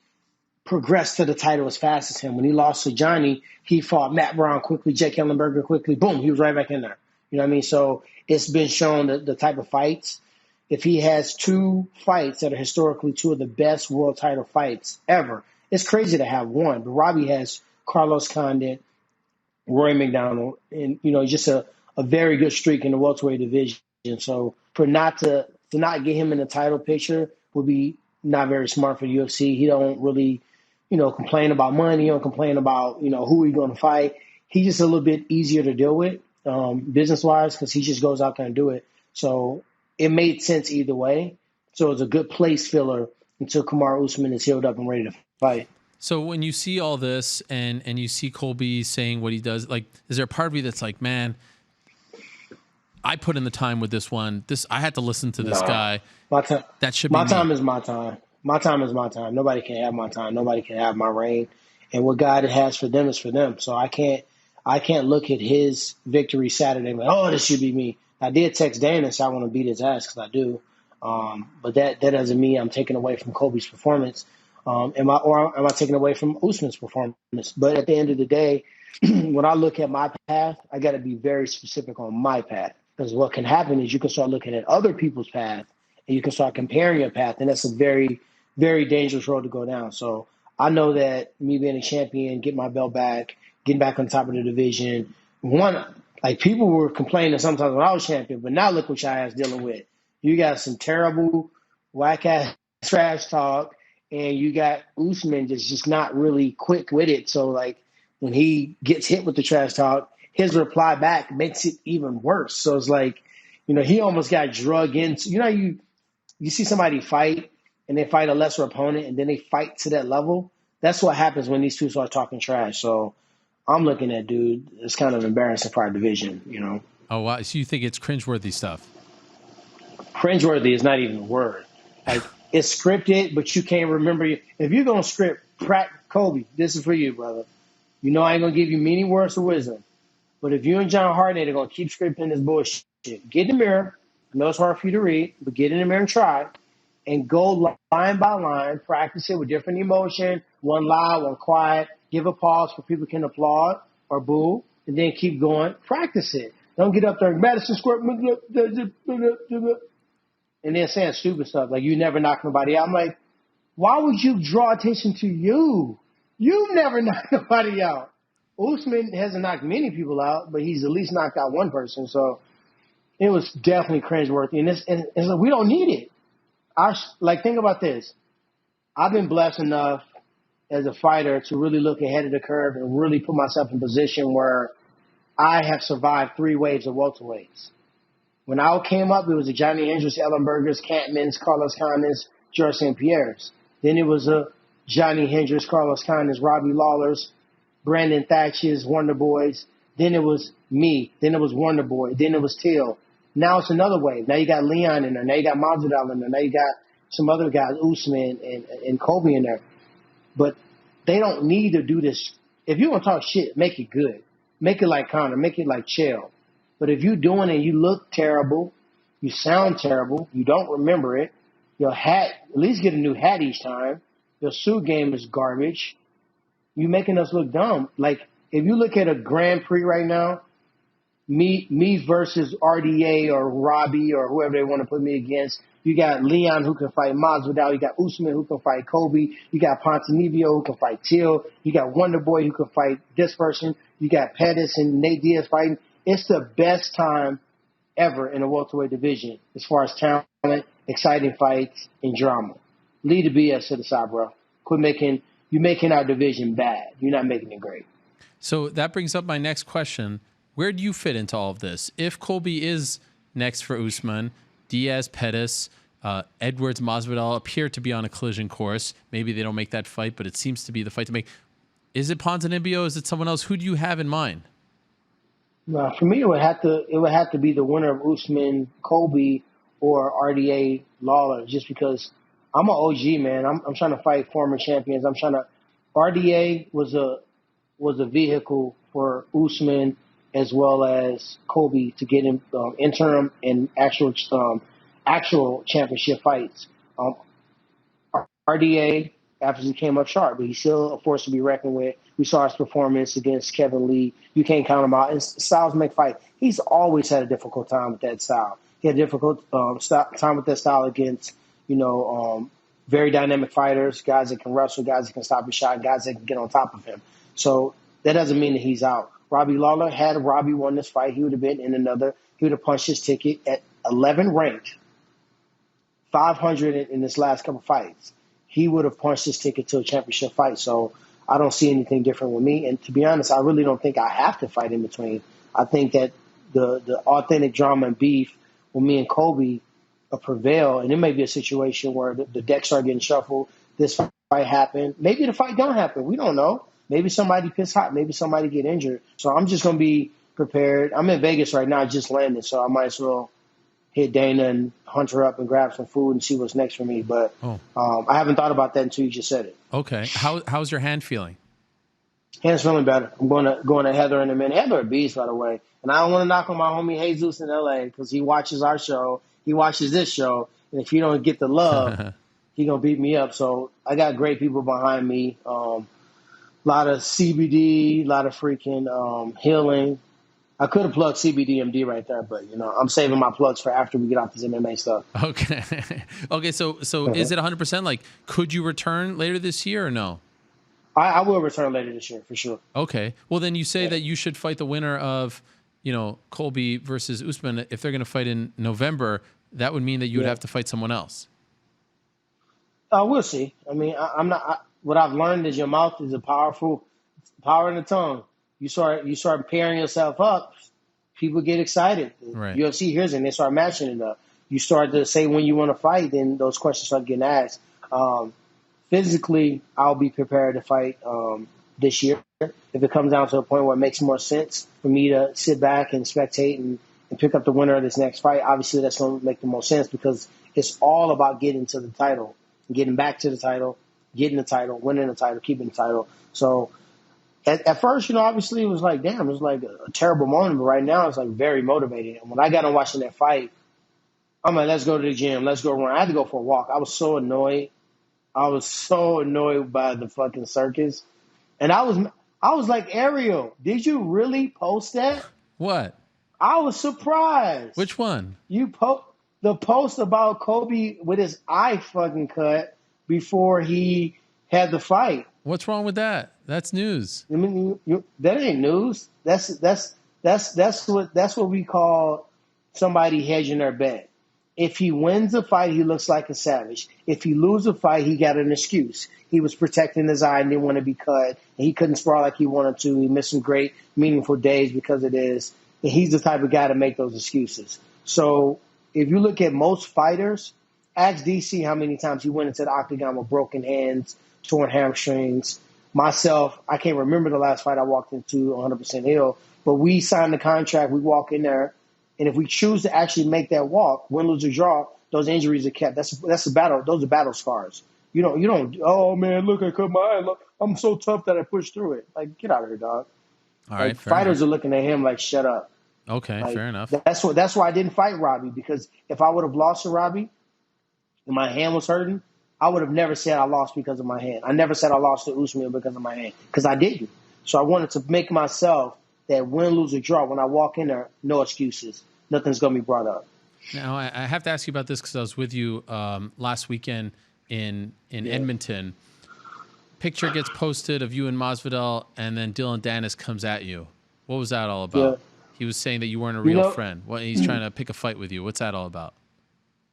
progressed to the title as fast as him. When he lost to Johnny, he fought Matt Brown quickly, Jake Ellenberger quickly. Boom, he was right back in there. You know what I mean? So it's been shown that the type of fights. If he has two fights that are historically two of the best world title fights ever, it's crazy to have one. But Robbie has Carlos Condit, Roy McDonald, and just a very good streak in the welterweight division. So for not get him in the title picture would be not very smart for the UFC. He don't really, complain about money. He don't complain about who he's going to fight. He's just a little bit easier to deal with business wise because he just goes out there and do it. So it made sense either way. So it's a good place filler until Kamaru Usman is healed up and ready to fight. So when you see all this and you see Colby saying what he does, like, is there a part of you that's like, man, I put in the time with this one. I had to listen to this guy. My time. That should be my time is my time. My time is my time. Nobody can have my time. Nobody can have my reign. And what God has for them is for them. So I can't look at his victory Saturday and be like, oh, this should be me. I did text Dan and say I want to beat his ass because I do. But that doesn't mean I'm taking away from Colby's performance. Am I taking away from Usman's performance? But at the end of the day, when I look at my path, I got to be very specific on my path. Because what can happen is you can start looking at other people's path and you can start comparing your path. And that's a very, very dangerous road to go down. So I know that me being a champion, getting my belt back, getting back on top of the division, people were complaining sometimes when I was champion, but now look what y'all ass dealing with. You got some terrible, whack-ass trash talk, and you got Usman just not really quick with it. So, when he gets hit with the trash talk, his reply back makes it even worse. So it's like, he almost got drug into, you see somebody fight and they fight a lesser opponent and then they fight to that level. That's what happens when these two start talking trash. So I'm looking at, dude, it's kind of embarrassing for our division, Oh, wow. So you think it's cringeworthy stuff? Cringeworthy is not even a word. It's scripted, but you can't remember. If you're going to script, Colby, this is for you, brother. I ain't going to give you many words of wisdom. But if you and John Hartnett are going to keep scripting this bullshit, get in the mirror. I know it's hard for you to read, but get in the mirror and try. And go line by line, practice it with different emotion, one loud, one quiet. Give a pause for people can applaud or boo, and then keep going. Practice it. Don't get up there and Madison Square and then saying stupid stuff like you never knock nobody out. I'm like, why would you draw attention to you? You've never knocked nobody out. Usman hasn't knocked many people out, but he's at least knocked out one person. So it was definitely cringeworthy. And we don't need it. Think about this. I've been blessed enough as a fighter to really look ahead of the curve and really put myself in a position where I have survived 3 waves of welterweights. When I came up, it was the Johnny Hendricks, Ellenbergers, Kampmans, Carlos Condons, George St Pierre's. Then it was a Johnny Hendricks, Carlos Condons, Robbie Lawler's, Brandon Thatcher's, Wonder Boys. Then it was me. Then it was Wonder Boy. Then it was Till. Now it's another wave. Now you got Leon in there. Now you got Masvidal in there. Now you got some other guys, Usman and Colby in there. But they don't need to do this. If you want to talk shit, make it good. Make it like Conor. Make it like Chael. But if you're doing it and you look terrible, you sound terrible, you don't remember it, your hat, at least get a new hat each time. Your suit game is garbage. You're making us look dumb. Like, if you look at a Grand Prix right now, me versus RDA or Robbie or whoever they want to put me against, you got Leon who can fight Masvidal. You got Usman who can fight Kobe. You got Ponzinibbio who can fight Till. You got Wonder Boy who can fight this person. You got Pettis and Nate Diaz fighting. It's the best time ever in the welterweight division as far as talent, exciting fights, and drama. Leave the BS to the side, bro. You're making our division bad. You're not making it great. So that brings up my next question. Where do you fit into all of this? If Colby is next for Usman, Diaz, Pettis, Edwards, Masvidal appear to be on a collision course. Maybe they don't make that fight, but it seems to be the fight to make. Is it Ponzinibbio? Is it someone else? Who do you have in mind? For me, it would have to be the winner of Usman, Colby, or RDA Lawler, just because I'm an OG, man. I'm trying to fight former champions. RDA was a vehicle for Usman as well as Colby to get in interim and actual championship fights. RDA, after he came up sharp, but he's still a force to be reckoned with. We saw his performance against Kevin Lee. You can't count him out. And styles make fight. He's always had a difficult time with that style. He had a difficult time with that style against, very dynamic fighters, guys that can wrestle, guys that can stop a shot, guys that can get on top of him. So that doesn't mean that he's out. Robbie Lawler, had Robbie won this fight, he would have punched his ticket at 11 ranked, 500 in his last couple fights. He would have punched his ticket to a championship fight. So I don't see anything different with me. And to be honest, I really don't think I have to fight in between. I think that the authentic drama and beef with me and Colby prevail. And it may be a situation where the decks start getting shuffled. This fight happened. Maybe the fight don't happen. We don't know. Maybe somebody piss hot. Maybe somebody get injured. So I'm just going to be prepared. I'm in Vegas right now. I just landed, so I might as well hit Dana and hunt her up and grab some food and see what's next for me. But I haven't thought about that until you just said it. Okay. How's your hand feeling? Hand's feeling better. I'm going to Heather in a minute. Heather a beast, by the way. And I don't want to knock on my homie Jesus in L.A. because he watches our show. He watches this show. And if you don't get the love, he going to beat me up. So I got great people behind me. A lot of CBD, a lot of freaking healing. I could have plugged CBDMD right there, but, I'm saving my plugs for after we get off this MMA stuff. Okay. Okay, so is it 100%? Like, could you return later this year or no? I will return later this year, for sure. Okay. Well, then you say that you should fight the winner of, Colby versus Usman. If they're going to fight in November, that would mean that you would have to fight someone else. We'll see. I mean, what I've learned is your mouth is power in the tongue. You start pairing yourself up, people get excited. Right. UFC hears it and they start matching it up. You start to say when you want to fight, then those questions start getting asked. Physically, I'll be prepared to fight this year. If it comes down to a point where it makes more sense for me to sit back and spectate and pick up the winner of this next fight, obviously that's going to make the most sense because it's all about getting to the title, getting back to the title, getting the title, winning the title, keeping the title. So at first, obviously it was like, damn, it was like a terrible moment. But right now it's like very motivating. And when I got on watching that fight, I'm like, let's go to the gym. Let's go run. I had to go for a walk. I was so annoyed. I was so annoyed by the fucking circus. And I was like, Ariel, did you really post that? What? I was surprised. Which one? The post about Kobe with his eye fucking cut before he had the fight. What's wrong with that? That's news. I mean, that ain't news. That's what we call somebody hedging their bet. If he wins a fight, he looks like a savage. If he loses a fight, he got an excuse. He was protecting his eye and didn't want to be cut. And he couldn't spar like he wanted to. He missed some great, meaningful days because of this. And he's the type of guy to make those excuses. So if you look at most fighters, ask DC how many times he went into the octagon with broken hands, torn hamstrings. Myself, I can't remember the last fight I walked into 100% ill, but we signed the contract. We walk in there. And if we choose to actually make that walk, win, lose, or draw, those injuries are kept. That's a battle. Those are battle scars. You don't. Oh man, look, I cut my eye. Look, I'm so tough that I pushed through it. Like, get out of here, dog. All right. Fighters are looking at him like, shut up. Okay, like, fair enough. That's why I didn't fight Robbie, because if I would have lost to Robbie and my hand was hurting, I would have never said I lost because of my hand. I never said I lost to Usman because of my hand, because I didn't. So I wanted to make myself that win, lose, or draw. When I walk in there, no excuses. Nothing's going to be brought up. Now, I have to ask you about this because I was with you last weekend in Edmonton. Picture gets posted of you and Masvidal, and then Dylan Dennis comes at you. What was that all about? Yeah. He was saying that you weren't a real friend. He's trying to pick a fight with you. What's that all about?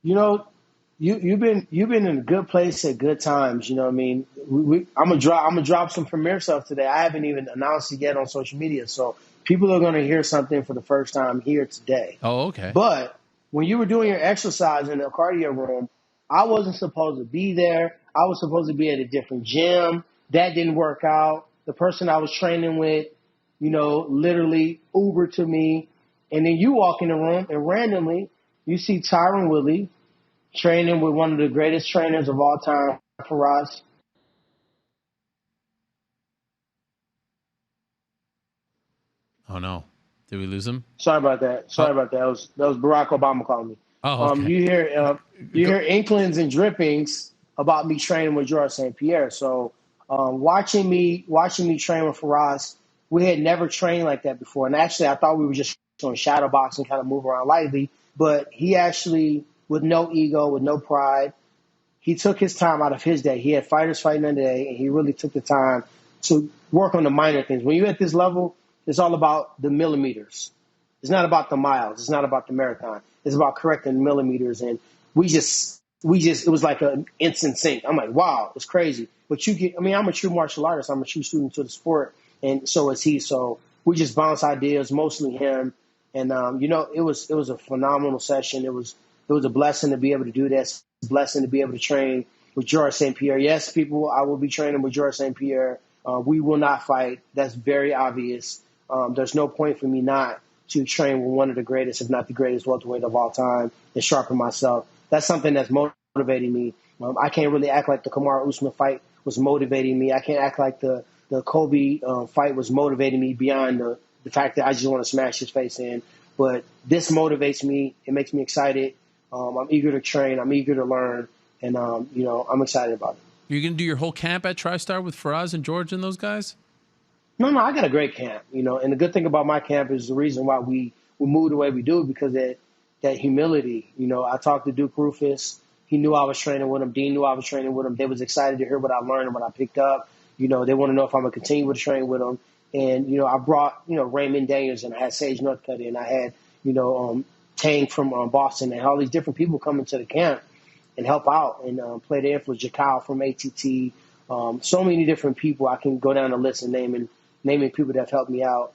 You've been in a good place at good times. You know what I mean? I'm gonna drop some premiere stuff today. I haven't even announced it yet on social media, so people are gonna hear something for the first time here today. Oh, okay. But when you were doing your exercise in the cardio room, I wasn't supposed to be there. I was supposed to be at a different gym. That didn't work out. The person I was training with, literally Ubered to me. And then you walk in the room and randomly you see Tyron Woodley training with one of the greatest trainers of all time, Faraz. Oh, no. Did we lose him? Sorry about that. That was Barack Obama calling me. Oh, okay. You hear inklings and drippings about me training with George St Pierre. So watching me train with Faraz, we had never trained like that before. And actually, I thought we were just doing shadow boxing, kind of move around lightly. But he actually, with no ego, with no pride, he took his time out of his day. He had fighters fighting in the day, and he really took the time to work on the minor things. When you're at this level, it's all about the millimeters. It's not about the miles. It's not about the marathon. It's about correcting millimeters. And it was like an instant sync. I'm like, wow, it's crazy. But I'm a true martial artist. I'm a true student to the sport. And so is he. So we just bounce ideas, mostly him. And, it was a phenomenal session. It was a blessing to be able to do this, a blessing to be able to train with George St Pierre. Yes, people, I will be training with George St Pierre. We will not fight. That's very obvious. There's no point for me not to train with one of the greatest, if not the greatest welterweight of all time, and sharpen myself. That's something that's motivating me. I can't really act like the Kamaru Usman fight was motivating me. I can't act like the Colby fight was motivating me beyond the fact that I just want to smash his face in. But this motivates me. It makes me excited. I'm eager to train. I'm eager to learn. And, I'm excited about it. You're going to do your whole camp at TriStar with Faraz and George and those guys? No, I got a great camp, and the good thing about my camp is the reason why we move the way we do, because that humility. I talked to Duke Rufus. He knew I was training with him. Dean knew I was training with him. They was excited to hear what I learned and what I picked up. They want to know if I'm going to continue to train with them. And, I brought, Raymond Daniels, and I had Sage Northcutt, and I had, Tang from Boston, and all these different people coming to the camp and help out and play the influence. Jakal from ATT. So many different people. I can go down the list and naming people that have helped me out.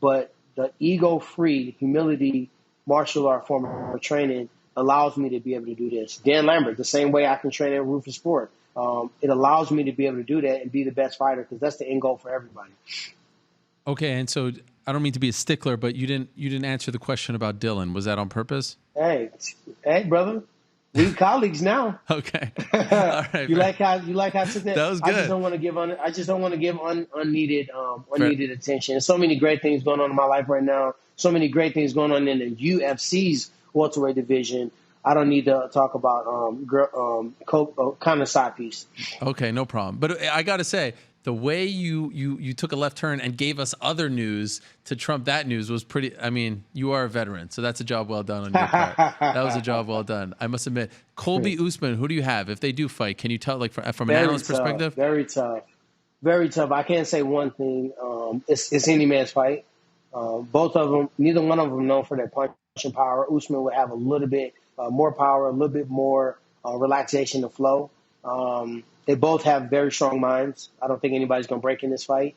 But the ego-free, humility, martial art form of training allows me to be able to do this. Dan Lambert, the same way I can train at Rufus Sport. It allows me to be able to do that and be the best fighter, because that's the end goal for everybody. Okay, and so I don't mean to be a stickler, but you didn't answer the question about Dylan. Was that on purpose? Hey, brother. We colleagues now. Okay. All right. you like how I said that? That was good. I just don't want to give unneeded attention. There's so many great things going on in my life right now. So many great things going on in the UFC's welterweight division. I don't need to talk about kind of side piece. Okay, no problem. But I got to say, the way you took a left turn and gave us other news to trump that news was pretty. I mean, you are a veteran, so that's a job well done on your part. That was a job well done, I must admit. Colby Usman, who do you have if they do fight? Can you tell, like from an analyst perspective? Very tough. Very tough. I can't say one thing. It's any man's fight. Both of them, neither one of them known for their punching power. Usman would have a little bit more power, a little bit more relaxation and flow. They both have very strong minds. I don't think anybody's going to break in this fight.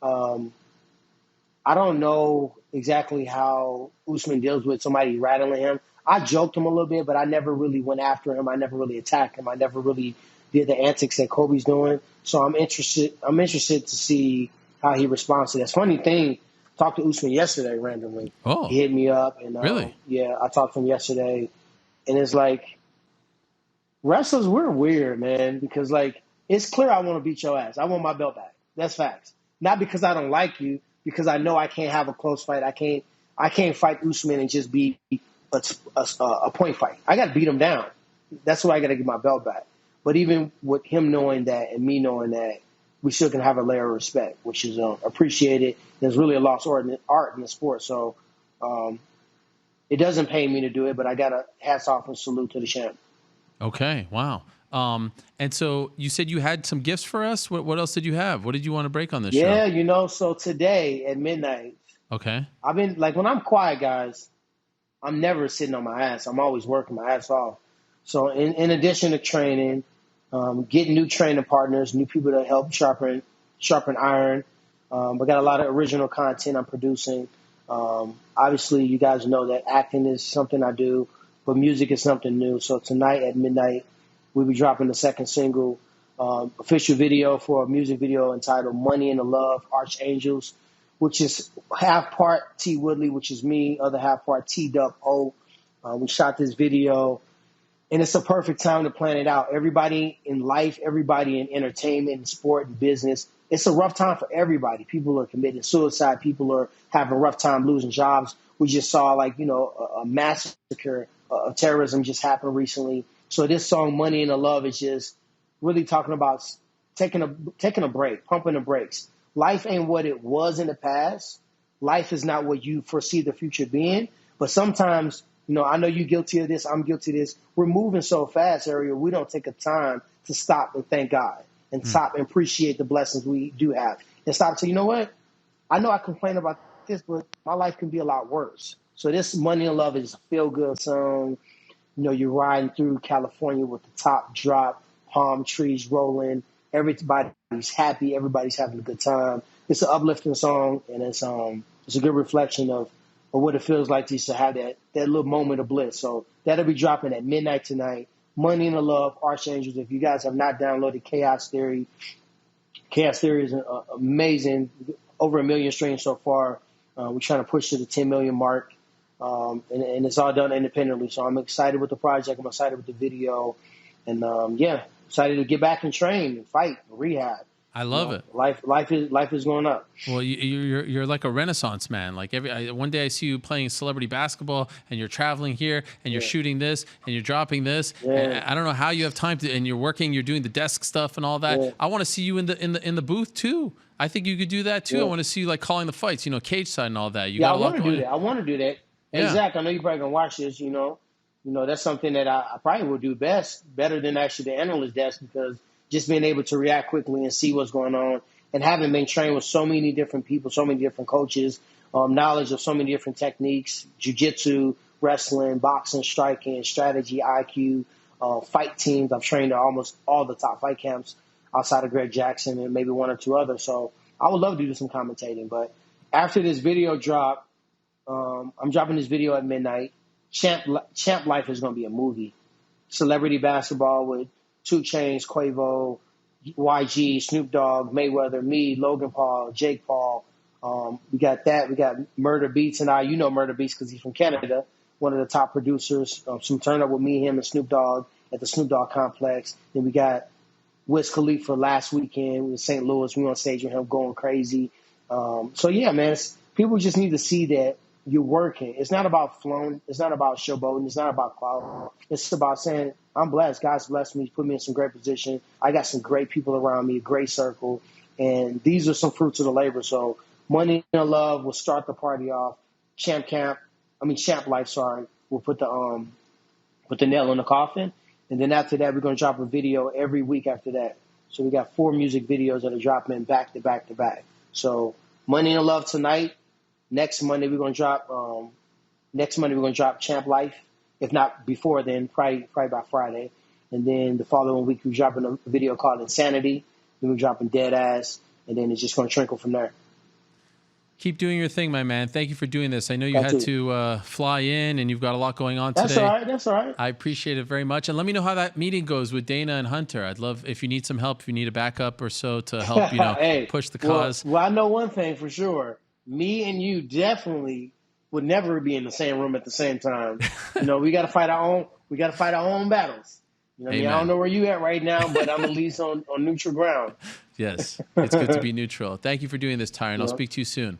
I don't know exactly how Usman deals with somebody rattling him. I joked him a little bit, but I never really went after him. I never really attacked him. I never really did the antics that Colby's doing. So I'm interested to see how he responds to that. Funny thing, talked to Usman yesterday randomly. Oh, he hit me up and really? Yeah, I talked to him yesterday, and it's like wrestlers, we're weird, man, because like it's clear I want to beat your ass. I want my belt back. That's facts. Not because I don't like you, because I know I can't have a close fight. I can't fight Usman and just be a point fight. I got to beat him down. That's why I got to get my belt back. But even with him knowing that and me knowing that, we still can have a layer of respect, which is appreciated. There's really a lost art in the sport. So it doesn't pay me to do it, but I got to hats off and salute to the champ. Okay, wow. And so you said you had some gifts for us. What else did you have? What did you want to break on this show? Yeah, so today at midnight, okay, I've been like, when I'm quiet, guys, I'm never sitting on my ass. I'm always working my ass off. So in addition to training, getting new training partners, new people to help sharpen iron. We got a lot of original content I'm producing. Obviously, you guys know that acting is something I do, but music is something new. So tonight at midnight, we'll be dropping the second single, official video for a music video entitled Money in the Love, Archangels, which is half part T. Woodley, which is me, other half part T-Dub-O. We shot this video, and it's a perfect time to plan it out. Everybody in life, everybody in entertainment and sport and business, it's a rough time for everybody. People are committing suicide. People are having a rough time losing jobs. We just saw a massacre of terrorism just happened recently. So this song, Money in the Love, is just really talking about taking a break, pumping the brakes. Life ain't what it was in the past. Life is not what you foresee the future being. But sometimes, I know you're guilty of this. I'm guilty of this. We're moving so fast, Ariel. We don't take a time to stop and thank God and stop and appreciate the blessings we do have. And stop and say, you know what? I know I complain about this, but my life can be a lot worse. So this Money in Love is a feel-good song. You're riding through California with the top drop, palm trees rolling. Everybody's happy. Everybody's having a good time. It's an uplifting song, and it's a good reflection of what it feels like to have that little moment of bliss. So that'll be dropping at midnight tonight. Money in the Love, Archangels. If you guys have not downloaded Chaos Theory is amazing. Over 1 million streams so far. We're trying to push to the 10 million mark. And it's all done independently. So I'm excited with the project. I'm excited with the video. And, excited to get back and train and fight and rehab. I love it. Life is going up. Well, you're like a Renaissance man. Like one day I see you playing celebrity basketball, and you're traveling here, and you're shooting this, and you're dropping this. Yeah. And I don't know how you have time to. And you're working. You're doing the desk stuff and all that. Yeah. I want to see you in the booth too. I think you could do that too. Yeah. I want to see you like calling the fights. Cage side and all that. I want to do that. I want to do that. Yeah. Hey, Zach, I know you're probably gonna watch this. That's something that I probably would do better than actually the analyst desk, because just being able to react quickly and see what's going on, and having been trained with so many different people, so many different coaches, knowledge of so many different techniques, jiu-jitsu, wrestling, boxing, striking, strategy, IQ, fight teams. I've trained at almost all the top fight camps outside of Greg Jackson and maybe one or two others. So I would love to do some commentating. But after this video drop, I'm dropping this video at midnight. Champ Life is going to be a movie. Celebrity basketball with 2 Chainz, Quavo, YG, Snoop Dogg, Mayweather, me, Logan Paul, Jake Paul. We got that. We got Murder Beats, and Murder Beats because he's from Canada, one of the top producers. Some turn up with me, him, and Snoop Dogg at the Snoop Dogg Complex. Then we got Wiz Khalifa last weekend in St. Louis. We on stage with him going crazy. Man, people just need to see that you're working. It's not about flowing. It's not about showboating. It's not about quality. It's about saying, I'm blessed. God's blessed me. He's put me in some great position. I got some great people around me, a great circle. And these are some fruits of the labor. So Money in Love will start the party off. Champ Life, will put the nail in the coffin. And then after that, we're going to drop a video every week after that. So we got 4 music videos that are dropping back to back to back. So Money and Love tonight. Next Monday we're gonna drop. Next Monday we're gonna drop Champ Life. If not before then, probably by Friday. And then the following week we're dropping a video called Insanity. Then we're dropping Dead Ass, and then it's just gonna trickle from there. Keep doing your thing, my man. Thank you for doing this. I know you had to fly in, and you've got a lot going on today. That's all right. That's all right. I appreciate it very much. And let me know how that meeting goes with Dana and Hunter. I'd love if you need some help, if you need a backup or so to help, hey, push the cause. Well, I know one thing for sure. Me and you definitely would never be in the same room at the same time. We got to fight our own. We got to fight our own battles. I don't know where you at right now, but I'm at least on neutral ground. Yes, it's good to be neutral. Thank you for doing this, Tyron. I'll speak to you soon.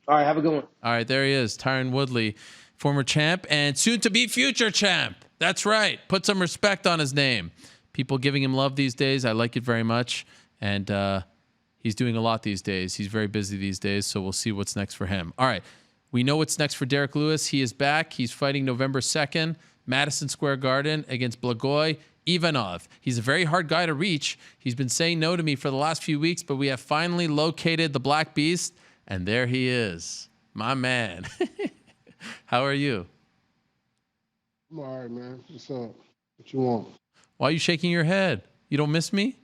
All right, have a good one. All right, there he is, Tyron Woodley, former champ and soon-to-be future champ. That's right. Put some respect on his name. People giving him love these days. I like it very much. And he's doing a lot these days. He's very busy these days, so we'll see what's next for him. All right, we know what's next for Derrick Lewis. He is back. He's fighting November 2nd, Madison Square Garden against Blagoy Ivanov. He's a very hard guy to reach. He's been saying no to me for the last few weeks, but we have finally located the Black Beast. And there he is, my man. How are you? I'm all right, man. What's up? What you want? Why are you shaking your head? You don't miss me?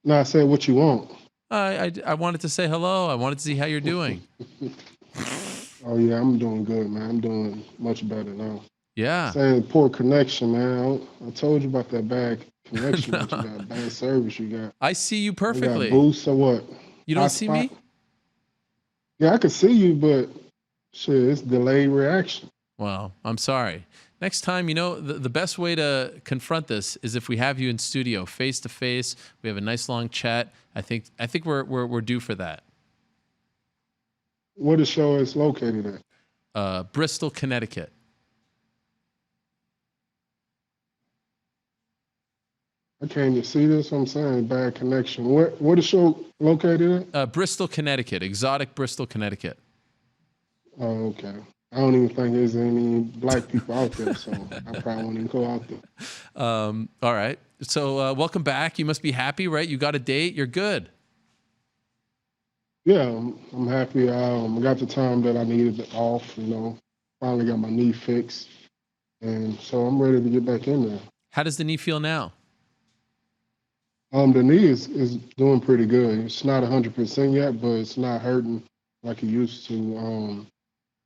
No, I said what you want. I wanted to say hello. I wanted to see how you're doing. Oh, yeah, I'm doing good, man. I'm doing much better now. Yeah. Saying poor connection, man. I told you about that bad connection that you got, bad service you got. I see you perfectly. You got boost or what? You don't see me? Yeah, I can see you, but shit, it's delayed reaction. Well, I'm sorry. Next time, the best way to confront this is if we have you in studio, face to face. We have a nice long chat. I think we're due for that. Where the show is located at? Bristol, Connecticut. I can't even see this. I'm saying bad connection. Where the show located at? Bristol, Connecticut. Exotic Bristol, Connecticut. Oh, okay. I don't even think there's any black people out there, so I probably won't even go out there. All right. So welcome back. You must be happy, right? You got a date. You're good. Yeah, I'm happy. I got the time that I needed off, Finally got my knee fixed. And so I'm ready to get back in there. How does the knee feel now? The knee is doing pretty good. It's not 100% yet, but it's not hurting like it used to.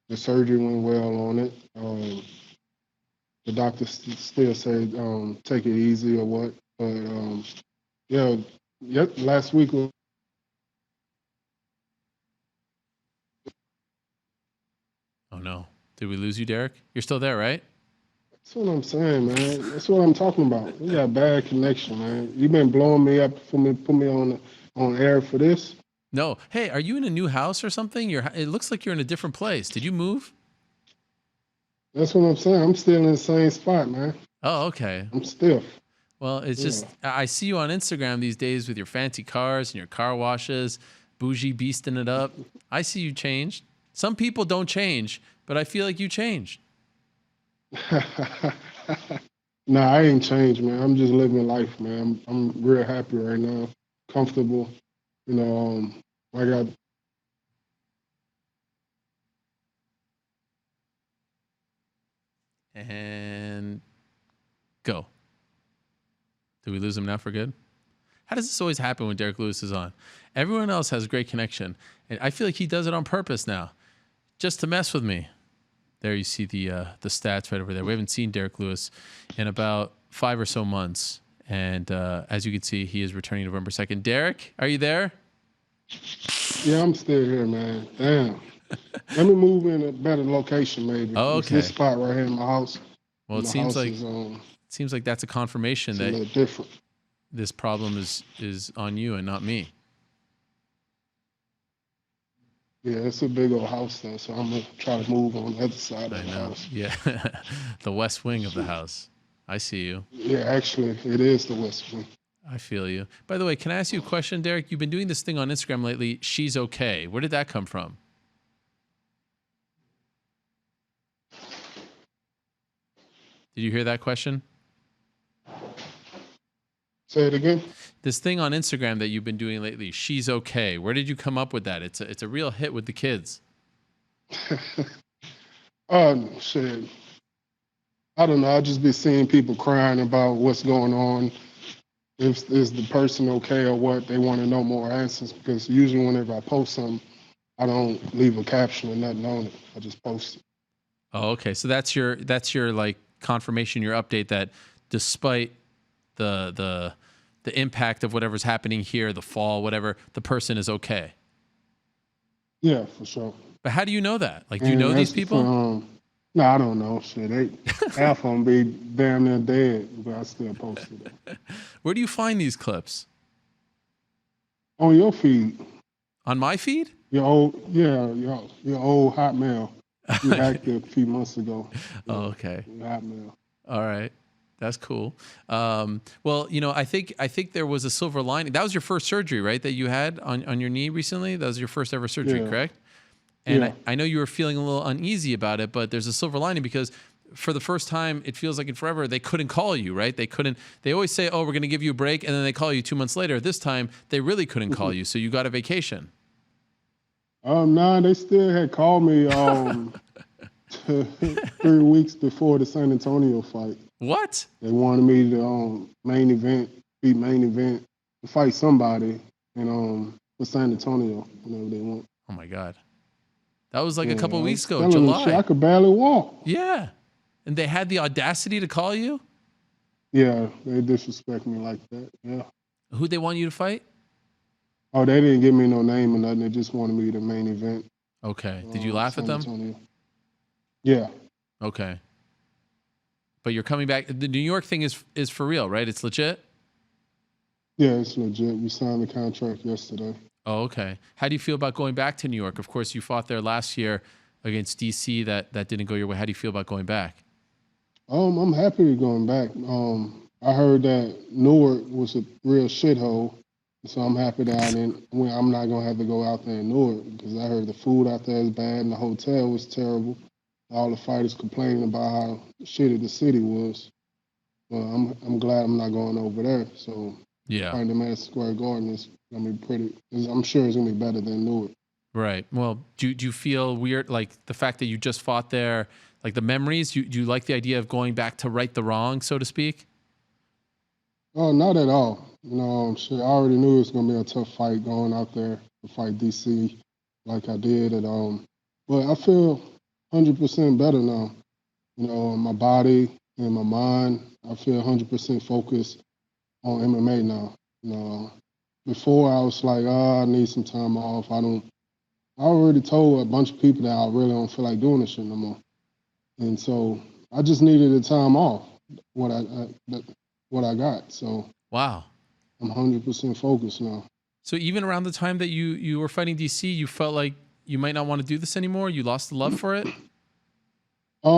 The surgery went well on it. The doctor still said take it easy or what. But last week was. Oh no! Did we lose you, Derrick? You're still there, right? That's what I'm saying, man. That's what I'm talking about. We got bad connection, man. You've been blowing me up for me, put me on air for this. No. Hey, are you in a new house or something? It looks like you're in a different place. Did you move? That's what I'm saying. I'm still in the same spot, man. Oh, okay. I'm stiff. Well, it's just I see you on Instagram these days with your fancy cars and your car washes, bougie beasting it up. I see you changed. Some people don't change, but I feel like you changed. Nah, I ain't changed, man. I'm just living life, man. I'm real happy right now, comfortable. I got. And go. Did we lose him now for good? How does this always happen when Derrick Lewis is on? Everyone else has great connection, and I feel like he does it on purpose now, just to mess with me. There you see the stats right over there. We haven't seen Derrick Lewis in about 5 or so months. And as you can see, he is returning November 2nd. Derrick, are you there? Yeah, I'm still here, man. Damn. Let me move in a better location, maybe. Oh, okay. It's this spot right here in my house. Well, it seems like that's a confirmation that a little different. This problem is on you and not me. Yeah, it's a big old house though, so I'm gonna try to move on the other side of the house. Yeah, the west wing of the house. I see you. Yeah, actually, it is the west wing. I feel you. By the way, can I ask you a question, Derrick? You've been doing this thing on Instagram lately. She's okay. Where did that come from? Did you hear that question? Say it again. This thing on Instagram that you've been doing lately, She's Okay. Where did you come up with that? It's a real hit with the kids. Shit. I don't know. I just be seeing people crying about what's going on. If is the person okay or what? They want to know more answers because usually whenever I post something, I don't leave a caption or nothing on it. I just post it. Oh, okay. So that's your like confirmation, your update that despite the impact of whatever's happening here, the fall, whatever, the person is okay. Yeah, for sure. But how do you know that? Like, do you know these people? No, I don't know. Shit, half of them be damn near dead, but I still posted it. Where do you find these clips? On your feed. On my feed? Your old Hotmail. You hacked it a few months ago. Oh, okay. Hotmail. All right. That's cool. Well, I think there was a silver lining. That was your first surgery, right? That you had on your knee recently? That was your first ever surgery, correct? And yeah. I know you were feeling a little uneasy about it, but there's a silver lining because for the first time, it feels like in forever, they couldn't call you, right? They always say, oh, we're going to give you a break. And then they call you 2 months later. This time, they really couldn't call you. So you got a vacation. No, they still had called me 3 weeks before the San Antonio fight. What? They wanted me to beat main event, to fight somebody, and for San Antonio, whenever they want. Oh my God, that was like a couple of weeks ago, July. I could barely walk. Yeah, and they had the audacity to call you. Yeah, they disrespect me like that. Yeah. Who'd they want you to fight? Oh, they didn't give me no name or nothing. They just wanted me to main event. Okay. Did you laugh at them? Antonio. Yeah. Okay. But you're coming back. The New York thing is for real, right? It's legit? Yeah, it's legit. We signed the contract yesterday. Oh, okay. How do you feel about going back to New York? Of course, you fought there last year against DC. That didn't go your way. How do you feel about going back? I'm happy going back. I heard that Newark was a real shithole. So I'm happy that I'm not going to have to go out there in Newark because I heard the food out there is bad and the hotel was terrible. All the fighters complaining about how shitty the city was. Well, I'm glad I'm not going over there. So yeah, fighting the Madison Square Garden is going to be pretty. I'm sure it's going to be better than Newark. Right. Well, do you feel weird, like the fact that you just fought there, like the memories? Do you like the idea of going back to right the wrong, so to speak? Oh, not at all. Shit, I already knew it was going to be a tough fight going out there to fight DC like I did. But I feel 100% better now. My body and my mind, I feel 100% focused on MMA now. Before I was like, I need some time off. I already told a bunch of people that I really don't feel like doing this shit no more. And so I just needed the time off, what I got. So wow. I'm 100% focused now. So even around the time that you were fighting DC, you felt like you might not want to do this anymore? You lost the love for it? I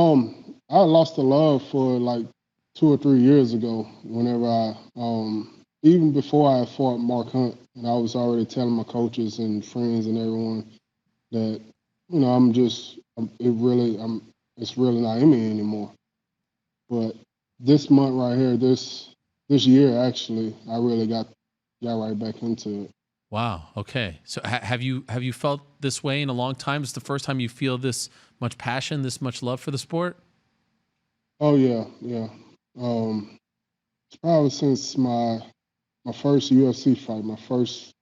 lost the love for like 2 or 3 years ago whenever even before I fought Mark Hunt, and I was already telling my coaches and friends and everyone that, it's really not in me anymore. But this month right here, this year, actually, I really got right back into it. Wow. Okay. So have you felt this way in a long time? Is the first time you feel this much passion, this much love for the sport? Oh yeah. It's probably since my first UFC fight, my first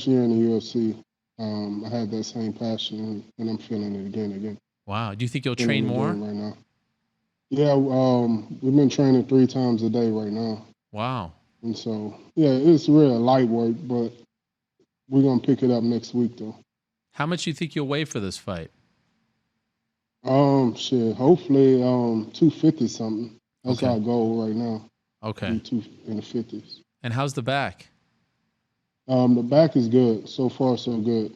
year in the UFC. I had that same passion, and I'm feeling it again. Wow. Do you think you'll train more right now? Yeah. We've been training 3 times a day right now. Wow. And so, yeah, it's real light work, but we're going to pick it up next week, though. How much do you think you'll weigh for this fight? Hopefully 250 something. That's our goal right now. Okay. In the 50s. And how's the back? The back is good. So far, so good.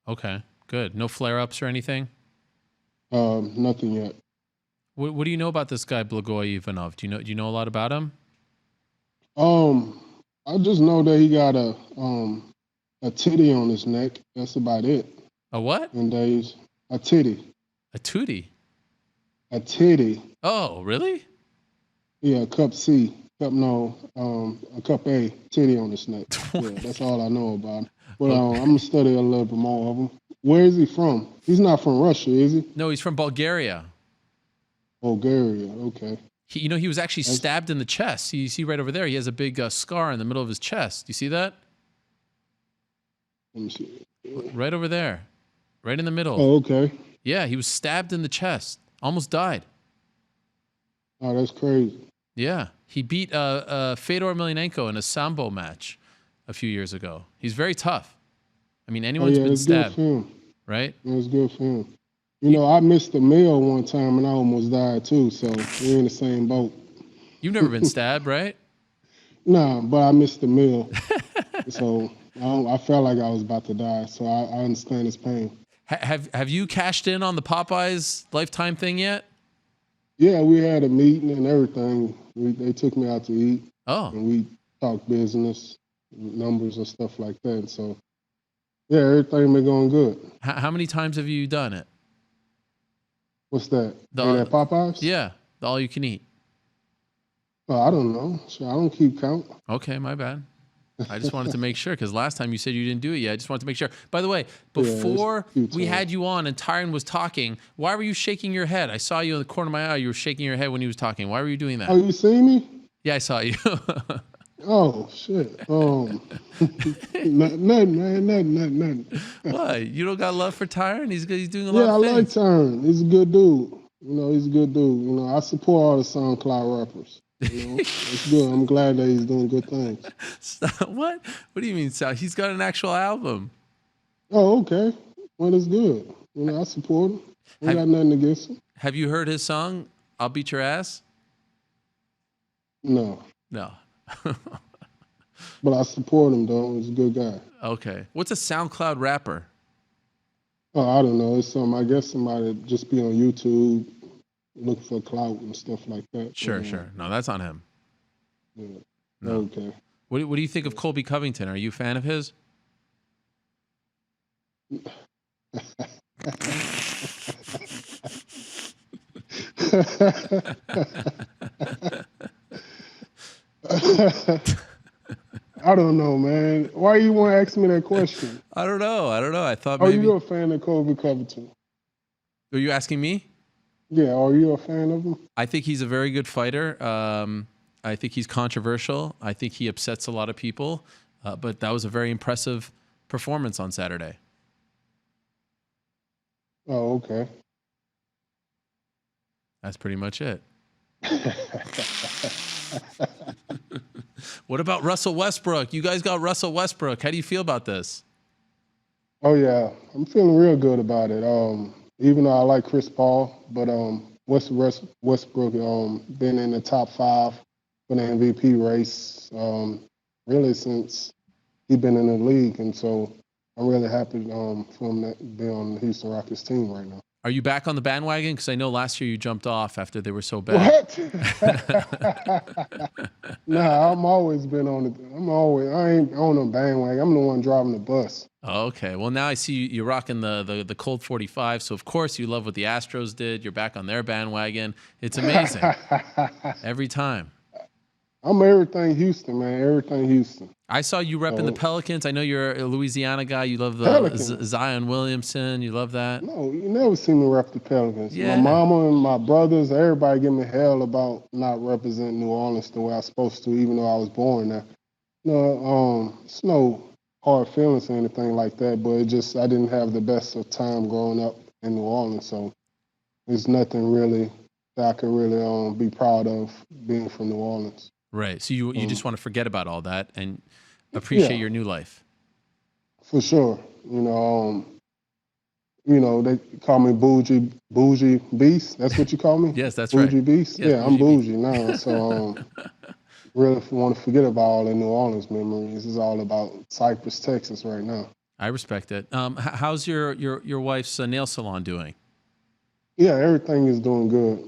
Okay, good. No flare-ups or anything? Nothing yet. What do you know about this guy, Blagoy Ivanov? Do you know a lot about him? I just know that he got a titty on his neck. That's about it. A what? And he's a titty. A tootie? A titty. Oh, really? Yeah, cup C. A a cup A, titty on his neck. Yeah, that's all I know about him. But I'm going to study a little bit more of him. Where is he from? He's not from Russia, is he? No, he's from Bulgaria. Bulgaria, okay. He was actually stabbed in the chest. You see right over there, he has a big scar in the middle of his chest. You see that? Let me see. Right over there. Right in the middle. Oh, okay. Yeah, he was stabbed in the chest. Almost died. Oh, that's crazy. Yeah. He beat Fedor Emelianenko in a sambo match a few years ago. He's very tough. I mean, anyone's been stabbed. Good for him. Right? It was good for him. I missed a meal one time and I almost died too, so we're in the same boat. You've never been stabbed, right? No, but I missed the meal. So I felt like I was about to die, so I understand his pain. Have you cashed in on the Popeyes lifetime thing yet? Yeah, we had a meeting and everything. They took me out to eat. Oh. And we talked business, numbers and stuff like that. So, yeah, everything been going good. How many times have you done it? What's that? At Popeyes? Yeah, the all you can eat. Well, I don't know. So I don't keep count. Okay, my bad. I just wanted to make sure because last time you said you didn't do it yet. I just wanted to make sure. By the way, before we had you on and Tyron was talking, why were you shaking your head? I saw you in the corner of my eye. You were shaking your head when he was talking. Why were you doing that? Oh, you see me? Yeah, I saw you. Oh, shit. Nothing, man. Nothing. What? You don't got love for Tyron? He's doing a lot of things. Yeah, I like Tyron. He's a good dude. He's a good dude. I support all the SoundCloud rappers. It's good. I'm glad that he's doing good things. What? What do you mean, Sal? He's got an actual album. Oh, okay. Well, it's good. I support him. I got nothing against him. Have you heard his song, I'll Beat Your Ass? No. But I support him, though. He's a good guy. Okay. What's a SoundCloud rapper? Oh, I don't know. It's I guess somebody just be on YouTube looking for clout and stuff like that. Sure. No, that's on him. Yeah. No. Okay. What do you think of Colby Covington? Are you a fan of his? I don't know, man. Why you want to ask me that question? I don't know. I thought Are maybe. you a fan of Colby Covington? Are you asking me? Yeah. Are you a fan of him? I think he's a very good fighter. I think he's controversial. I think he upsets a lot of people. But that was a very impressive performance on Saturday. Oh, okay. That's pretty much it. What about Russell Westbrook? You guys got Russell Westbrook. How do you feel about this? Oh, yeah. I'm feeling real good about it. Even though I like Chris Paul, but Westbrook been in the top 5 for the MVP race really since he's been in the league. And so I'm really happy for him to be on the Houston Rockets team right now. Are you back on the bandwagon? Because I know last year you jumped off after they were so bad. What? Nah, I'm always been on it. I ain't on the bandwagon. I'm the one driving the bus. Okay. Well, now I see you're rocking the Colt 45. So, of course, you love what the Astros did. You're back on their bandwagon. It's amazing. Every time. I'm everything Houston, man. Everything Houston. I saw you repping the Pelicans. I know you're a Louisiana guy. You love the Zion Williamson. You love that. No, you never see me rep the Pelicans. Yeah. My mama and my brothers, everybody give me hell about not representing New Orleans the way I was supposed to, even though I was born there. It's no hard feelings or anything like that, but I didn't have the best of time growing up in New Orleans, so there's nothing really that I could really be proud of being from New Orleans. Right. So you just want to forget about all that and appreciate your new life. For sure. They call me bougie beast. That's what you call me? Yes, that's bougie right. Beast? Yes, yeah, I'm bougie now. So really want to forget about all the New Orleans memories. It's all about Cypress, Texas right now. I respect it. How's your wife's nail salon doing? Yeah, everything is doing good.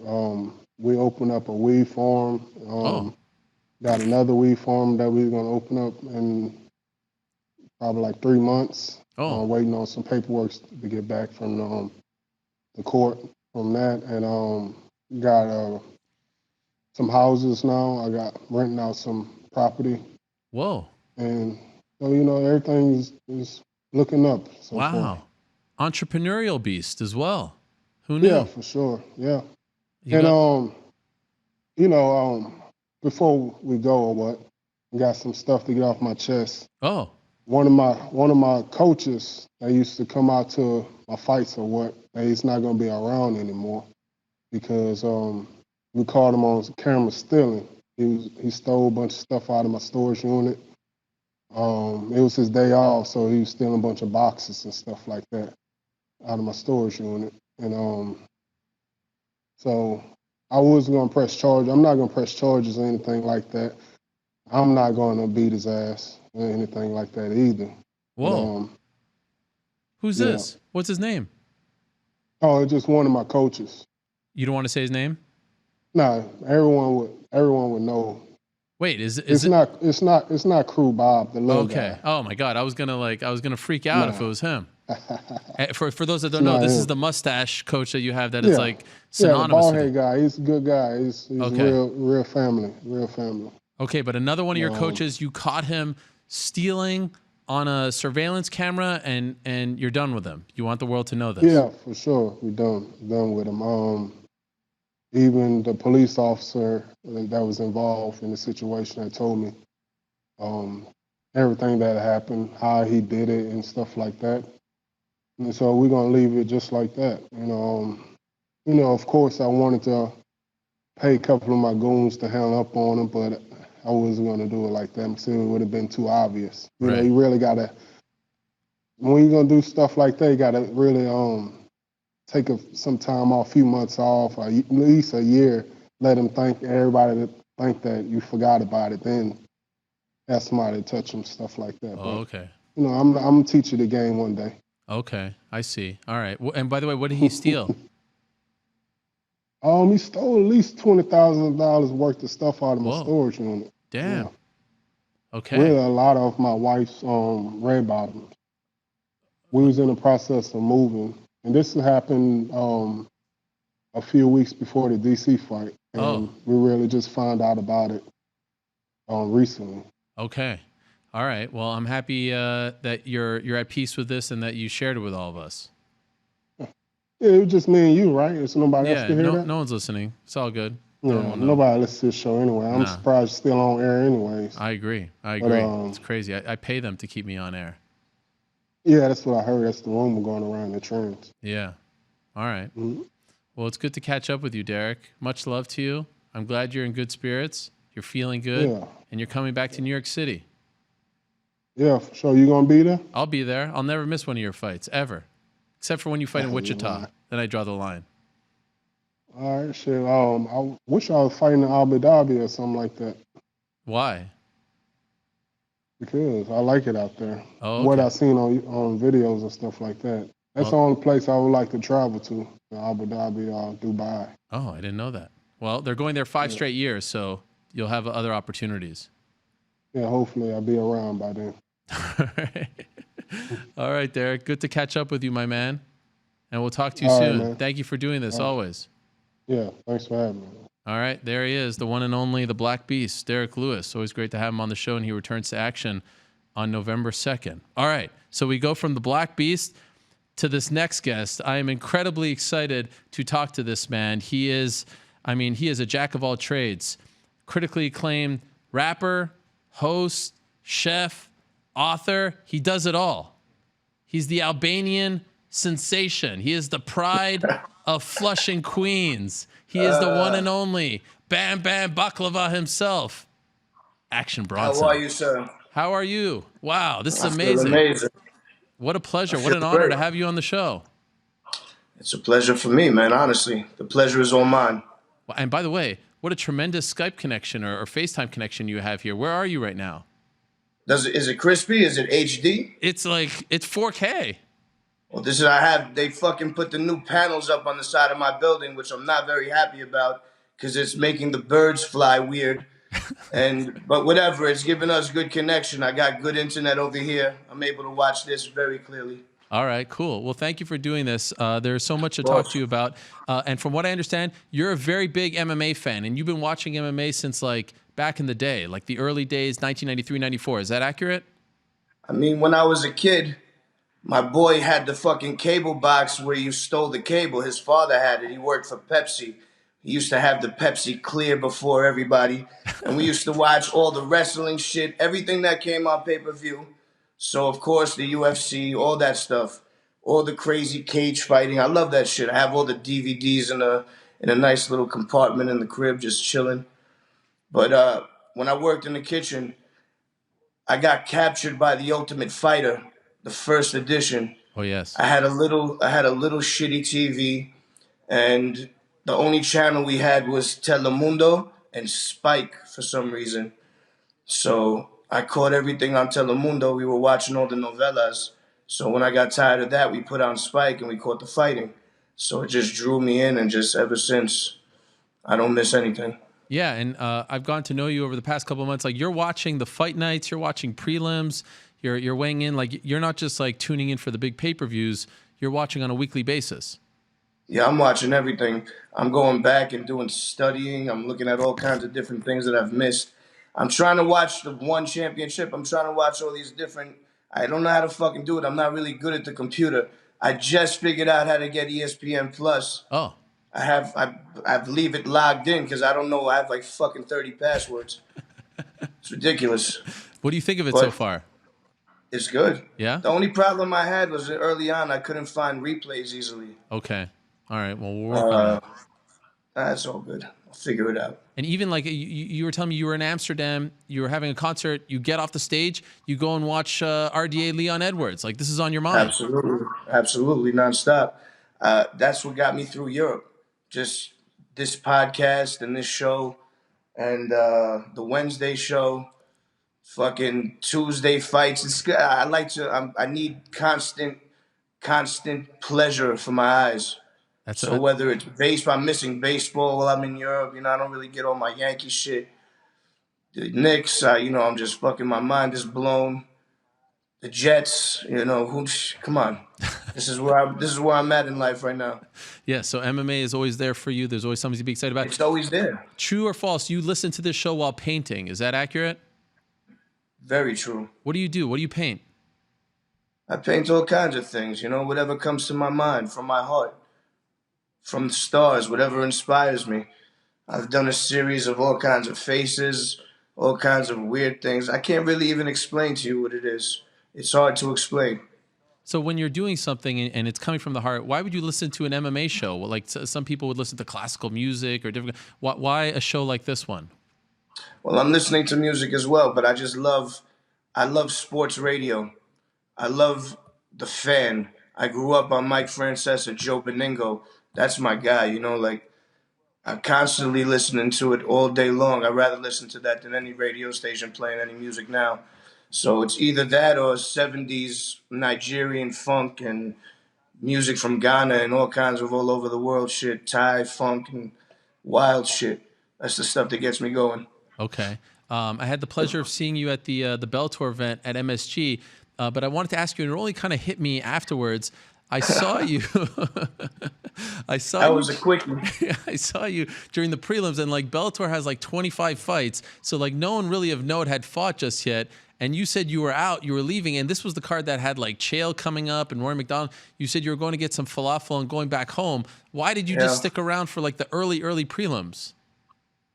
We opened up a weed farm. Got another weed farm that we're going to open up in probably like 3 months. Waiting on some paperwork to get back from the court from that. And got some houses now. I got renting out some property Whoa. And so, everything is looking up so far. Wow. Entrepreneurial beast as well. Who knew? Yeah, for sure. Yeah. You And got- before we go or what, I got some stuff to get off my chest. oh, One of my coaches that used to come out to my fights or what, he's not gonna be around anymore because we caught him on camera stealing. He stole a bunch of stuff out of my storage unit. It was his day off, so he was stealing a bunch of boxes and stuff like that out of my storage unit. And so I was gonna press charges. I'm not gonna press charges or anything like that. I'm not gonna beat his ass or anything like that either. whoa. But, Who's yeah. this? What's his name? Oh, it's just one of my coaches. You don't want to say his name? No, everyone would know. Wait, is It's it? not Crew Bob, the little Okay. guy. Oh my God, I was gonna freak out if it was him. For those that don't It's know, not this him. is the mustache coach that you have that is like Yeah, the synonymous bald with head it. guy. He's a good guy. He's Okay. real family. Okay, but another one of your coaches, you caught him stealing on a surveillance camera, and you're done with him. You want the world to know this. Yeah, for sure. We're done with him. Even the police officer that was involved in the situation that told me everything that happened, how he did it, and stuff like that. And so we're gonna leave it just like that. Of course, I wanted to pay a couple of my goons to hand up on him, but I wasn't gonna do it like that. So it would have been too obvious. Right. You really gotta, when you're gonna do stuff like that, you gotta really take some time off, a few months off, or at least a year. Let them everybody to think that you forgot about it. Then ask somebody to touch them, stuff like that. Oh, okay. I'm gonna teach you the game one day. Okay, I see. All right. And by the way, what did he steal? He stole at least $20,000 worth of stuff out of my Whoa. storage unit. Damn. Yeah. Okay. Really, a lot of my wife's red bottoms. We was in the process of moving, and this happened a few weeks before the DC fight, and we really just found out about it recently. Okay. All right. Well, I'm happy that you're at peace with this and that you shared it with all of us. Yeah, it was just me and you, right? It's nobody else Yeah. to hear that? No one's listening. It's all good. No, nobody listens to this show anyway. I'm surprised it's still on air anyways. I agree. But, it's crazy. I pay them to keep me on air. Yeah, that's what I heard. That's the rumor going around the trends. Yeah. All right. Mm-hmm. Well, it's good to catch up with you, Derrick. Much love to you. I'm glad you're in good spirits. You're feeling good. Yeah. And you're coming back to New York City. Yeah, for sure. You gonna be there? I'll be there. I'll never miss one of your fights, ever. Except for when you fight in Wichita. Then I draw the line. All right, shit. I wish I was fighting in Abu Dhabi or something like that. Why? Because I like it out there. Oh, okay. What I've seen on videos and stuff like that. That's the only place I would like to travel to, Abu Dhabi or Dubai. Oh, I didn't know that. Well, they're going there 5 straight years, so you'll have other opportunities. Yeah, hopefully I'll be around by then. All right, Derrick. Good to catch up with you, my man. And we'll talk to you All soon. right, man. Thank you for doing this always. Yeah, thanks for having me. All right, there he is, the one and only, the Black Beast, Derrick Lewis. Always great to have him on the show, and he returns to action on November 2nd. All right, so we go from the Black Beast to this next guest. I am incredibly excited to talk to this man. He is a jack of all trades, critically acclaimed rapper, host, chef, author. He does it all. He's the Albanian sensation. He is the pride of Flushing, Queens. He is the one and only Bam Bam Baklava himself. Askren Bronson. How are you, sir? How are you? Wow, this is I feel amazing. amazing. What a pleasure. I What feel an honor great. to have you on the show. It's a pleasure for me, man, honestly. The pleasure is all mine. And by the way, what a tremendous Skype connection or FaceTime connection you have here. Where are you right now? Is it crispy? Is it HD? It's 4K. Well, they fucking put the new panels up on the side of my building, which I'm not very happy about because it's making the birds fly weird. But whatever, it's giving us good connection. I got good internet over here. I'm able to watch this very clearly. All right, cool. Well, thank you for doing this. There's so much to talk to you about. And from what I understand, you're a very big MMA fan, and you've been watching MMA since back in the day, like the early days, 1993, 94. Is that accurate? I mean, when I was a kid, my boy had the fucking cable box where you stole the cable. His father had it. He worked for Pepsi. He used to have the Pepsi Clear before everybody. And we used to watch all the wrestling shit, everything that came on pay-per-view. So, of course, the UFC, all that stuff, all the crazy cage fighting. I love that shit. I have all the DVDs in a nice little compartment in the crib just chilling. But when I worked in the kitchen, I got captured by the Ultimate Fighter, the first edition. Oh, yes. I had a little shitty TV, and the only channel we had was Telemundo and Spike for some reason. So I caught everything on Telemundo. We were watching all the novellas. So when I got tired of that, we put on Spike and we caught the fighting. So it just drew me in, and just ever since, I don't miss anything. Yeah, and I've gotten to know you over the past couple of months. Like, you're watching the fight nights, you're watching prelims, you're weighing in. Like, you're not just like tuning in for the big pay-per-views. You're watching on a weekly basis. Yeah, I'm watching everything. I'm going back and doing studying. I'm looking at all kinds of different things that I've missed. I'm trying to watch the one championship. I'm trying to watch all these different. I don't know how to fucking do it. I'm not really good at the computer. I just figured out how to get ESPN Plus. Oh. I leave it logged in because I don't know. I have like fucking 30 passwords. It's ridiculous. What do you think of it so far? It's good. Yeah? The only problem I had was that early on I couldn't find replays easily. Okay. All right. Well, we'll work on that. That's all good. I'll figure it out. And even like you were telling me you were in Amsterdam, you were having a concert, you get off the stage, you go and watch RDA Leon Edwards. Like, this is on your mind. Absolutely. Absolutely. Nonstop. That's what got me through Europe. Just this podcast and this show and the Wednesday show, fucking Tuesday fights. It's good. I need constant pleasure for my eyes. So whether it's baseball, I'm missing baseball while I'm in Europe. I don't really get all my Yankee shit. The Knicks, I'm just fucking, my mind is blown. The Jets, come on. This is where I'm at in life right now. Yeah, so MMA is always there for you. There's always something to be excited about. It's always there. True or false, you listen to this show while painting. Is that accurate? Very true. What do you do? What do you paint? I paint all kinds of things, whatever comes to my mind, from my heart, from the stars, whatever inspires me. I've done a series of all kinds of faces, all kinds of weird things. I can't really even explain to you what it is. It's hard to explain. So when you're doing something and it's coming from the heart, why would you listen to an MMA show? Well, like some people would listen to classical music or different. Why a show like this one? Well, I'm listening to music as well, but I love sports radio. I love the fan. I grew up on Mike Francesa, Joe Beningo. That's my guy, like I'm constantly listening to it all day long. I'd rather listen to that than any radio station playing any music now. So it's either that or 70s Nigerian funk and music from Ghana and all kinds of all over the world shit, Thai funk and wild shit. That's the stuff that gets me going. Okay. I had the pleasure of seeing you at the Bellator event at MSG, but I wanted to ask you, and it only kind of hit me afterwards. I saw you. That was a quickie. I saw you during the prelims, and like Bellator has like 25 fights, so like no one really of note had fought just yet. And you said you were out, you were leaving, and this was the card that had like Chael coming up and Rory McDonald. You said you were going to get some falafel and going back home. Why did you just stick around for like the early prelims?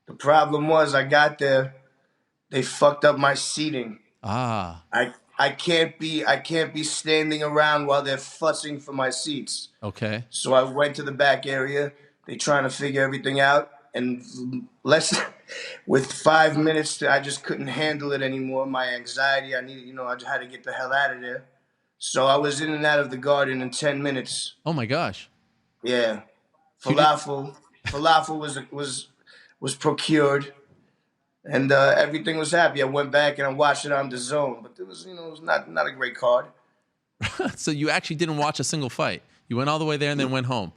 The problem was I got there, they fucked up my seating. Ah. I can't be standing around while they're fussing for my seats. Okay. So I went to the back area. They trying to figure everything out, and with 5 minutes, I just couldn't handle it anymore. My anxiety, I just had to get the hell out of there. So I was in and out of the garden in 10 minutes. Oh my gosh. Yeah. Falafel was procured. And everything was happy. I went back and I watched it on DAZN, but it was not a great card. So you actually didn't watch a single fight. You went all the way there and then went home.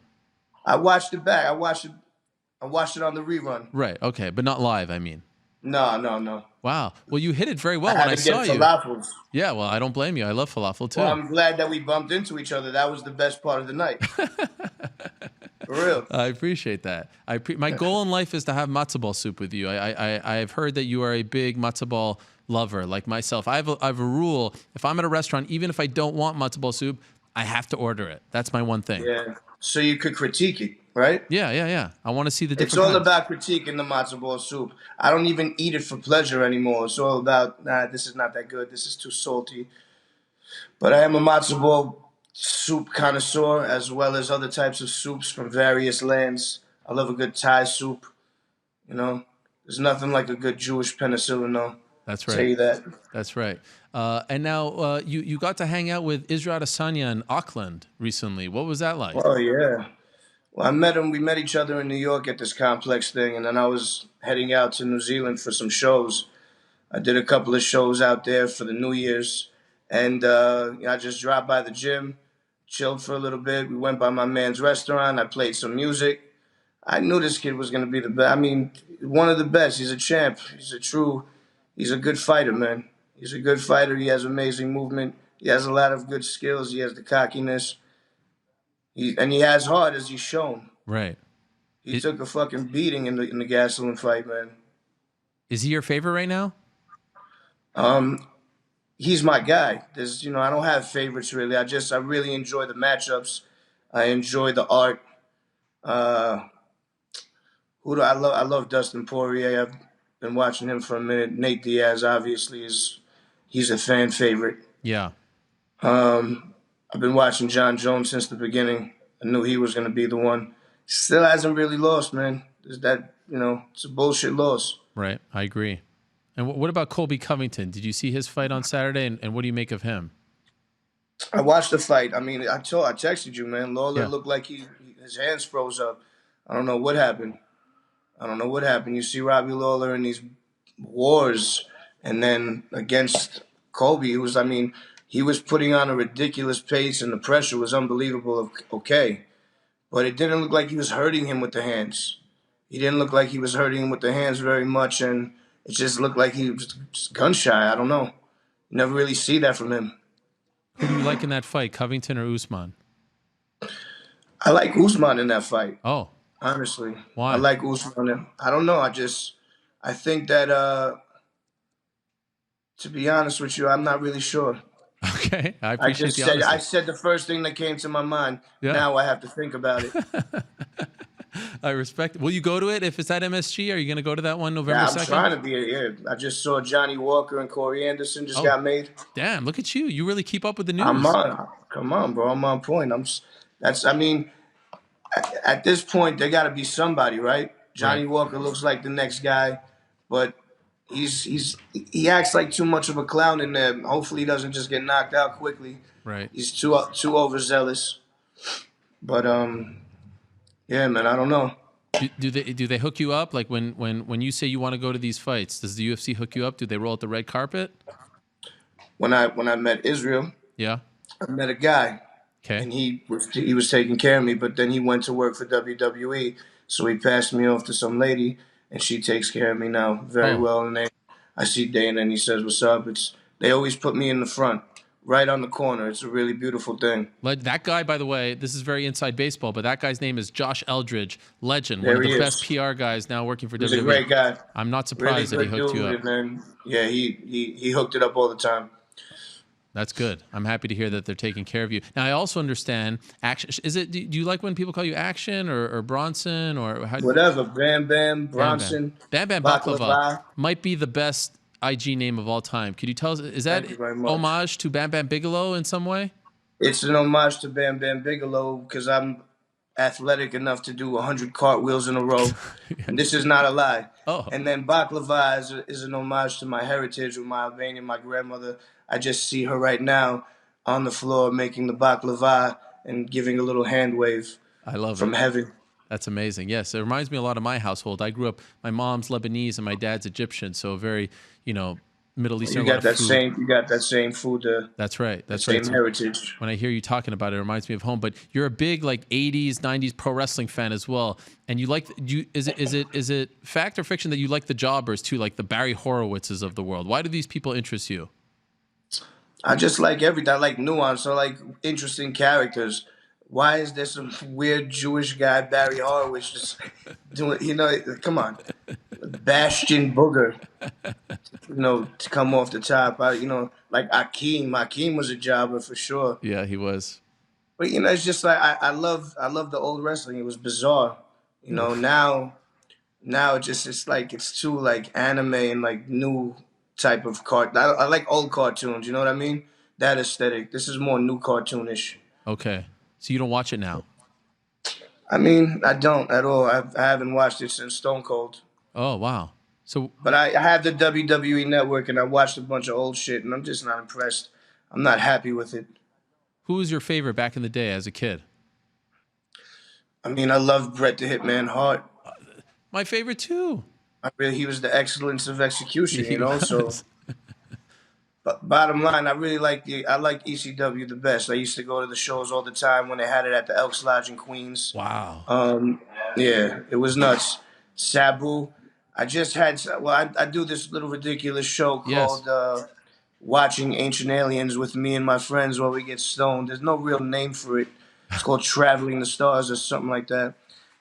I watched it back. I watched it on the rerun. Right. Okay, but not live. I mean. No. Wow. Well, you hit it very well I when I saw you. Falafels. Yeah. Well, I don't blame you. I love falafel too. Well, I'm glad that we bumped into each other. That was the best part of the night. For real. I appreciate that. My goal in life is to have matzo ball soup with you. I've heard that you are a big matzo ball lover, like myself. I have a rule. If I'm at a restaurant, even if I don't want matzo ball soup, I have to order it. That's my one thing. Yeah. So you could critique it, right? Yeah. I want to see the different It's all kinds. about critiquing the matzo ball soup. I don't even eat it for pleasure anymore. It's all about, this is not that good. This is too salty. But I am a matzo ball soup connoisseur, as well as other types of soups from various lands. I love a good Thai soup. You know, there's nothing like a good Jewish penicillin, though. That's I'll right. tell you that. That's right. And now you got to hang out with Israel Adesanya in Auckland recently. What was that like? Oh, yeah. Well, I met him. We met each other in New York at this complex thing, and then I was heading out to New Zealand for some shows. I did a couple of shows out there for the New Year's, and I just dropped by the gym, chilled for a little bit. We went by my man's restaurant. I played some music. I knew this kid was going to be the best. I mean, one of the best. He's a champ. He's a good fighter, man. He's a good fighter. He has amazing movement. He has a lot of good skills. He has the cockiness. And he has heart, as he's shown. Right. He took a fucking beating in the gasoline fight, man. Is he your favorite right now? He's my guy. I don't have favorites really. I really enjoy the matchups. I enjoy the art. I love Dustin Poirier. I've been watching him for a minute. Nate Diaz obviously he's a fan favorite. Yeah. I've been watching John Jones since the beginning. I knew he was going to be the one. Still hasn't really lost, man. It's a bullshit loss. Right. I agree. And what about Colby Covington? Did you see his fight on Saturday? And what do you make of him? I watched the fight. I mean, I texted you, man. Lawler looked like his hands froze up. I don't know what happened. You see Robbie Lawler in these wars, and then against Colby, he was putting on a ridiculous pace, and the pressure was unbelievable. Okay, but it didn't look like he was hurting him with the hands. He didn't look like he was hurting him with the hands very much, and it just looked like he was just gun shy. I don't know. You never really see that from him. Who do you like in that fight, Covington or Usman? I like Usman in that fight. Oh. Honestly. Why? I like Usman. I don't know. I think that, to be honest with you, I'm not really sure. Okay. I appreciate the honesty. I said the first thing that came to my mind. Yeah. Now I have to think about it. I respect it. Will you go to it if it's at MSG? Are you going to go to that one November 2nd? I'm trying to be here. I just saw Johnny Walker and Corey Anderson just got made. Damn, look at you. You really keep up with the news. Come on, bro. I'm on point. At this point, there got to be somebody, right? Johnny Walker looks like the next guy, but he acts like too much of a clown in there. Hopefully, he doesn't just get knocked out quickly. Right. He's too overzealous. But yeah, man, I don't know. Do they hook you up? Like when you say you want to go to these fights, does the UFC hook you up? Do they roll out the red carpet? When I met Israel, I met a guy. Okay. And he was taking care of me, but then he went to work for WWE, so he passed me off to some lady, and she takes care of me now very well. And I see Dana, and he says, "What's up?" They always put me in the front, right on the corner. It's a really beautiful thing. That guy, by the way, this is very inside baseball, but that guy's name is Josh Eldridge, legend, one of the best PR guys now working for WWE. He's a great guy. I'm not surprised that he hooked you up. Man. Yeah, he hooked it up all the time. That's good. I'm happy to hear that they're taking care of you. Now, I also understand action. Do you like when people call you Action or Bronson or whatever? Bam Bam, Bronson, Bam Bam Baklava might be the best IG name of all time. Could you tell us, is that homage to Bam Bam Bigelow in some way? It's an homage to Bam Bam Bigelow because I'm athletic enough to do 100 cartwheels in a row. And this is not a lie. Oh. And then baklava is an homage to my heritage with my Albanian, my grandmother. I just see her right now on the floor making the baklava and giving a little hand wave. I love from heaven. That's amazing. Yes, it reminds me a lot of my household. I grew up, my mom's Lebanese and my dad's Egyptian, so very, Middle Eastern. You got that same food. That's right. That's same right. heritage. When I hear you talking about it, it reminds me of home. But you're a big 80s, 90s pro wrestling fan as well. And is it fact or fiction that you like the jobbers too, like the Barry Horowitzes of the world? Why do these people interest you? I just like everything. I like nuance. I like interesting characters. why is there some weird Jewish guy, Barry Horowitz, just doing, come on. Bastion Booger, to come off the top. Like Akeem. Akeem was a jobber for sure. Yeah, he was. But it's just like I love the old wrestling. It was bizarre. Now it's like it's too like anime and like new type of I like old cartoons. You know what I mean? That aesthetic. This is more new cartoonish. Okay, so you don't watch it now? I mean, I don't at all. I haven't watched it since Stone Cold. Oh wow. So, but I have the WWE Network and I watched a bunch of old shit and I'm just not impressed. I'm not happy with it. Who was your favorite back in the day as a kid? I mean, I loved Bret the Hitman Hart. My favorite too. He was the excellence of execution, So, but bottom line, I like ECW the best. I used to go to the shows all the time when they had it at the Elks Lodge in Queens. Wow. Yeah, it was nuts. Sabu. I just had. Well, I do this little ridiculous show called Watching Ancient Aliens with me and my friends while we get stoned. There's no real name for it. It's called Traveling the Stars or something like that.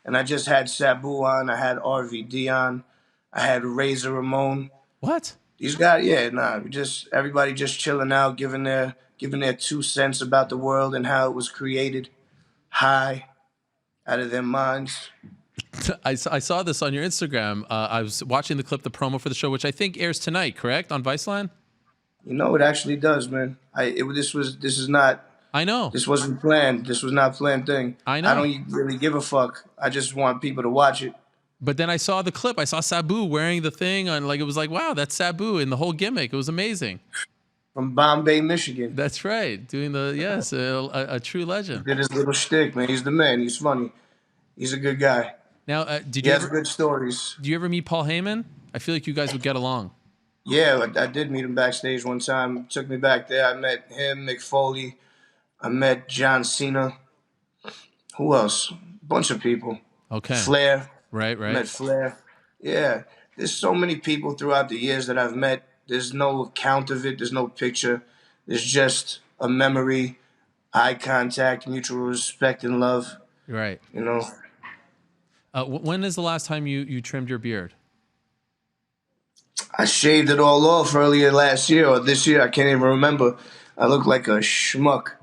And I just had Sabu on. I had RVD on. I had Razor Ramon. What? These guys, everybody just chilling out, giving their 2 cents about the world and how it was created, high, out of their minds. I saw this on your Instagram. I was watching the clip, the promo for the show, which I think airs tonight, correct, on Viceland? It actually does, man. This is not. I know. This wasn't planned. This was not a planned thing. I know. I don't really give a fuck. I just want people to watch it. But then I saw the clip. I saw Sabu wearing the thing on, like, it was like, wow, that's Sabu, and the whole gimmick. It was amazing. From Bombay, Michigan. That's right. Doing a true legend. He did his little shtick, man. He's the man. He's funny. He's a good guy. Now, he has good stories. Do you ever meet Paul Heyman? I feel like you guys would get along. Yeah, I did meet him backstage one time. Took me back there. I met him, Mick Foley. I met John Cena. Who else? Bunch of people. Okay. Flair. Right. Met Flair. Yeah. There's so many people throughout the years that I've met. There's no count of it. There's no picture. There's just a memory, eye contact, mutual respect and love. Right. When is the last time you trimmed your beard? I shaved it all off earlier last year or this year. I can't even remember. I look like a schmuck.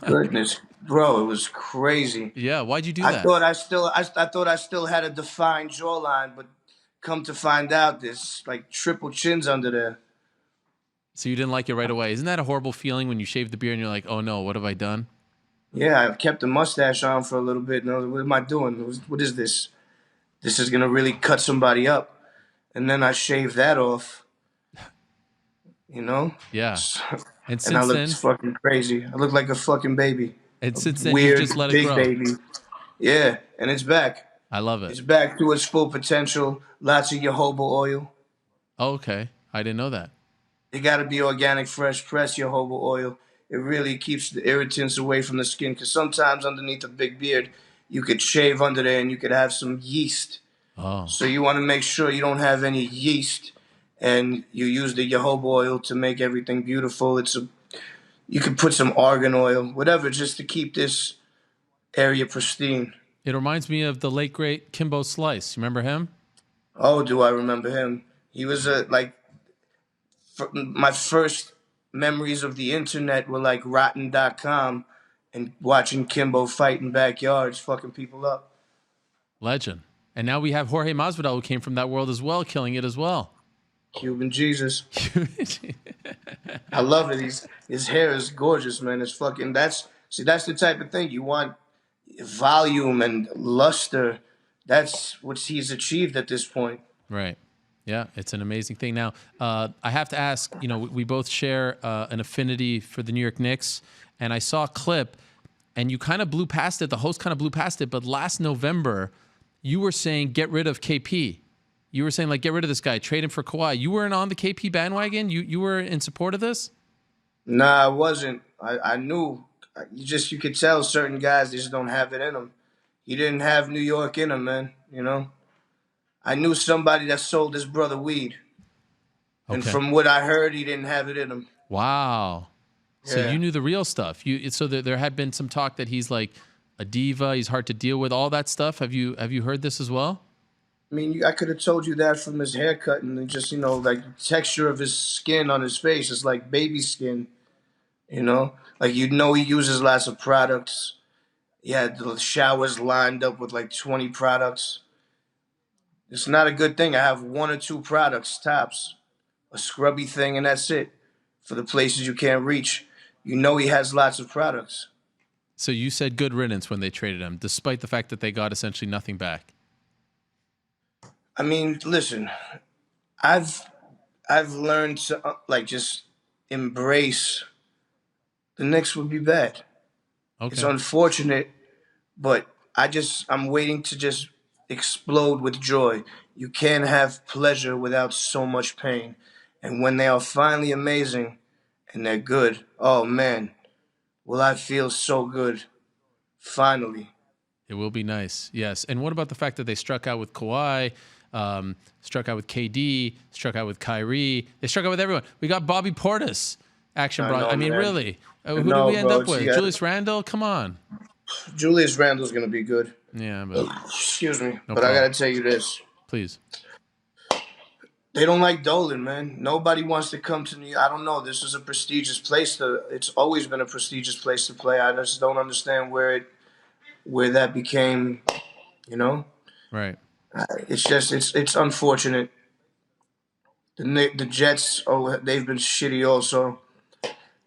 Goodness, bro, it was crazy. Yeah, why'd you do that? I thought I still had a defined jawline, but come to find out, there's like triple chins under there. So you didn't like it right away. Isn't that a horrible feeling when you shave the beard and you're like, oh no, what have I done? Yeah, I kept the mustache on for a little bit. And I was like, what am I doing? What is this? This is gonna really cut somebody up. And then I shaved that off. Yeah. And I looked fucking crazy. I look like a fucking baby. And since then, weird, you just let it big grow. Baby. Yeah, and it's back. I love it. It's back to its full potential. Lots of jojoba oil. Oh, okay. I didn't know that. You got to be organic, fresh pressed jojoba oil. It really keeps the irritants away from the skin because sometimes underneath a big beard, you could shave under there and you could have some yeast. Oh. So you want to make sure you don't have any yeast and you use the jojoba oil to make everything beautiful. You could put some argan oil, whatever, just to keep this area pristine. It reminds me of the late, great Kimbo Slice. You remember him? Oh, do I remember him? He was my first memories of the internet were like rotten.com and watching Kimbo fight in backyards, fucking people up. Legend. And now we have Jorge Masvidal, who came from that world as well, killing it as well. Cuban Jesus. I love it. His hair is gorgeous, man. It's fucking, that's the type of thing you want. Volume and luster. That's what he's achieved at this point. Right. Yeah, it's an amazing thing. Now, I have to ask, we both share an affinity for the New York Knicks, and I saw a clip, and you kind of blew past it. The host kind of blew past it, but last November, you were saying get rid of KP. You were saying, like, get rid of this guy, trade him for Kawhi. You weren't on the KP bandwagon? You were in support of this? Nah, I wasn't. I knew. You could tell certain guys, they just don't have it in them. He didn't have New York in him, man, I knew somebody that sold his brother weed. Okay. And from what I heard, he didn't have it in him. Wow. So you knew the real stuff. So there had been some talk that he's like a diva. He's hard to deal with. All that stuff. Have you heard this as well? I mean, I could have told you that from his haircut and just, like the texture of his skin on his face is like baby skin, Like, he uses lots of products. He had the showers lined up with like 20 products. It's not a good thing. I have 1 or 2 products, tops. A scrubby thing, and that's it. For the places you can't reach. He has lots of products. So you said good riddance when they traded him, despite the fact that they got essentially nothing back. I mean, listen, I've learned to just embrace the Knicks would be bad. Okay. It's unfortunate, but I'm waiting to just explode with joy. You can't have pleasure without so much pain. And when they are finally amazing and they're good, oh man, will I feel so good. Finally. It will be nice. Yes. And what about the fact that they struck out with Kawhi, struck out with KD, struck out with Kyrie. They struck out with everyone. We got Bobby Portis. I mean, really. Who did we end up with? Julius Randle? Come on. Julius Randle's going to be good. Yeah, but... Excuse me. No but problem. I got to tell you this. Please. They don't like Dolan, man. Nobody wants to come to New York. I don't know. This is a prestigious place it's always been a prestigious place to play. I just don't understand where that became, Right. It's just, it's unfortunate. The Jets, they've been shitty also.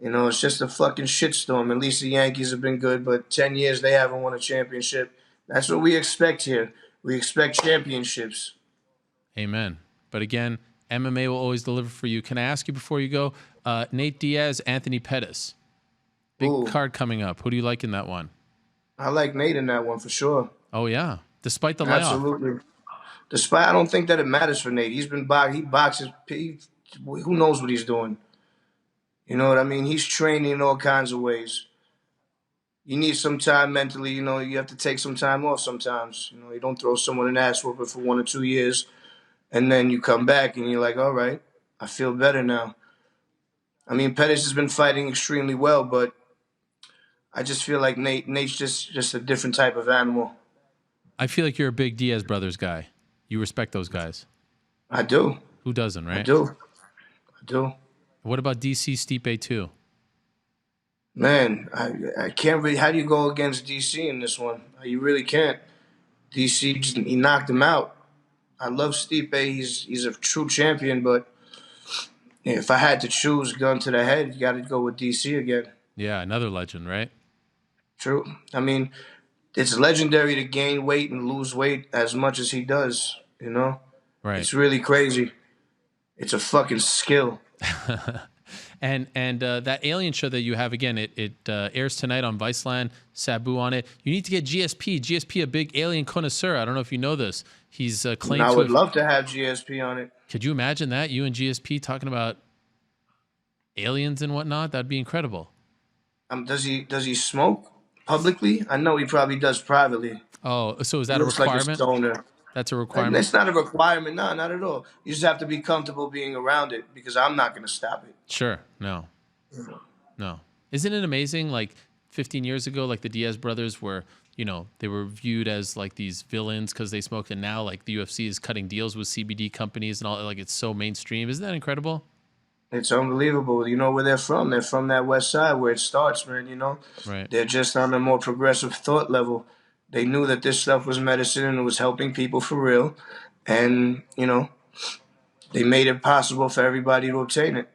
It's just a fucking shitstorm. At least the Yankees have been good, but 10 years they haven't won a championship. That's what we expect here. We expect championships. Amen. But again, MMA will always deliver for you. Can I ask you before you go, Nate Diaz, Anthony Pettis. Big card coming up. Who do you like in that one? I like Nate in that one for sure. Oh, yeah. Despite the layoff. Absolutely. I don't think that it matters for Nate. He boxes. Who knows what he's doing? You know what I mean? He's training in all kinds of ways. You need some time mentally. You have to take some time off sometimes. You don't throw someone an ass whooping for 1 or 2 years, and then you come back and you're like, all right, I feel better now. I mean, Pettis has been fighting extremely well, but I just feel like Nate's just a different type of animal. I feel like you're a big Diaz brothers guy. You respect those guys. I do. Who doesn't, right? I do. What about DC Stipe too? Man, I can't really. How do you go against DC in this one? You really can't. DC, he knocked him out. I love Stipe. He's a true champion, but if I had to choose, gun to the head, you got to go with DC again. Yeah, another legend, right? True. I mean, it's legendary to gain weight and lose weight as much as he does, Right. It's really crazy. It's a fucking skill. And that Alien show that you have, again, it airs tonight on Viceland, Sabu on it. You need to get GSP. GSP, a big Alien connoisseur. I don't know if you know this. He's claimed I would love to have GSP on it. Could you imagine that? You and GSP talking about aliens and whatnot? That'd be incredible. Does he smoke publicly? I know he probably does privately. Oh, so is that a requirement? Like a stoner. That's a requirement? It's not a requirement. No, not at all. You just have to be comfortable being around it because I'm not going to stop it. Sure. No. Isn't it amazing? Like 15 years ago, like the Diaz brothers were, they were viewed as like these villains because they smoked. And now like the UFC is cutting deals with CBD companies and all. Like it's so mainstream. Isn't that incredible? It's unbelievable. You know where they're from? They're from that West Side where it starts, man. Right. They're just on a more progressive thought level. They knew that this stuff was medicine and it was helping people for real. And, they made it possible for everybody to obtain it.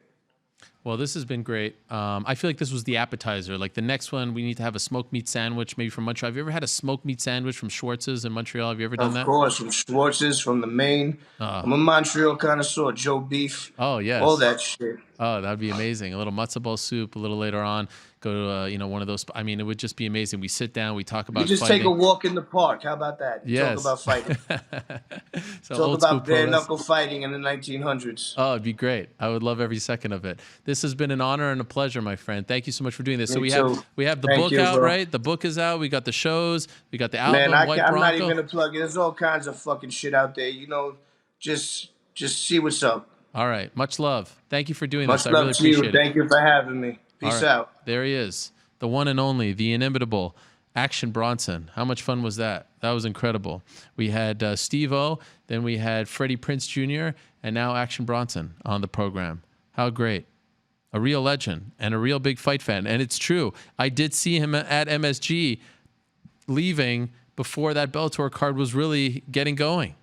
Well, this has been great. I feel like this was the appetizer. Like the next one, we need to have a smoked meat sandwich, maybe from Montreal. Have you ever had a smoked meat sandwich from Schwartz's in Montreal? Have you ever done that? Of course, from Schwartz's, from the Maine. I'm a Montreal connoisseur. Joe Beef. Oh, yes. All that shit. Oh, that would be amazing. A little matzo ball soup a little later on. Go to, one of those. I mean, it would just be amazing. We sit down, we talk about You just fighting. take a walk in the park. How about that? Yes. Talk about fighting. So Talk about bare-knuckle fighting in the 1900s. Oh, it'd be great. I would love every second of it. This has been an honor and a pleasure, my friend. Thank you so much for doing this. Me so we have the Thank book you, out, bro. right? The book is out. We got the shows. We got the album, Man, White I'm Bronco. not even going to plug it. There's all kinds of fucking shit out there. Just see what's up. All right. Much love. Thank you for doing Much this. I love really to you. appreciate it. Thank you for having me. Peace out. There he is. The one and only, the inimitable Askren Bronson. How much fun was that? That was incredible. We had Steve-O, then we had Freddie Prinze Jr., and now Askren Bronson on the program. How great. A real legend and a real big fight fan. And it's true. I did see him at MSG leaving before that Bellator card was really getting going.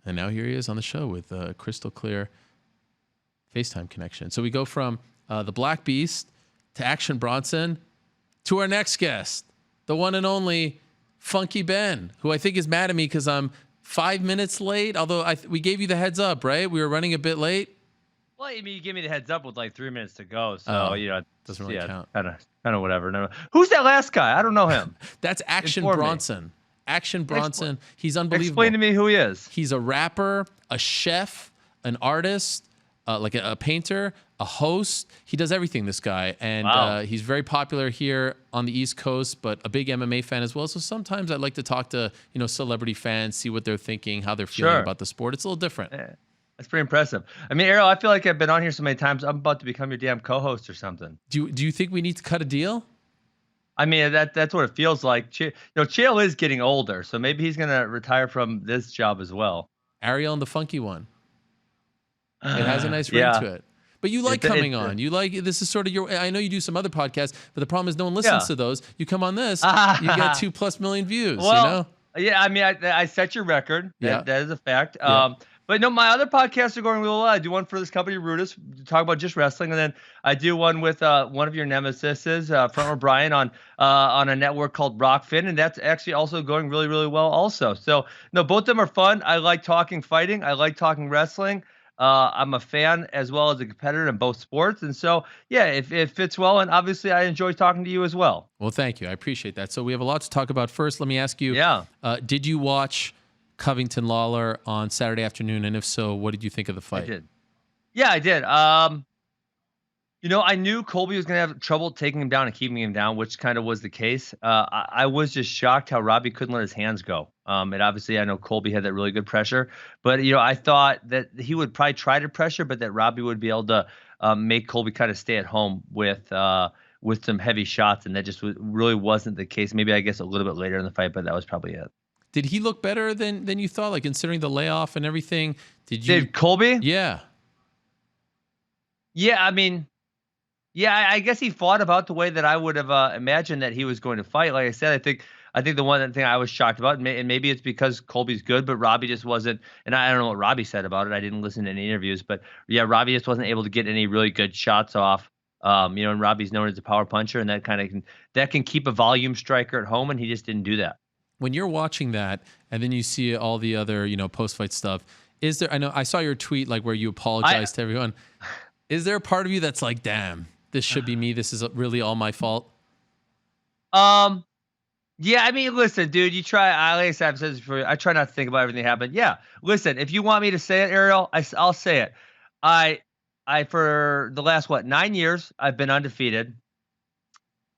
And now here he is on the show with a crystal clear FaceTime connection. So we go from the Black Beast to Askren Bronson to our next guest, the one and only Funky Ben, who I think is mad at me because I'm 5 minutes late. Although we gave you the heads up, right? We were running a bit late. Well, I mean, you gave me the heads up with like 3 minutes to go, so it doesn't really count. Kind of whatever. No. Who's that last guy? I don't know him. That's Askren Bronson. Askren Bronson. He's unbelievable. Explain to me who he is. He's a rapper, a chef, an artist, like a painter, a host. He does everything, this guy. And he's very popular here on the East Coast, but a big MMA fan as well. So sometimes I'd like to talk to, celebrity fans, see what they're thinking, how they're feeling about the sport. It's a little different. Yeah, that's pretty impressive. I mean, Ariel, I feel like I've been on here so many times. I'm about to become your damn co-host or something. Do you think we need to cut a deal? I mean, that's what it feels like. Chael is getting older, so maybe he's going to retire from this job as well. Ariel and the funky one. It has a nice ring to it. But you like coming on. You like, this is sort of your, I know you do some other podcasts, but the problem is no one listens to those. You come on this, you get 2+ million views, well, Yeah, I mean, I set your record. That is a fact. Yeah. But no, my other podcasts are going really well. I do one for this company, Rudis, to talk about just wrestling, and then I do one with one of your nemesises, Front O'Brien, on a network called Rockfin, and that's actually also going really, really well also. So, no, both of them are fun. I like talking fighting. I like talking wrestling. I'm a fan as well as a competitor in both sports. And so, yeah, it fits well. And obviously, I enjoy talking to you as well. Well, thank you. I appreciate that. So we have a lot to talk about. First, let me ask you, did you watch Covington Lawler on Saturday afternoon? And if so, what did you think of the fight? I did. Yeah, I did. I knew Colby was going to have trouble taking him down and keeping him down, which kind of was the case. I was just shocked how Robbie couldn't let his hands go. And obviously, I know Colby had that really good pressure. But, I thought that he would probably try to pressure, but that Robbie would be able to make Colby kind of stay at home with some heavy shots. And that just really wasn't the case. Maybe, I guess, a little bit later in the fight, but that was probably it. Did he look better than you thought, like considering the layoff and everything? Did Colby? Yeah. Yeah, I mean, I guess he fought about the way that I would have imagined that he was going to fight. Like I said, I think the one thing I was shocked about, and maybe it's because Colby's good, but Robbie just wasn't, and I don't know what Robbie said about it. I didn't listen to any interviews, but yeah, Robbie just wasn't able to get any really good shots off. And Robbie's known as a power puncher, and that can keep a volume striker at home, and he just didn't do that. When you're watching that, and then you see all the other, post-fight stuff, I know I saw your tweet, like where you apologize to everyone. Is there a part of you that's like, damn, this should be me. This is really all my fault. Yeah, I mean, listen, dude, like I said, I've said this before, I try not to think about everything that happened. Yeah, listen, if you want me to say it, Ariel, I'll say it. I for the last 9 years, I've been undefeated.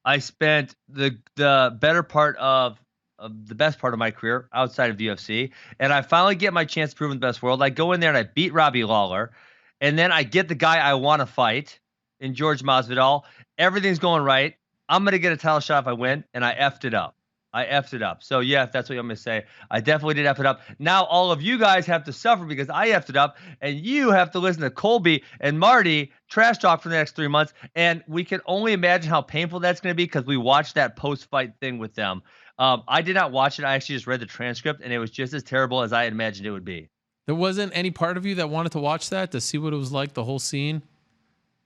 I spent the better part of the best part of my career outside of the UFC, and I finally get my chance to prove in the best world. I go in there and I beat Robbie Lawler, and then I get the guy I want to fight in George Masvidal. Everything's going right. I'm going to get a title shot if I win, and I effed it up. So, yeah, if that's what I'm going to say, I definitely did F it up. Now, all of you guys have to suffer because I effed it up, and you have to listen to Colby and Marty trash talk for the next 3 months, and we can only imagine how painful that's going to be because we watched that post-fight thing with them. I did not watch it. I actually just read the transcript, and it was just as terrible as I had imagined it would be. There wasn't any part of you that wanted to watch that, to see what it was like, the whole scene?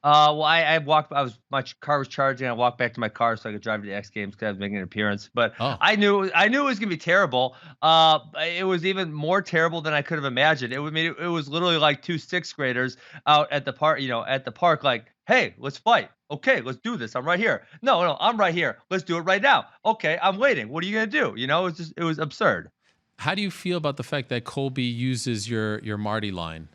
Well, my car was charging. I walked back to my car so I could drive to the X Games because I was making an appearance. But I knew it was gonna be terrible. It was even more terrible than I could have imagined. It was literally like 2 6th graders out at the park, like, hey, let's fight. Okay, let's do this. I'm right here. No, I'm right here. Let's do it right now. Okay, I'm waiting. What are you gonna do? It was absurd. How do you feel about the fact that Colby uses your Marty line?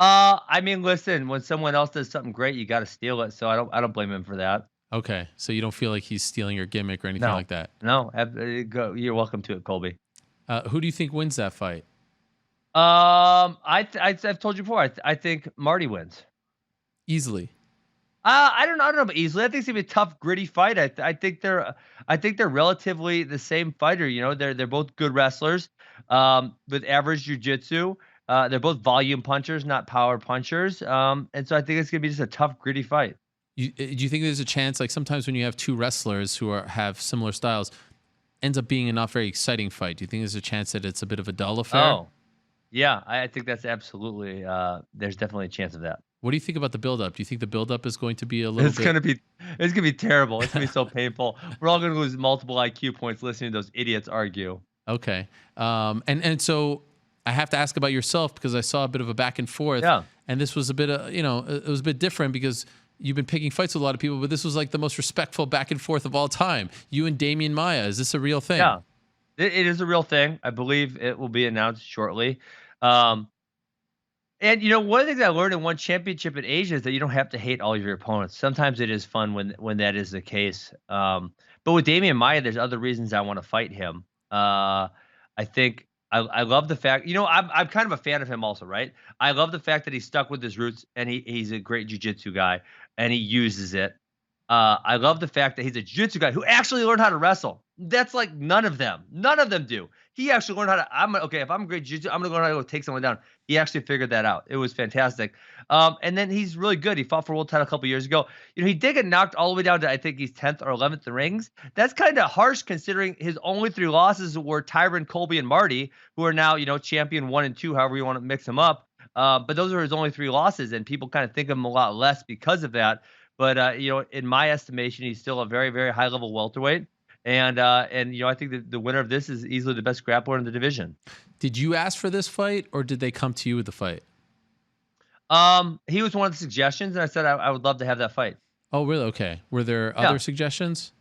I mean, listen, when someone else does something great, you got to steal it. So I don't blame him for that. Okay, so you don't feel like he's stealing your gimmick or anything like that? No, you're welcome to it, Colby. Who do you think wins that fight? I've told you before. I think Marty wins easily. I don't know about easily. I think it's gonna be a tough, gritty fight. I think they're relatively the same fighter. You know, they're both good wrestlers, with average jujitsu. They're both volume punchers, not power punchers. And so I think it's gonna be just a tough, gritty fight. Do you think there's a chance, like sometimes when you have two wrestlers who have similar styles, ends up being a not very exciting fight? Do you think there's a chance that it's a bit of a dull affair? Oh, yeah, I think that's absolutely. There's definitely a chance of that. What do you think about the buildup? Do you think the buildup is going to be a little It's bit? gonna be terrible. It's gonna be so painful. We're all gonna lose multiple IQ points listening to those idiots argue. Okay. And so I have to ask about yourself because I saw a bit of a back and forth. Yeah. And this was a bit of, it was a bit different because you've been picking fights with a lot of people, but this was like the most respectful back and forth of all time. You and Damian Maia. Is this a real thing? Yeah, it is a real thing. I believe it will be announced shortly. And one of the things I learned in one championship in Asia is that you don't have to hate all of your opponents. Sometimes it is fun when that is the case. But with Damian Maia, there's other reasons I want to fight him. I think I love the fact, I'm kind of a fan of him also, right? I love the fact that he's stuck with his roots and he's a great jiu-jitsu guy and he uses it. I love the fact that he's a jiu-jitsu guy who actually learned how to wrestle. That's like none of them do. He actually learned how to, if I'm a great jiu-jitsu, I'm going to learn how to go take someone down. He actually figured that out. It was fantastic. And then he's really good. He fought for a world title a couple years ago. He did get knocked all the way down to, I think he's 10th or 11th in rings. That's kind of harsh considering his only 3 losses were Tyron, Colby, and Marty, who are now, champion 1 and 2, however you want to mix them up. But those are his only 3 losses, and people kind of think of him a lot less because of that. But, in my estimation, he's still a very, very high-level welterweight. And I think the winner of this is easily the best grappler in the division. Did you ask for this fight, or did they come to you with the fight? He was one of the suggestions, and I said I would love to have that fight. Oh, really? Okay. Were there other suggestions?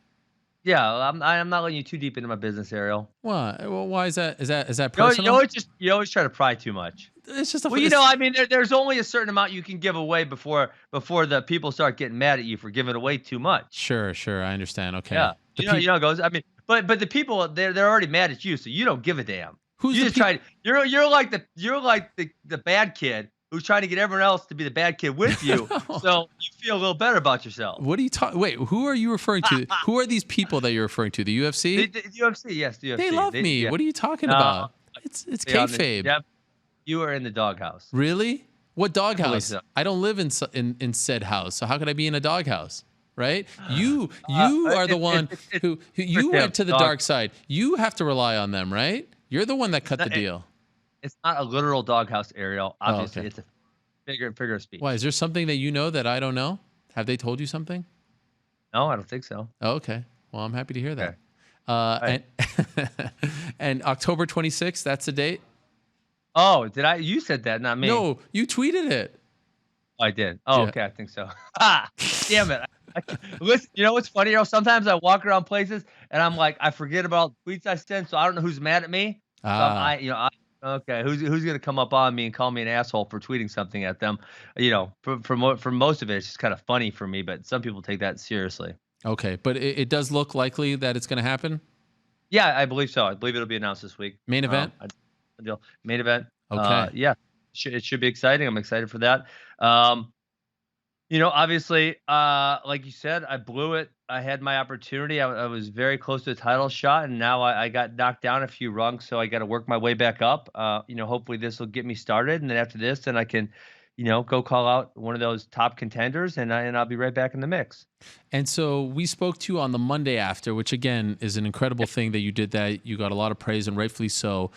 Yeah, I'm not letting you too deep into my business, Ariel. Why? Well, why is that? Is that personal? You always try to pry too much. It's just a there's only a certain amount you can give away before the people start getting mad at you for giving away too much. Sure, I understand. Okay. Yeah, you know how it goes. I mean, but the people they're already mad at you, so you don't give a damn. You're like the bad kid who's trying to get everyone else to be the bad kid with you, so you feel a little better about yourself. What are you talking? Wait, who are you referring to? Who are these people that you're referring to? The UFC? The UFC, yes, the UFC. They love me. Yeah. What are you talking about? It's kayfabe. Yep. You are in the doghouse. Really? What doghouse? So. I don't live in said house, so how could I be in a doghouse? Right? You are the one who you went to the dark side. You have to rely on them, right? You're the one that cut the deal. It's not a literal doghouse, Ariel. Obviously, okay. It's a figure of speech. Why? Is there something that you know that I don't know? Have they told you something? No, I don't think so. Oh, okay. Well, I'm happy to hear that. Okay. And October 26th, that's the date? Oh, did I? You said that, not me. No, you tweeted it. Oh, I did. Oh, yeah. Okay, I think so. Damn it. Listen, you know what's funny? Sometimes I walk around places and I'm like, I forget about tweets I send, so I don't know who's mad at me. Okay, who's gonna come up on me and call me an asshole for tweeting something at them? For most of it, it's just kind of funny for me, but some people take that seriously. Okay, but it does look likely that it's going to happen. Yeah, I believe so. I believe it'll be announced this week. Main event. Main event. Okay. Yeah, it should be exciting. I'm excited for that. Obviously, like you said, I blew it. I had my opportunity. I was very close to a title shot, and now I got knocked down a few rungs, so I got to work my way back up. Hopefully this will get me started, and then after this, then I can, go call out one of those top contenders, and I'll be right back in the mix. And so we spoke to you on the Monday after, which again is an incredible thing that you did that. You got a lot of praise, and rightfully so.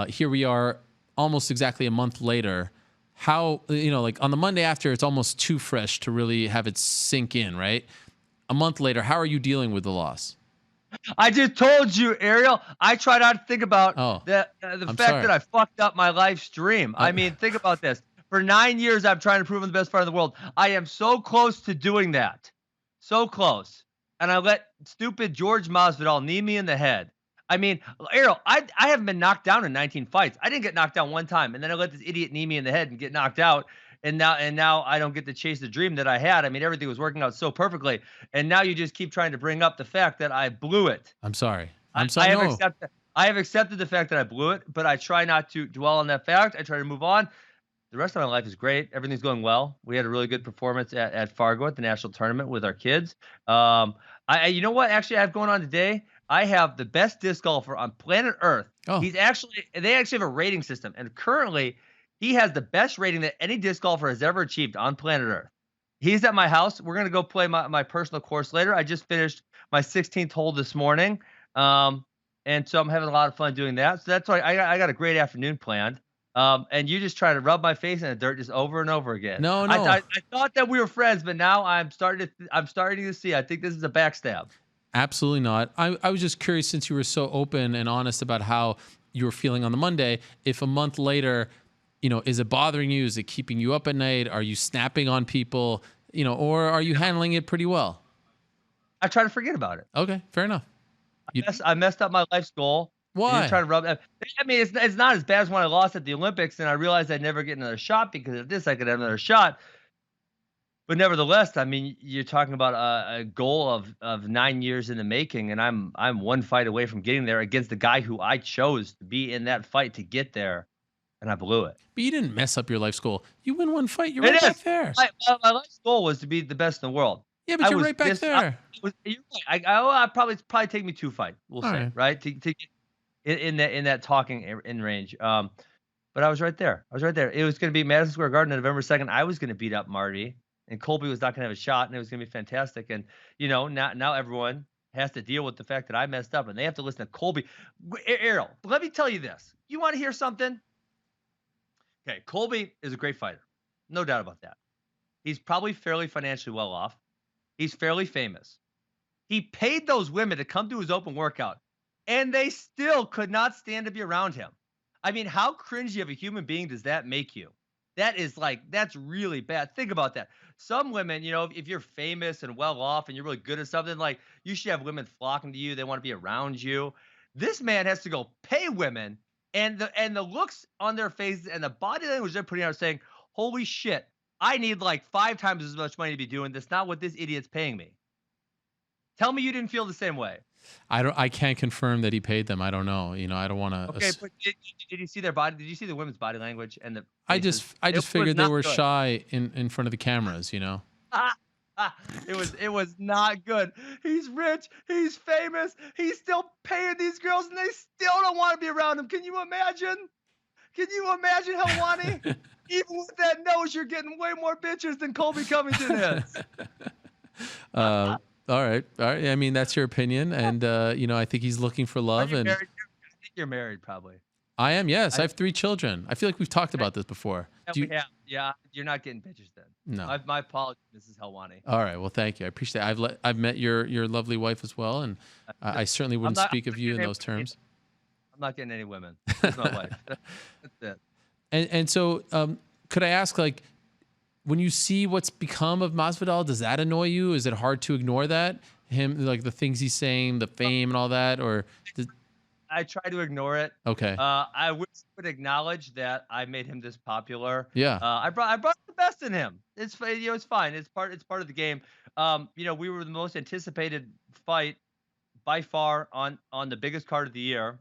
Here we are, almost exactly a month later. How, like on the Monday after, it's almost too fresh to really have it sink in, right? A month later, how are you dealing with the loss? I just told you, Ariel. I try not to think about the fact that I fucked up my live stream. I mean, think about this. For 9 years, I'm trying to prove I'm the best fighter in the world. I am so close to doing that. So close. And I let stupid George Masvidal knee me in the head. I mean, Ariel, I haven't been knocked down in 19 fights. I didn't get knocked down one time, and then I let this idiot knee me in the head and get knocked out. And now I don't get to chase the dream that I had. I mean, everything was working out so perfectly. And now you just keep trying to bring up the fact that I blew it. I'm sorry. I have accepted the fact that I blew it, but I try not to dwell on that fact. I try to move on. the rest of my life is great. Everything's going well. We had a really good performance at Fargo at the national tournament with our kids. You know what? Actually, I have going on today. I have the best disc golfer on planet Earth. Oh. They actually have a rating system, and currently he has the best rating that any disc golfer has ever achieved on planet Earth. He's at my house. We're gonna go play my personal course later. I just finished my 16th hole this morning, and so I'm having a lot of fun doing that. So that's why I got a great afternoon planned. And you just try to rub my face in the dirt just over and over again. No. I thought that we were friends, but now I'm starting to see. I think this is a backstab. Absolutely not. I was just curious, since you were so open and honest about how you were feeling on the Monday, if a month later, is it bothering you? Is it keeping you up at night? Are you snapping on people? Or are you handling it pretty well? I try to forget about it. Okay, fair enough. I messed up my life's goal. Why? You're trying to rub. I mean, it's not as bad as when I lost at the Olympics, and I realized I'd never get another shot because of this. I could have another shot, but nevertheless, I mean, you're talking about a goal of 9 years in the making, and I'm one fight away from getting there against the guy who I chose to be in that fight to get there, and I blew it. But you didn't mess up your life's goal. You win one fight, you're right back there. My life's goal was to be the best in the world. Yeah, but you're right back there. You're right. I'll probably take me 2 fights. We'll say right to get in that talking in range. But I was right there. It was going to be Madison Square Garden on November 2nd. I was going to beat up Marty, and Colby was not going to have a shot, and it was going to be fantastic. And now everyone has to deal with the fact that I messed up, and they have to listen to Colby. Ariel, let me tell you this. You want to hear something? Okay, Colby is a great fighter, no doubt about that. He's probably fairly financially well off. He's fairly famous. He paid those women to come to his open workout, and they still could not stand to be around him. I mean, how cringy of a human being does that make you? That's really bad. Think about that. Some women, if you're famous and well off and you're really good at something, like, you should have women flocking to you. They want to be around you. This man has to go pay women, and the looks on their faces and the body language they're putting out saying, holy shit, I need like 5 times as much money to be doing this. Not what this idiot's paying me. Tell me you didn't feel the same way. I can't confirm that he paid them. I don't know. I don't want to. Okay, but did you see their body? Did you see the women's body language and the? I just figured they were shy in front of the cameras. It was not good. He's rich. He's famous. He's still paying these girls, and they still don't want to be around him. Can you imagine? Helwani? Even with that nose, you're getting way more bitches than Colby Covington is. All right. I mean, that's your opinion, and I think he's looking for love. And I think you're married, probably. I am. Yes, I have 3 children. I feel like we've talked about this before. Yeah, you're not getting bitches then. No. My apologies, Mrs. Helwani. All right. Well, thank you. I appreciate it. I've met your lovely wife as well, and I certainly wouldn't speak of you in those terms. I'm not getting any women. That's my wife. That's it. And so, could I ask, like, when you see what's become of Masvidal, does that annoy you? Is it hard to ignore that? Him, like, the things he's saying, the fame and all that, or? I try to ignore it. Okay. I wish I would acknowledge that I made him this popular. Yeah. I brought the best in him. It's it's fine. It's part of the game. We were the most anticipated fight by far on the biggest card of the year,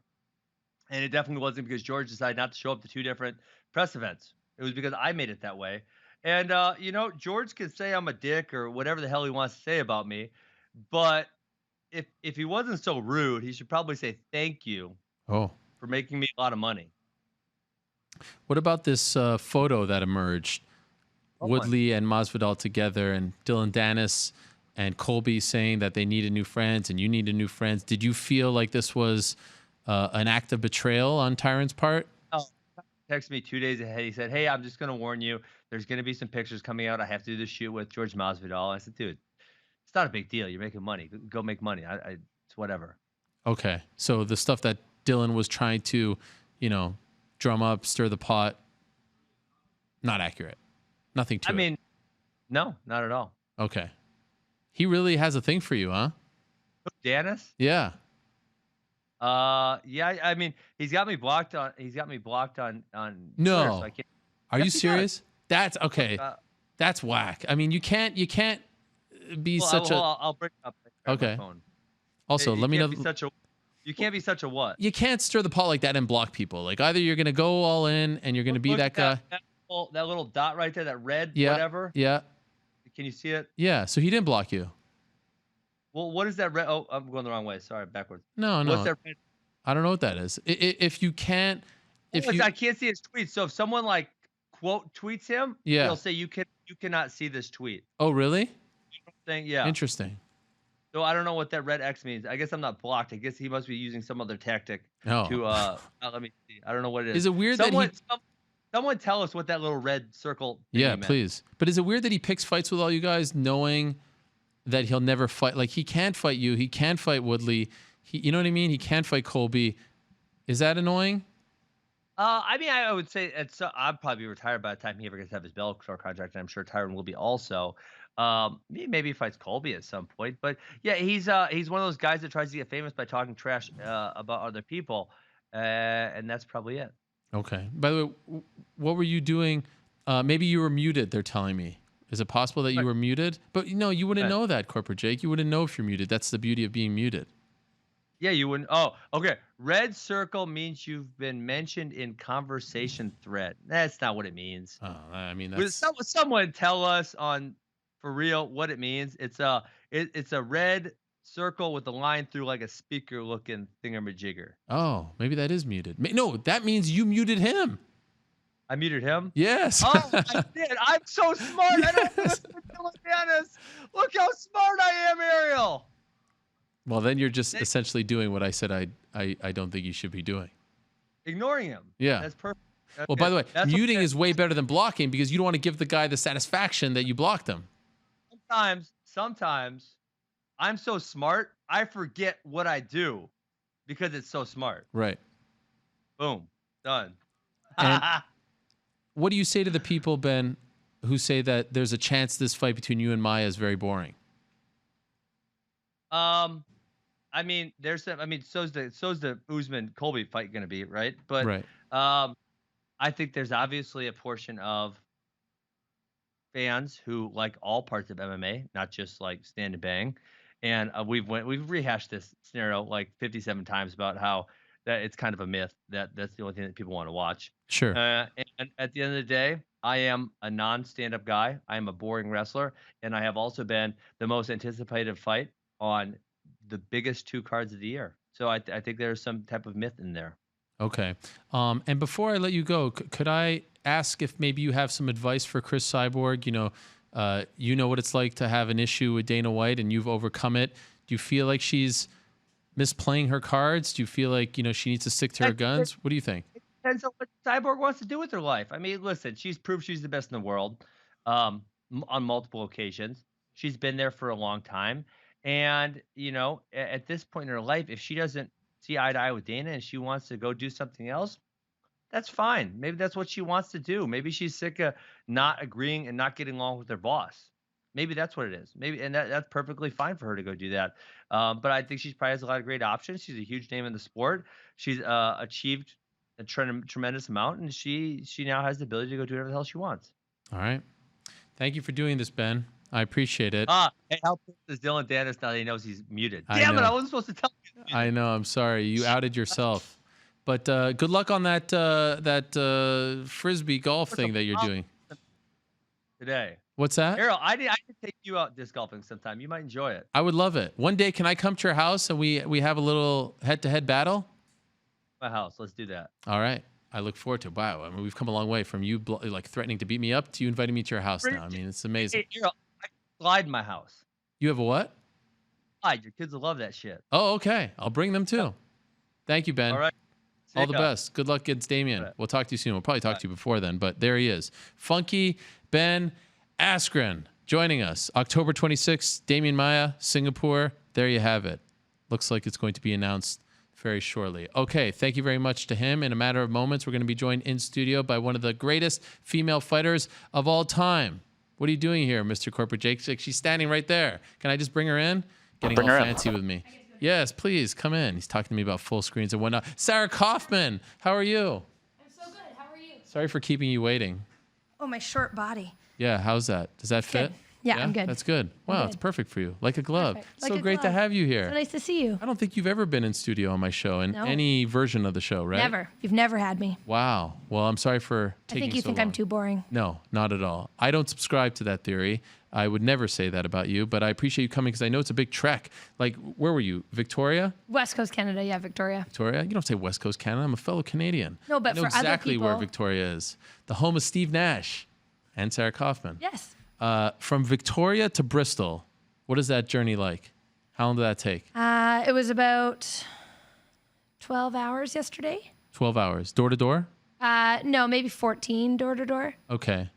and it definitely wasn't because George decided not to show up to 2 different press events. It was because I made it that way. And George can say I'm a dick or whatever the hell he wants to say about me, but if he wasn't so rude, he should probably say thank you for making me a lot of money. What about this photo that emerged? Woodley and Masvidal together, and Dylan Dennis and Colby saying that they needed new friends and you needed new friends. Did you feel like this was an act of betrayal on Tyron's part? Oh, he texted me 2 days ahead. He said, hey, I'm just going to warn you. There's going to be some pictures coming out. I have to do the shoot with George Masvidal. I said, dude, it's not a big deal. You're making money. Go make money. It's whatever. Okay. So the stuff that Dylan was trying to, drum up, stir the pot, not accurate. Nothing to it. I mean, no, not at all. Okay. He really has a thing for you, huh? Dennis? Yeah. Yeah. I mean, he's got me blocked on. No. Twitter, so I can't. Are you serious? That's okay. That's whack. I mean, you can't be such a. I'll bring it up. Okay. Also, let me know. You can't be such a what? You can't stir the pot like that and block people. Like, either you're gonna go all in and you're gonna be that guy. that little dot right there, that red Yeah. whatever. Yeah. Can you see it? Yeah. So he didn't block you. Well, what is that red? Oh, I'm going the wrong way. Sorry, backwards. No. What's that red? I don't know what that is. If you can't, I can't see his tweets. So if someone like quote tweets him, he'll say you cannot see this tweet. Oh, really? Yeah. Interesting. So I don't know what that red X means. I guess I'm not blocked. I guess he must be using some other tactic to let me see. I don't know what it is. Is it weird someone tell us what that little red circle meant. Please. But is it weird that he picks fights with all you guys knowing that he'll never fight? Like, he can't fight you. He can't fight Woodley. You know what I mean? He can't fight Colby. Is that annoying? I mean, I would say I'd probably be retired by the time he ever gets to have his Bellator contract, and I'm sure Tyron will be also. Maybe he fights Colby at some point, but yeah, he's one of those guys that tries to get famous by talking trash about other people, and that's probably it. Okay. By the way, what were you doing? Maybe you were muted. They're telling me. Is it possible that you were muted? But no, you wouldn't know that, Corporate Jake. You wouldn't know if you're muted. That's the beauty of being muted. Yeah, you wouldn't. Oh, okay. Red circle means you've been mentioned in conversation thread. That's not what it means. Oh, I mean, that's... someone tell us for real what it means. It's a red circle with a line through like a speaker looking thingamajigger. Oh, maybe that is muted. No, that means you muted him. I muted him? Yes. Oh, I did. I'm so smart. Yes. I don't listen to Dylan Dennis. Look how smart I am, Ariel. Well, then you're just essentially doing what I said I don't think you should be doing. Ignoring him. Yeah. That's perfect. Okay. Well, by the way, muting is way better than blocking because you don't want to give the guy the satisfaction that you blocked him. Sometimes I'm so smart, I forget what I do because it's so smart. Right. Boom. Done. And what do you say to the people, Ben, who say that there's a chance this fight between you and Maya is very boring? I mean, so's the Usman Colby fight going to be, right? But right. I think there's obviously a portion of fans who like all parts of MMA, not just like stand and bang. And we've rehashed this scenario like 57 times about how that it's kind of a myth that that's the only thing that people want to watch. Sure. And at the end of the day, I am a non-stand-up guy. I am a boring wrestler, and I have also been the most anticipated fight on the biggest two cards of the year. So I think there's some type of myth in there. Okay. And before I let you go, could I ask if maybe you have some advice for Chris Cyborg? You know what it's like to have an issue with Dana White, and you've overcome it. Do you feel like she's misplaying her cards? Do you feel like she needs to stick to her guns? What do you think? It depends on what Cyborg wants to do with her life. I mean, listen, she's proved she's the best in the world on multiple occasions. She's been there for a long time. And, at this point in her life, if she doesn't see eye to eye with Dana and she wants to go do something else, that's fine. Maybe that's what she wants to do. Maybe she's sick of not agreeing and not getting along with her boss. Maybe that's what it is. And that's perfectly fine for her to go do that. But I think she probably has a lot of great options. She's a huge name in the sport. She's achieved a tremendous amount, and she now has the ability to go do whatever the hell she wants. All right. Thank you for doing this, Ben. I appreciate it. Hey, how is Dylan Dennis now that he knows he's muted? Damn it, I wasn't supposed to tell you. I know. I'm sorry. You outed yourself. But good luck on that frisbee golf thing that you're doing today. What's that? Ariel, I need to take you out disc golfing sometime. You might enjoy it. I would love it. One day, can I come to your house and we have a little head-to-head battle? My house. Let's do that. All right. I look forward to it. Wow. I mean, we've come a long way from you like threatening to beat me up to you inviting me to your house now. I mean, it's amazing. Hey, Ariel, I can slide in my house. You have a what? Slide. Your kids will love that shit. Oh, okay. I'll bring them too. Thank you, Ben. All right. All the best. Good luck against Damien. Right. We'll talk to you soon. We'll probably talk to you before then, but there he is. Funky Ben Askren joining us. October 26th, Damien Maya, Singapore. There you have it. Looks like it's going to be announced very shortly. Okay, thank you very much to him. In a matter of moments, we're going to be joined in studio by one of the greatest female fighters of all time. What are you doing here, Mr. Corporate Jake? She's standing right there. Can I just bring her in? Getting all fancy with me. Yes, please, come in. He's talking to me about full screens and whatnot. Sarah Kaufman, how are you? I'm so good. How are you? Sorry for keeping you waiting. Oh, my short body. Yeah, how's that? Does that fit? Good. Yeah, I'm good. That's good. Wow, good. it's perfect for you. Like a glove. Perfect. So Like a great to glove. have you here. So nice to see you. I don't think you've ever been in studio on my show in any version of the show, right? Never. You've never had me. Wow. Well, I'm sorry for taking I think you so think long. I'm too boring. No, not at all. I don't subscribe to that theory. I would never say that about you, but I appreciate you coming because I know it's a big trek. Like, where were you? Victoria? West Coast Canada, yeah, Victoria. Victoria? You don't say West Coast Canada. I'm a fellow Canadian. No, but I know for other exactly where people- Victoria is. The home of Steve Nash and Sarah Kaufman. Yes. From Victoria to Bristol, what is that journey like? How long did that take? It was about 12 hours yesterday. 12 hours. Door to door? No, maybe 14 door to door. Okay.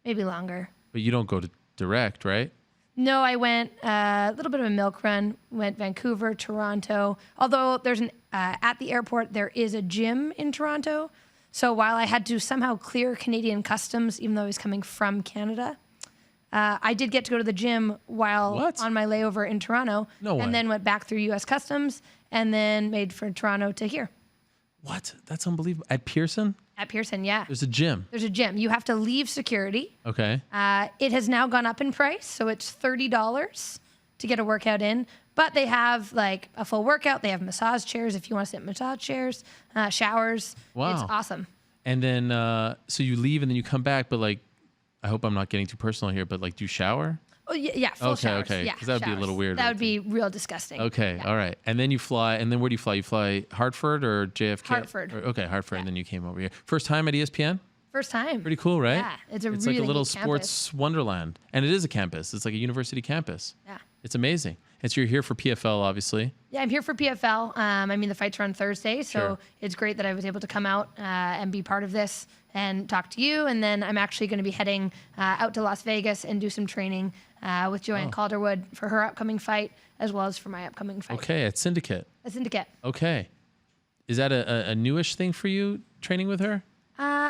Maybe longer. But you don't go to direct, right? No, I went a little bit of a milk run. Went Vancouver, Toronto. Although there's at the airport, there is a gym in Toronto. So while I had to somehow clear Canadian customs, even though I was coming from Canada, I did get to go to the gym while on my layover in Toronto. No way. And then went back through U.S. Customs and then made for Toronto to here. What? That's unbelievable. At Pearson? At Pearson, yeah. There's a gym. There's a gym. You have to leave security. Okay. It has now gone up in price, so it's $30 to get a workout in. But they have like a full workout. They have massage chairs if you want to sit in massage chairs, showers. Wow. It's awesome. And then, so you leave and then you come back, but like, I hope I'm not getting too personal here, but like, do you shower? Oh, yeah, full showers. Okay, Yeah, because that would be a little weird. That right would be real disgusting. Okay, Yeah. all right. And then you fly, and then where do you fly? You fly Hartford or JFK? Hartford. Okay, Hartford, and then you came over here. First time at ESPN? First time. Pretty cool, right? Yeah, it's It's really like a little neat sports wonderland. And it is a campus. It's like a university campus. Yeah. It's amazing. And so you're here for PFL, obviously. Yeah, I'm here for PFL. I mean, the fights are on Thursday, so Sure. it's great that I was able to come out and be part of this and talk to you. And then I'm actually going to be heading out to Las Vegas and do some training with Joanne Calderwood for her upcoming fight, as well as for my upcoming fight. Okay, at Syndicate. A syndicate. Okay. Is that a newish thing for you, training with her?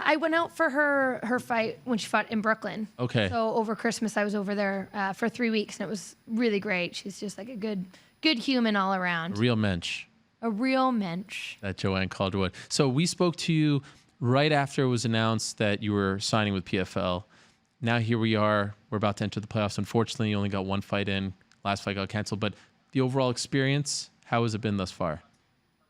I went out for her fight when she fought in Brooklyn. Okay. So over Christmas, I was over there for 3 weeks, and it was really great. She's just like a good human all around. Real mensch. A real mensch. That Joanne Calderwood. So we spoke to you right after it was announced that you were signing with PFL. Now here we are. We're about to enter the playoffs. Unfortunately, you only got one fight in. Last fight got canceled. But the overall experience, how has it been thus far?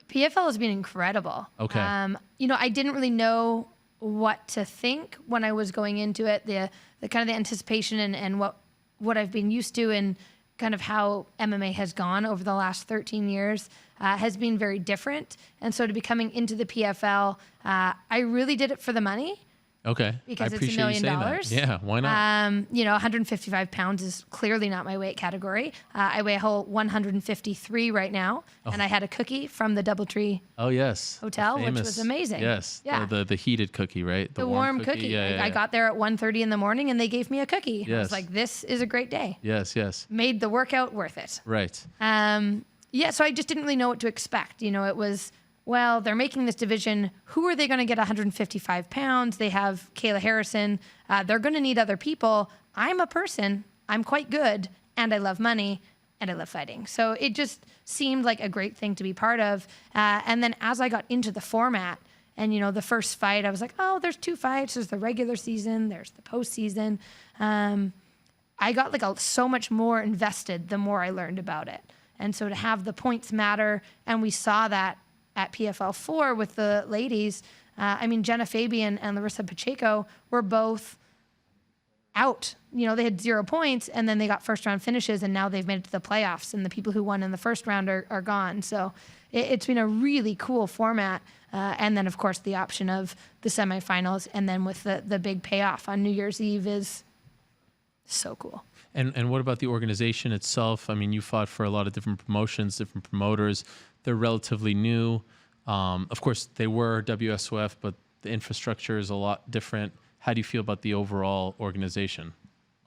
PFL has been incredible. Okay. I didn't really know what to think when I was going into it. The kind of the anticipation and what I've been used to and kind of how MMA has gone over the last 13 years has been very different. And so to be coming into the PFL, I really did it for the money. Okay. Because I it's $1 appreciate million. you saying that. Yeah, why not? 155 pounds is clearly not my weight category. I weigh a whole 153 right now, and I had a cookie from the DoubleTree Oh, yes. Hotel, The which was amazing. Yes. Yeah. The heated cookie, right? The warm cookie. Yeah, I got there at 1:30 in the morning, and they gave me a cookie. I Yes. was like, this is a great day. Yes, yes. Made the workout worth it. Right. So I just didn't really know what to expect. It was, well, they're making this division. Who are they going to get 155 pounds? They have Kayla Harrison. They're going to need other people. I'm a person. I'm quite good, and I love money, and I love fighting. So it just seemed like a great thing to be part of. And then as I got into the format, and, the first fight, I was like, oh, there's 2 fights. There's the regular season. There's the postseason. I got so much more invested the more I learned about it. And so to have the points matter, and we saw that at PFL 4 with the ladies. Jenna Fabian and Larissa Pacheco were both out. They had 0 points, and then they got first round finishes, and now they've made it to the playoffs, and the people who won in the first round are gone. So it's been a really cool format. And then, of course, the option of the semifinals, and then with the big payoff on New Year's Eve is so cool. And what about the organization itself? You fought for a lot of different promotions, different promoters. They're relatively new. Of course, they were WSOF, but the infrastructure is a lot different. How do you feel about the overall organization?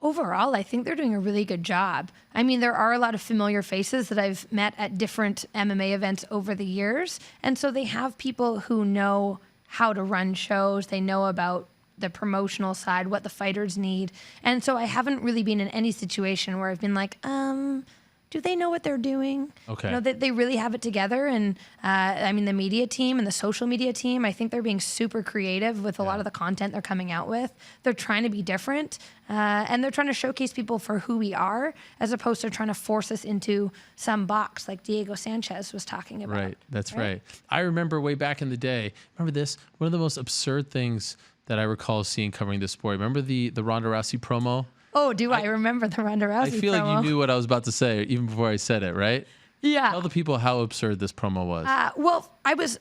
Overall, I think they're doing a really good job. There are a lot of familiar faces that I've met at different MMA events over the years. And so they have people who know how to run shows. They know about the promotional side, what the fighters need. And so I haven't really been in any situation where I've been like, do do they know what they're doing? Okay. You know, they really have it together. And I mean, the media team and the social media team, I think they're being super creative with a lot of the content they're coming out with. They're trying to be different, and they're trying to showcase people for who we are, as opposed to trying to force us into some box like Diego Sanchez was talking about. Right. That's right. I remember way back in the day, remember this? One of the most absurd things that I recall seeing covering this sport. Remember the Ronda Rousey promo? Oh, I remember the Ronda Rousey I feel promo. like you knew what I was about to say even before I said it, right? Yeah. Tell the people how absurd this promo was. Well, I was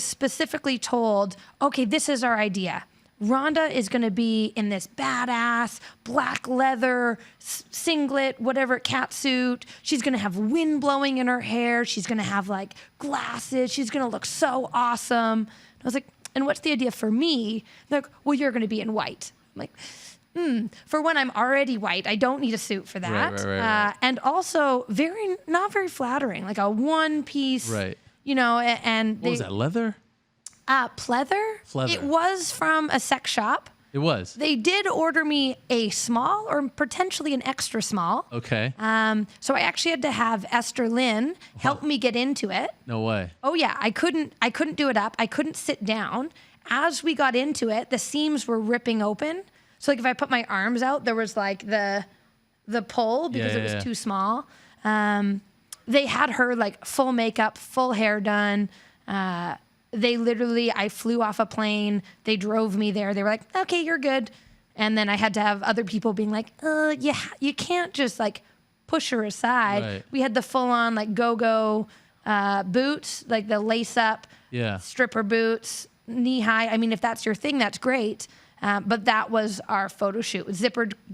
specifically told, okay, this is our idea. Ronda is going to be in this badass black leather singlet, whatever, cat suit. She's going to have wind blowing in her hair. She's going to have like glasses. She's going to look so awesome. And I was like, and what's the idea for me? They're like, well, you're going to be in white. I'm like, for when I'm already white, I don't need a suit for that. Right. And also not very flattering, like a one piece, you know, and what was that, leather? Pleather? It was from a sex shop. It was. They did order me a small or potentially an extra small. Okay. So I actually had to have Esther Lynn help me get into it. No way. Oh yeah, I couldn't do it up. I couldn't sit down. As we got into it, the seams were ripping open. So like if I put my arms out, there was like the pull because it was too small. They had her like full makeup, full hair done. I flew off a plane. They drove me there. They were like, okay, you're good. And then I had to have other people being like, you can't just like push her aside. Right. We had the full on like go-go boots, like the lace up stripper boots, knee high. I mean, if that's your thing, that's great. But that was our photo shoot with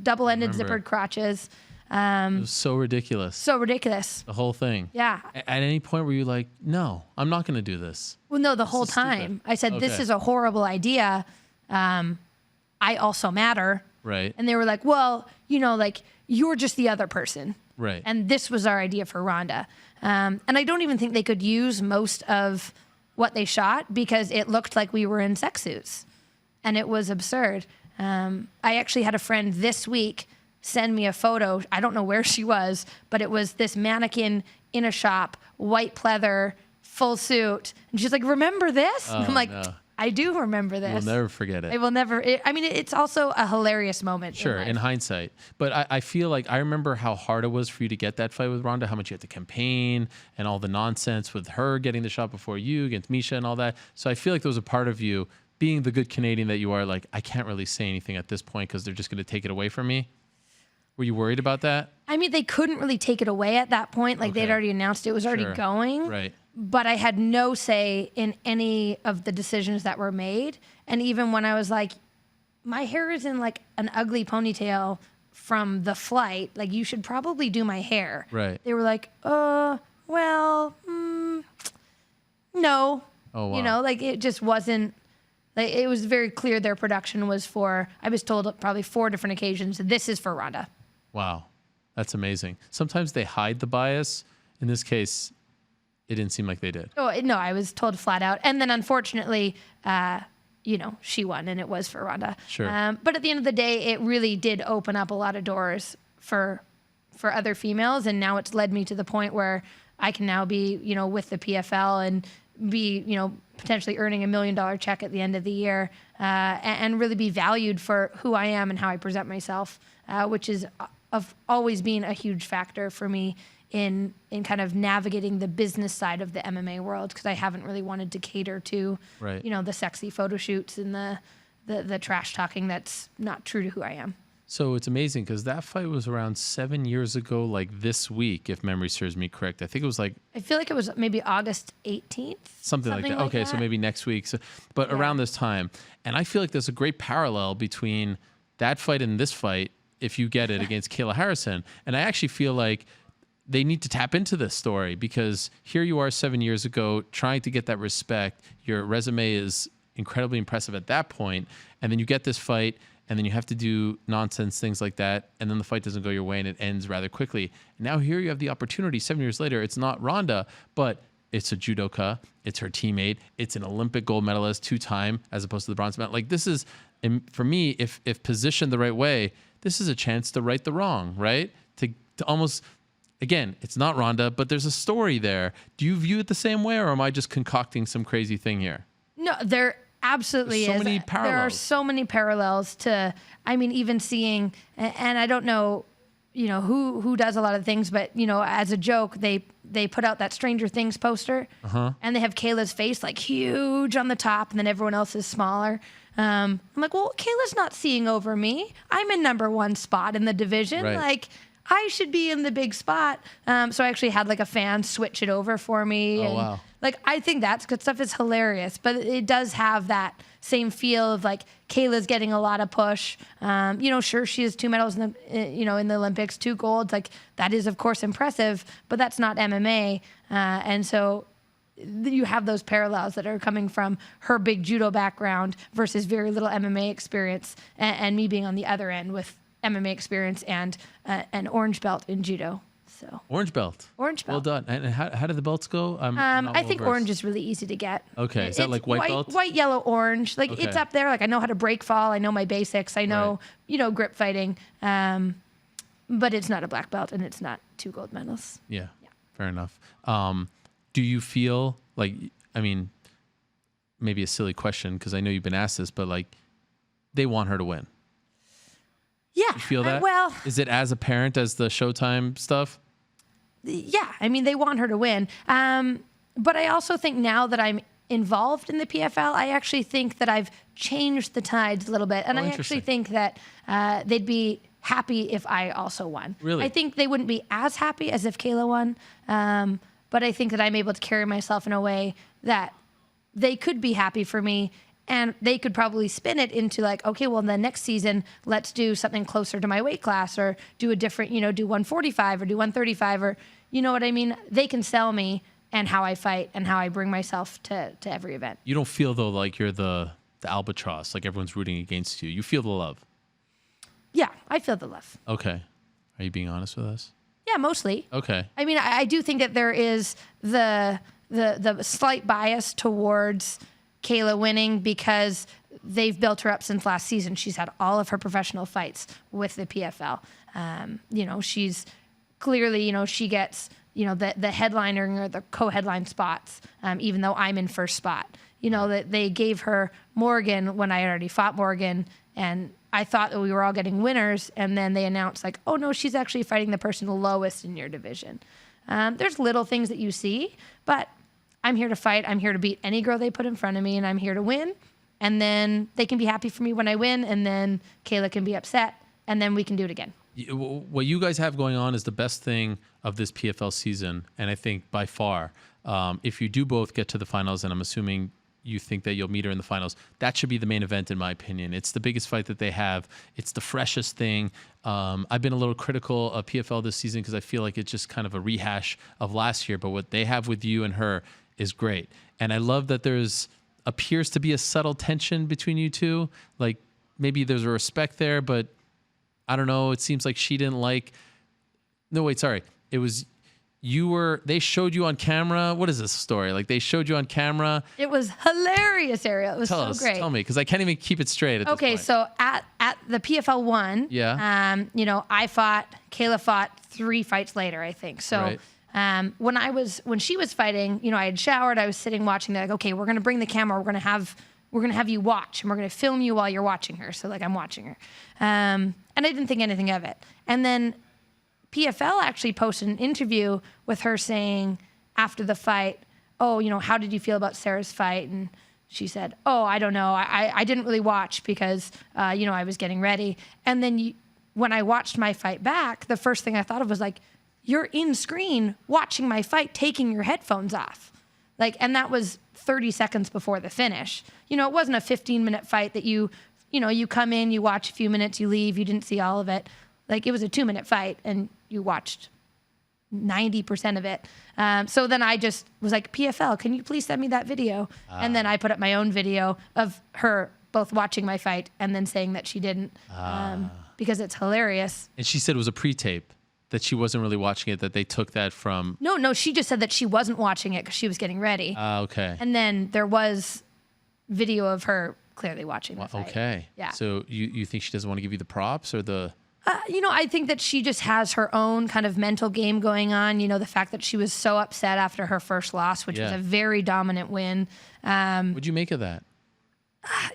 double-ended zippered crotches. It was so ridiculous. So ridiculous. The whole thing. Yeah. At any point were you like, no, I'm not going to do this? Well, no, the whole time. I said, this is a horrible idea. I also matter. Right. And they were like, well, you know, like, you're just the other person. Right. And this was our idea for Ronda. And I don't even think they could use most of what they shot because it looked like we were in sex suits. And it was absurd. I actually had a friend this week send me a photo. I don't know where she was, but it was this mannequin in a shop, white pleather, full suit. And she's like, remember this? Oh, and I'm like, no. I do remember this. We'll never forget it. I will never. It's also a hilarious moment. Sure, in hindsight. But I feel like I remember how hard it was for you to get that fight with Ronda, how much you had to campaign and all the nonsense with her getting the shot before you against Misha and all that. So I feel like there was a part of you, being the good Canadian that you are, like, I can't really say anything at this point because they're just going to take it away from me. Were you worried about that? I mean, they couldn't really take it away at that point. Like, they'd already announced it was already going. Right. But I had no say in any of the decisions that were made. And even when I was like, my hair is in like an ugly ponytail from the flight, like, you should probably do my hair. Right. They were like, no. Oh, wow. You know, like, it just wasn't. Like, it was very clear their production was for, I was told probably 4 different occasions, this is for Ronda. Wow. That's amazing. Sometimes they hide the bias. In this case, it didn't seem like they did. Oh, no, I was told flat out. And then unfortunately, she won and it was for Ronda. Sure. But at the end of the day, it really did open up a lot of doors for other females. And now it's led me to the point where I can now be, with the PFL and be, potentially earning $1 million check at the end of the year, and really be valued for who I am and how I present myself, which is always been a huge factor for me in kind of navigating the business side of the MMA world, because I haven't really wanted to cater to, the sexy photo shoots and the trash talking that's not true to who I am. So it's amazing because that fight was around 7 years ago, like this week, if memory serves me correct. I think it was like... I feel like it was maybe August 18th. Something like that. Okay, so maybe next week. But around this time. And I feel like there's a great parallel between that fight and this fight, if you get it, against Kayla Harrison. And I actually feel like they need to tap into this story, because here you are 7 years ago trying to get that respect. Your resume is incredibly impressive at that point. And then you get this fight, and then you have to do nonsense things like that, and then the fight doesn't go your way and it ends rather quickly. And now here you have the opportunity 7 years later. It's not Ronda, but it's a judoka, it's her teammate, it's an Olympic gold medalist 2-time as opposed to the bronze medal. Like, this is, for me, if positioned the right way, this is a chance to right the wrong, right? To almost again, it's not Ronda, but there's a story there. Do you view it the same way, or am I just concocting some crazy thing here? No, there absolutely There's is. so many There are parallels. so many parallels to, I mean, even seeing, and I don't know, who does a lot of things, but, as a joke, they put out that Stranger Things poster, and they have Kayla's face like huge on the top, and then everyone else is smaller. I'm like, well, Kayla's not seeing over me. I'm in number 1 spot in the division. Right. Like, I should be in the big spot. So I actually had like a fan switch it over for me. Oh, and, wow. Like, I think that's good stuff. Is hilarious, but it does have that same feel of like Kayla's getting a lot of push. Sure, she has 2 medals in the Olympics, 2 golds. Like, that is of course impressive, but that's not MMA. And so you have those parallels that are coming from her big judo background versus very little MMA experience, and me being on the other end with MMA experience and an orange belt in judo. So Orange belt. Orange Well belt. done. And how did the belts go? I'm not I well think versed. orange is really easy to get. Okay. Is that It's like white belt? White, yellow, orange. Like, Okay. it's up there. Like, I know how to break fall. I know my basics. I know, grip fighting. But it's not a black belt, and it's not 2 gold medals. Yeah. Fair enough. Do you feel like, I mean, maybe a silly question because I know you've been asked this, but like, they want her to win. Yeah. You feel that? Well, Is it as apparent as the Showtime stuff? yeah. I mean, they want her to win. But I also think now that I'm involved in the PFL, I actually think that I've changed the tides a little bit. And I actually think that they'd be happy if I also won. Really? I think they wouldn't be as happy as if Kayla won. But I think that I'm able to carry myself in a way that they could be happy for me, and they could probably spin it into like, okay, well, then next season, let's do something closer to my weight class, or do a different, do 145 or do 135, or, you know what I mean? They can sell me and how I fight and how I bring myself to every event. You don't feel though like you're the albatross, like everyone's rooting against you. You feel the love. Yeah, I feel the love. Okay. Are you being honest with us? Yeah, mostly. Okay. I mean, I do think that there is the slight bias towards Kayla winning because they've built her up since last season. She's had all of her professional fights with the PFL. She's clearly, she gets, the headliner or the co-headline spots, even though I'm in first spot. That they gave her Morgan when I had already fought Morgan, and I thought that we were all getting winners, and then they announced like, oh no, she's actually fighting the person lowest in your division. There's little things that you see, but I'm here to fight. I'm here to beat any girl they put in front of me, and I'm here to win. And then they can be happy for me when I win, and then Kayla can be upset, and then we can do it again. What you guys have going on is the best thing of this PFL season, and I think by far, if you do both get to the finals, and I'm assuming you think that you'll meet her in the finals, that should be the main event in my opinion. It's the biggest fight that they have. It's the freshest thing. I've been a little critical of PFL this season because I feel like it's just kind of a rehash of last year, but what they have with you and her is great. And I love that there's appears to be a subtle tension between you two. Like maybe there's a respect there, but I don't know. It seems like she didn't like, no, wait, sorry. It was, they showed you on camera. What is this story? Like they showed you on camera. It was hilarious, Ariel. It was great. Tell me, because I can't even keep it straight at this point. So at the PFL 1, Kayla fought 3 fights later, I think. So Right. when she was fighting, I had showered, I was sitting watching. They're like, okay, we're gonna bring the camera, we're gonna have you watch, and we're gonna film you while you're watching her. So like I'm watching her, and I didn't think anything of it. And then PFL actually posted an interview with her saying after the fight, oh, how did you feel about Sarah's fight? And she said, oh, I don't know. I didn't really watch because, I was getting ready. And then when I watched my fight back, the first thing I thought of was like, you're in screen watching my fight, taking your headphones off. And that was 30 seconds before the finish. It wasn't a 15-minute fight that you come in, you watch a few minutes, you leave, you didn't see all of it. It was a 2-minute fight and you watched 90% of it. So then I just was like, PFL, can you please send me that video? And then I put up my own video of her both watching my fight and then saying that she didn't, because it's hilarious. And she said it was a pre-tape, that she wasn't really watching it, that they took that from... No, she just said that she wasn't watching it because she was getting ready. Okay. And then there was video of her clearly watching the fight. Okay. Yeah. So you think she doesn't want to give you the props or the I think that she just has her own kind of mental game going on. The fact that she was so upset after her first loss, which was a very dominant win. What'd you make of that?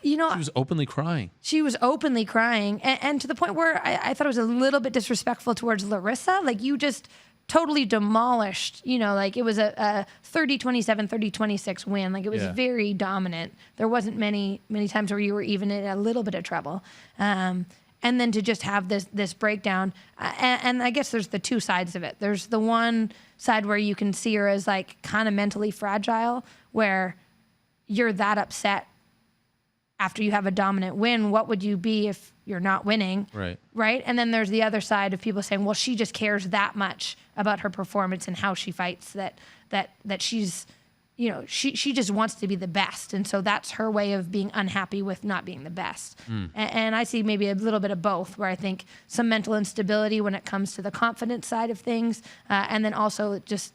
She was openly crying. She was openly crying. And to the point where I thought it was a little bit disrespectful towards Larissa. Like, you just totally demolished, it was a 30-27, 30-26 win. Like, it was very dominant. There wasn't many times where you were even in a little bit of trouble. And then to just have this breakdown. And I guess there's the two sides of it. There's the one side where you can see her as like kind of mentally fragile, where you're that upset after you have a dominant win. What would you be if you're not winning? Right. And then there's the other side of people saying, well, she just cares that much about her performance and how she fights that she's, she just wants to be the best. And so that's her way of being unhappy with not being the best. And I see maybe a little bit of both, where I think some mental instability when it comes to the confidence side of things. And then also just,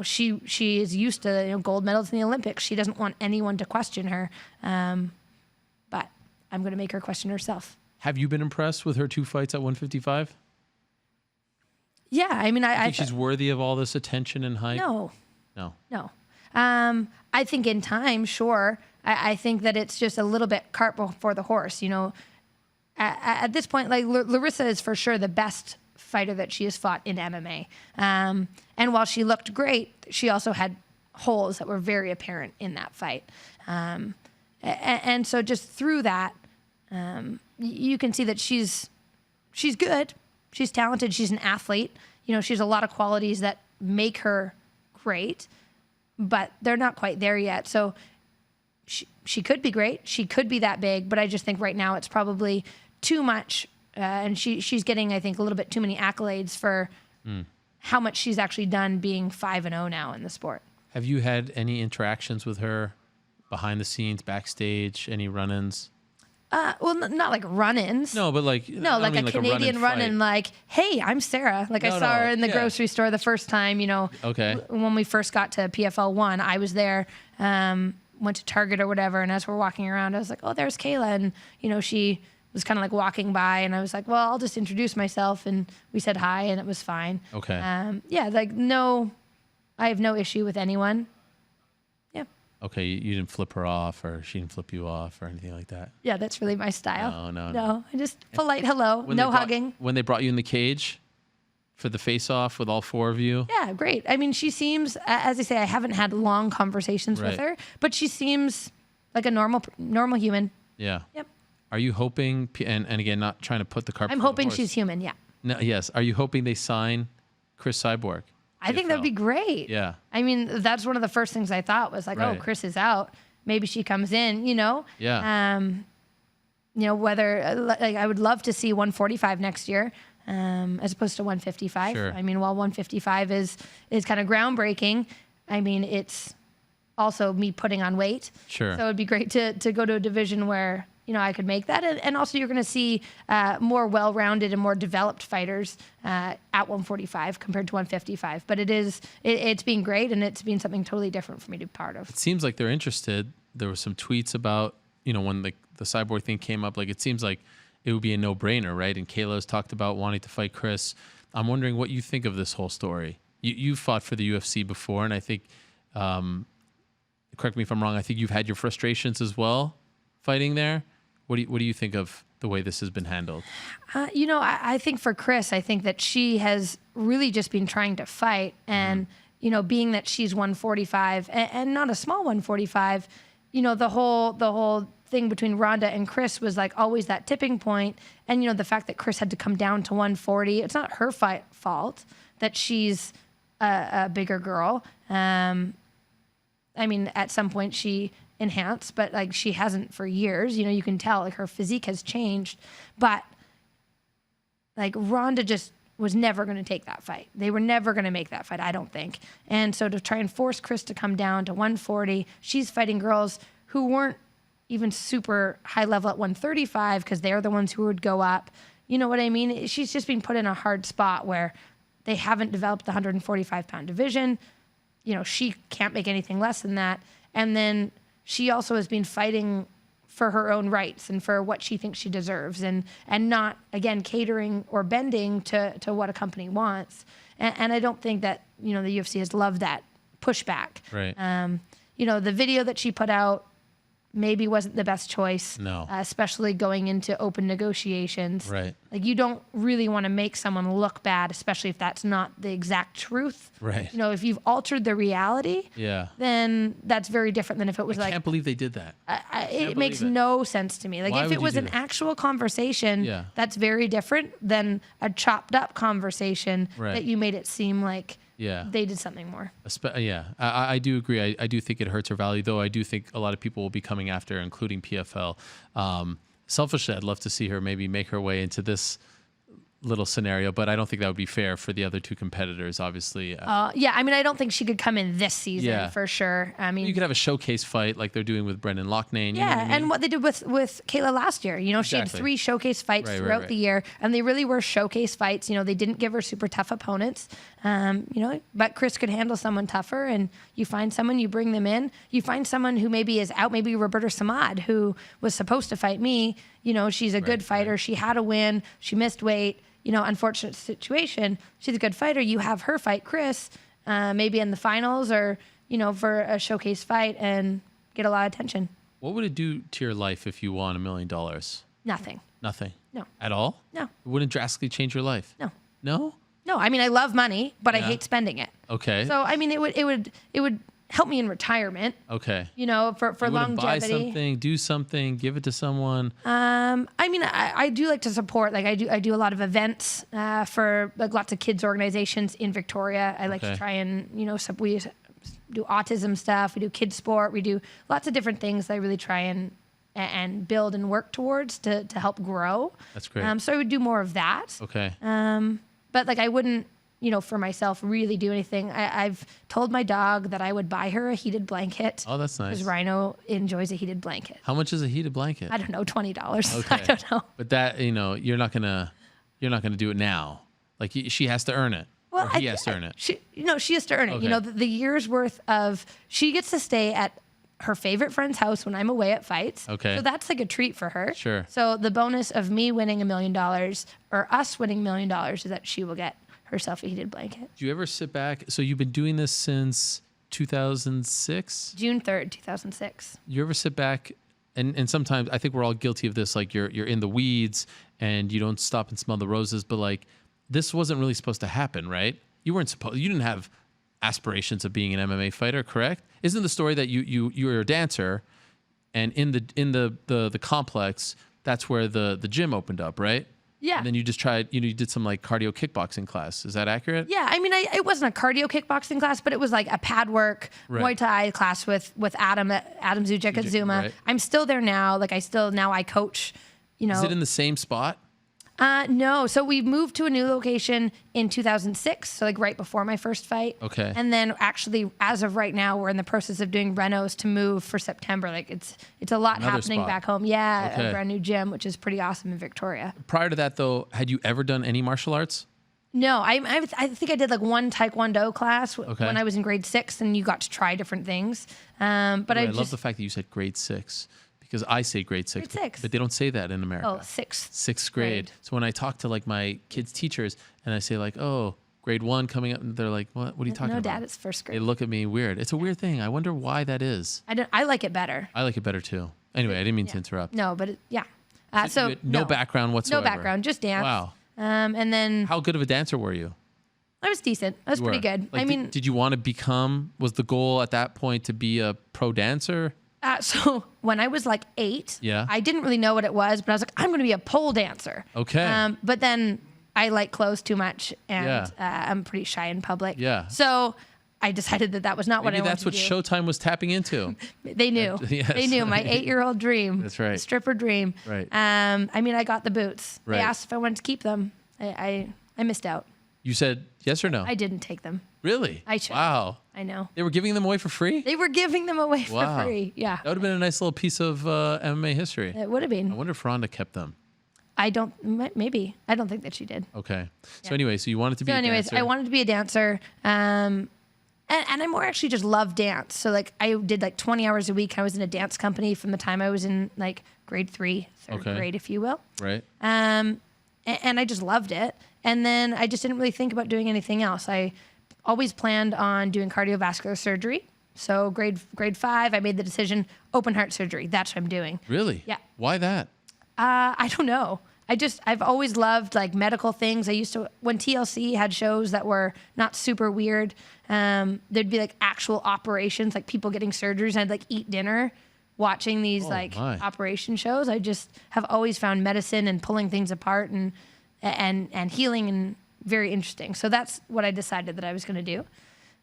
she is used to gold medals in the Olympics. She doesn't want anyone to question her. But I'm going to make her question herself. Have you been impressed with her 2 fights at 155? Yeah, I mean, I think she's worthy of all this attention and hype. No. I think in time, sure. I think that it's just a little bit cart before the horse. At this point, like, Larissa is for sure the best fighter that she has fought in MMA. And while she looked great, she also had holes that were very apparent in that fight. And so just through that, you can see that she's good. She's talented. She's an athlete. She has a lot of qualities that make her great, but they're not quite there yet. So she could be great. She could be that big, but I just think right now it's probably too much. And she's getting, I think, a little bit too many accolades for how much she's actually done being 5-0 now in the sport. Have you had any interactions with her behind the scenes, backstage, any run-ins? Well, not like run-ins. No, but like... No, like a Canadian run-in, like, hey, I'm Sarah. Like, I saw her in the grocery store the first time, Okay. When we first got to PFL 1, I was there, went to Target or whatever, and as we're walking around, I was like, oh, there's Kayla. And, she was kind of like walking by, and I was like, well, I'll just introduce myself, and we said hi, and it was fine. Okay. I have no issue with anyone. Okay, you didn't flip her off, or she didn't flip you off, or anything like that? Yeah, that's really my style. No. I just polite hello, no hugging. When they brought you in the cage for the face-off with all 4 of you? Yeah, great. I mean, she seems, as I say, I haven't had long conversations with her, but she seems like a normal human. Yeah. Yep. Are you hoping, and again, not trying to put the cart I'm before hoping the horse. she's human, yeah. No, yes. Are you hoping they sign Chris Cyborg? I think that'd be great. Yeah. I mean, that's one of the first things I thought was like, oh, Chris is out. Maybe she comes in, Yeah. Whether, like, I would love to see 145 next year, as opposed to 155. Sure. I mean, while 155 is kind of groundbreaking, I mean, it's also me putting on weight. Sure. So it'd be great to go to a division where, I could make that. And also you're going to see more well-rounded and more developed fighters at 145 compared to 155. But it's been great, and it's been something totally different for me to be part of. It seems like they're interested. There were some tweets about, when the Cyborg thing came up, like, it seems like it would be a no-brainer, right? And Kayla's talked about wanting to fight Chris. I'm wondering what you think of this whole story. You fought for the UFC before, and I think, correct me if I'm wrong, I think you've had your frustrations as well fighting there. What do you think of the way this has been handled? I think for Chris, I think that she has really just been trying to fight, and being that she's 145 and not a small 145, the whole thing between Ronda and Chris was like always that tipping point, and the fact that Chris had to come down to 140, it's not her fault that she's a bigger girl. I mean, at some point she enhanced, but like she hasn't for years. You can tell like her physique has changed, but like Ronda just was never going to take that fight. They were never going to make that fight, I don't think. And so to try and force Chris to come down to 140, she's fighting girls who weren't even super high level at 135 because they're the ones who would go up. You know what I mean? She's just been put in a hard spot where they haven't developed the 145-pound division. She can't make anything less than that. And then she also has been fighting for her own rights and for what she thinks she deserves, and not, again, catering or bending to what a company wants. And I don't think that, the UFC has loved that pushback. Right. The video that she put out maybe wasn't the best choice. No. Especially going into open negotiations. Right. Like, you don't really want to make someone look bad, especially if that's not the exact truth. Right. If you've altered the reality, Yeah. then that's very different than if it was I can't believe they did that. it makes no sense to me. Like, Why if would it you was do an that? actual conversation, Yeah. that's very different than a chopped up conversation Right. that you made it seem like Yeah. they did something more. Yeah, I do agree. I do think it hurts her value, though. I do think a lot of people will be coming after her, including PFL. Selfishly, I'd love to see her maybe make her way into this little scenario, but I don't think that would be fair for the other two competitors, obviously. Yeah, I don't think she could come in this season Yeah. for sure. You could have a showcase fight like they're doing with Brendan Loughnane. Yeah, and what they did with Kayla last year. She had Exactly. 3 showcase fights throughout the year, and they really were showcase fights. They didn't give her super tough opponents. But Chris could handle someone tougher, and you find someone, you bring them in. You find someone who maybe is out, maybe Roberta Samad, who was supposed to fight me. She's a good fighter. Right. She had a win. She missed weight. Unfortunate situation. She's a good fighter. You have her fight Chris, maybe in the finals or, for a showcase fight and get a lot of attention. What would it do to your life if you won $1 million? Nothing. Nothing. No. At all? No. It wouldn't drastically change your life? No. No? No. I love money, but I hate spending it. Okay. So, it would help me in retirement. Okay. For You wouldn't longevity. buy something, do something, give it to someone. I do like to support. Like, I do a lot of events for like lots of kids organizations in Victoria. I like to try and we do autism stuff. We do kids sport. We do lots of different things that I really try and build and work towards to help grow. That's great. So I would do more of that. Okay. But like, I wouldn't, for myself, really do anything. I've told my dog that I would buy her a heated blanket. Oh, that's nice. Because Rhino enjoys a heated blanket. How much is a heated blanket? I don't know, $20. Okay. I don't know. But that, you're not gonna do it now. Like, she has to earn it. Well, or he has to earn it. She has to earn it. Okay. The year's worth of, she gets to stay at her favorite friend's house when I'm away at fights. Okay. So that's like a treat for her. Sure. So the bonus of me winning $1 million or us winning $1 million is that she will get herself a heated blanket. Do you ever sit back? So you've been doing this since 2006? June 3rd, 2006. You ever sit back and sometimes I think we're all guilty of this, like you're in the weeds and you don't stop and smell the roses, but like this wasn't really supposed to happen, right? You didn't have aspirations of being an MMA fighter, correct? Isn't the story that you were a dancer and in the complex, that's where the gym opened up, right? Yeah. And then you just tried, you did some like cardio kickboxing class. Is that accurate? Yeah. It wasn't a cardio kickboxing class, but it was like a pad work Muay Thai class with Adam Zucek at Zuma. Right. I'm still there now. Like, I coach, Is it in the same spot? No. So we moved to a new location in 2006. So like right before my first fight. Okay. And then actually, as of right now, we're in the process of doing renos to move for September. Like, it's a lot Another happening spot. back home. Yeah. Okay. A brand new gym, which is pretty awesome in Victoria. Prior to that, though, had you ever done any martial arts? No, I think I did like one Taekwondo class when I was in grade 6, and you got to try different things. But I love the fact that you said grade 6. Because I say grade 6, Grade 6. but they don't say that in America. Oh, sixth grade. So when I talk to like my kids' teachers and I say like, oh, grade 1 coming up, and they're like, what are you talking about? No, Dad, it's first grade. They look at me weird. It's a weird thing. I wonder why that is. I like it better. I like it better too. Anyway, I didn't mean to interrupt. No, but yeah. So you had no background whatsoever. No background, just dance. Wow. And then How good of a dancer were you? I was decent. I was pretty good. Like, did you want to become, was the goal at that point to be a pro dancer? So when I was like 8, I didn't really know what it was, but I was like, I'm going to be a pole dancer. Okay. But then I like clothes too much, and I'm pretty shy in public. Yeah. So I decided that was not what I wanted to do. Maybe that's what Showtime was tapping into. They knew. Yes. They knew my 8-year-old dream. That's right. Stripper dream. Right. I got the boots. Right. They asked if I wanted to keep them. I missed out. You said yes or no? I didn't take them. Really? I should. Wow. I know. They were giving them away for free? They were giving them away for free. Yeah. That would have been a nice little piece of MMA history. It would have been. I wonder if Rhonda kept them. Maybe. I don't think that she did. Okay. So anyway, so you wanted to be a dancer. I wanted to be a dancer. And And I more actually just love dance. So like I did like 20 hours a week. I was in a dance company from the time I was in like grade 3, third grade, if you will. Right. And I just loved it. And then I just didn't really think about doing anything else. I always planned on doing cardiovascular surgery. So grade 5, I made the decision, open heart surgery. That's what I'm doing. Really? Yeah. Why that? I don't know. I've always loved like medical things. I used to, when TLC had shows that were not super weird, there'd be like actual operations, like people getting surgeries, and I'd like eat dinner watching these operation shows. I just have always found medicine and pulling things apart and healing and very interesting. So that's what I decided that I was going to do.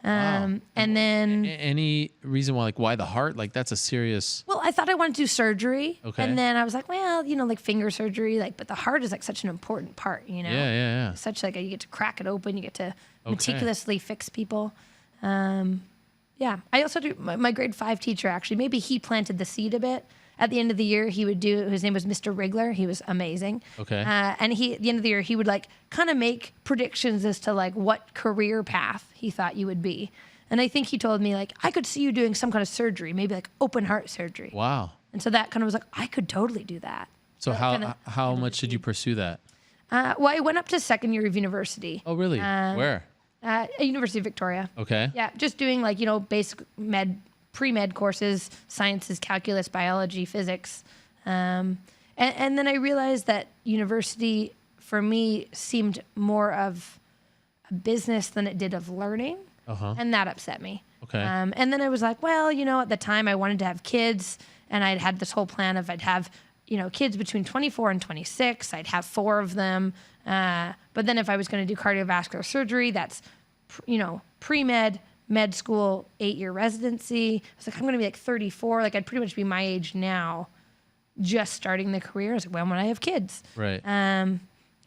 And then any reason why the heart? Like that's a serious. Well, I thought I wanted to do surgery. Okay. And then I was like, well, like finger surgery, but the heart is like such an important part, Yeah. Such like you get to crack it open, you get to meticulously fix people. Yeah. I also do my grade 5 teacher, actually, maybe he planted the seed a bit. At the end of the year, he would do, his name was Mr. Wriggler. He was amazing. Okay. And he, at the end of the year, he would kind of make predictions as to what career path he thought you would be. And I think he told me I could see you doing some kind of surgery, maybe open heart surgery. Wow. And so that kind of was I could totally do that. So how much did you pursue that? Well, I went up to second year of university. Oh, really? Where? At University of Victoria. Okay. Yeah, just doing basic pre-med courses, sciences, calculus, biology, physics. And then I realized that university, for me, seemed more of a business than it did of learning. Uh-huh. And that upset me. Okay. And then I was like, well, at the time I wanted to have kids, and I'd had this whole plan of I'd have, kids between 24 and 26. I'd have 4 of them. But then if I was going to do cardiovascular surgery, that's, pre-med, med school, 8-year residency. I was like, I'm going to be 34. I'd pretty much be my age now, just starting the career. I was like, when I have kids? Right. And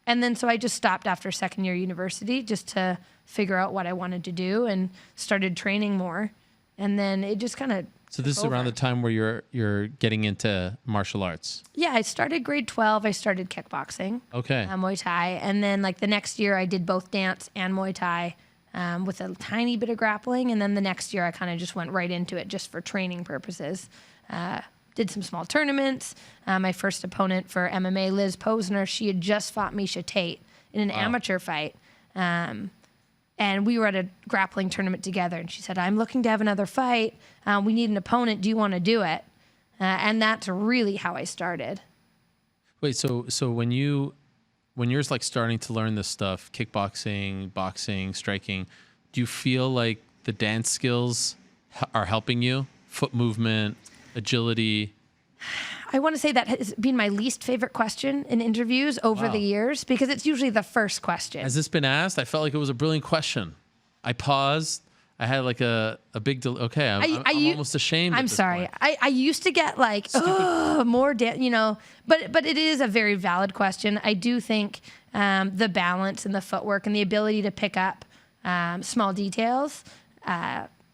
then so I just stopped after second year university just to figure out what I wanted to do and started training more. And then it just kind of So this is around the time where you're getting into martial arts. Yeah, I started grade 12. I started kickboxing. Okay. Muay Thai. And then the next year I did both dance and Muay Thai. With a tiny bit of grappling, and then the next year I kind of just went right into it just for training purposes. Did some small tournaments. My first opponent for MMA, Liz Posner, she had just fought Misha Tate in an amateur fight. And we were at a grappling tournament together, and she said, I'm looking to have another fight. We need an opponent. Do you want to do it? And that's really how I started. Wait, so when you're starting to learn this stuff, kickboxing, boxing, striking, do you feel like the dance skills are helping you? Foot movement, agility? I want to say that has been my least favorite question in interviews over the years, because it's usually the first question. Has this been asked? I felt like it was a brilliant question. I paused. I had a big okay. I'm almost ashamed. I'm sorry. I used to get more, but it is a very valid question. I do think the balance and the footwork and the ability to pick up small details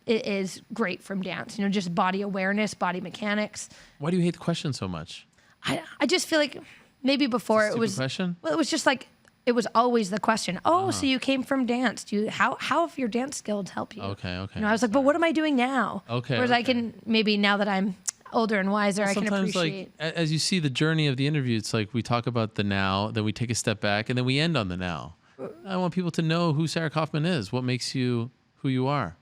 it is great from dance. Just body awareness, body mechanics. Why do you hate the question so much? I just feel like maybe before it was question? Well, it was just it was always the question. Oh, so you came from dance? How have your dance skills helped you? Okay. I was like, but what am I doing now? Okay. Whereas I can maybe now that I'm older and wiser, I can appreciate. As you see the journey of the interview, it's we talk about the now, then we take a step back, and then we end on the now. I want people to know who Sarah Kaufman is. What makes you who you are?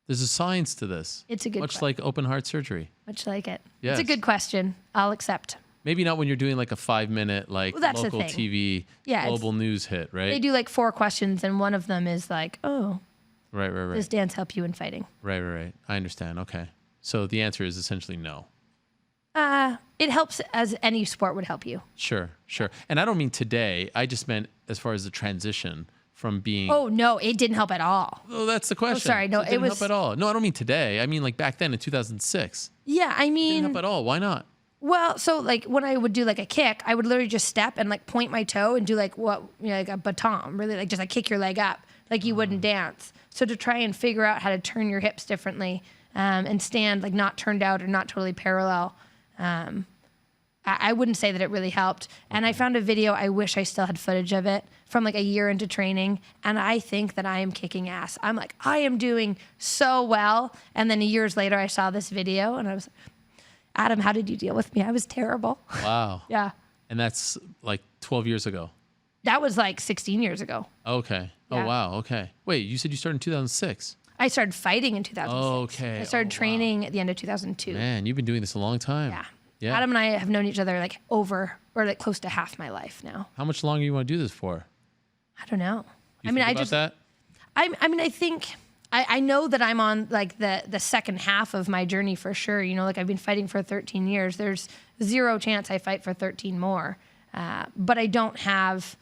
There's a science to this. It's a good much question. like open heart surgery. Much like it. Yes. It's a good question. I'll accept. Maybe not when you're doing a 5-minute that's local the thing. TV global news hit, right? They do 4 questions, and one of them is right. Does dance help you in fighting? Right. I understand. Okay. So the answer is essentially no. It helps as any sport would help you. Sure. And I don't mean today. I just meant as far as the transition from being. Oh no, it didn't help at all. Oh, that's the question. Oh, sorry, no, so it didn't help at all. No, I don't mean today. I mean back then in 2006. Yeah, I mean. It didn't help at all. Why not? Well, so when I would do a kick, I would literally just step and point my toe and do a baton, really just kick your leg up like you wouldn't dance. So to try and figure out how to turn your hips differently and stand not turned out or not totally parallel, I wouldn't say that it really helped. And I found a video, I wish I still had footage of it, from like a year into training. And I think that I am kicking ass. I'm like, I am doing so well. And then years later, I saw this video and I was like, Adam, how did you deal with me? I was terrible. Wow. Yeah. And that's like 12 years ago. That was like 16 years ago. Okay. Yeah. Oh, wow. Okay. Wait, you said you started in 2006. I started fighting in 2006. Okay. I started training at the end of 2002. Man, you've been doing this a long time. Yeah. Yeah. Adam and I have known each other like over or like close to half my life now. How much longer you want to do this for? I don't know. You think about that? I think I know that I'm on like the second half of my journey for sure. You know, like I've been fighting for 13 years. There's zero chance I fight for 13 more. But I don't have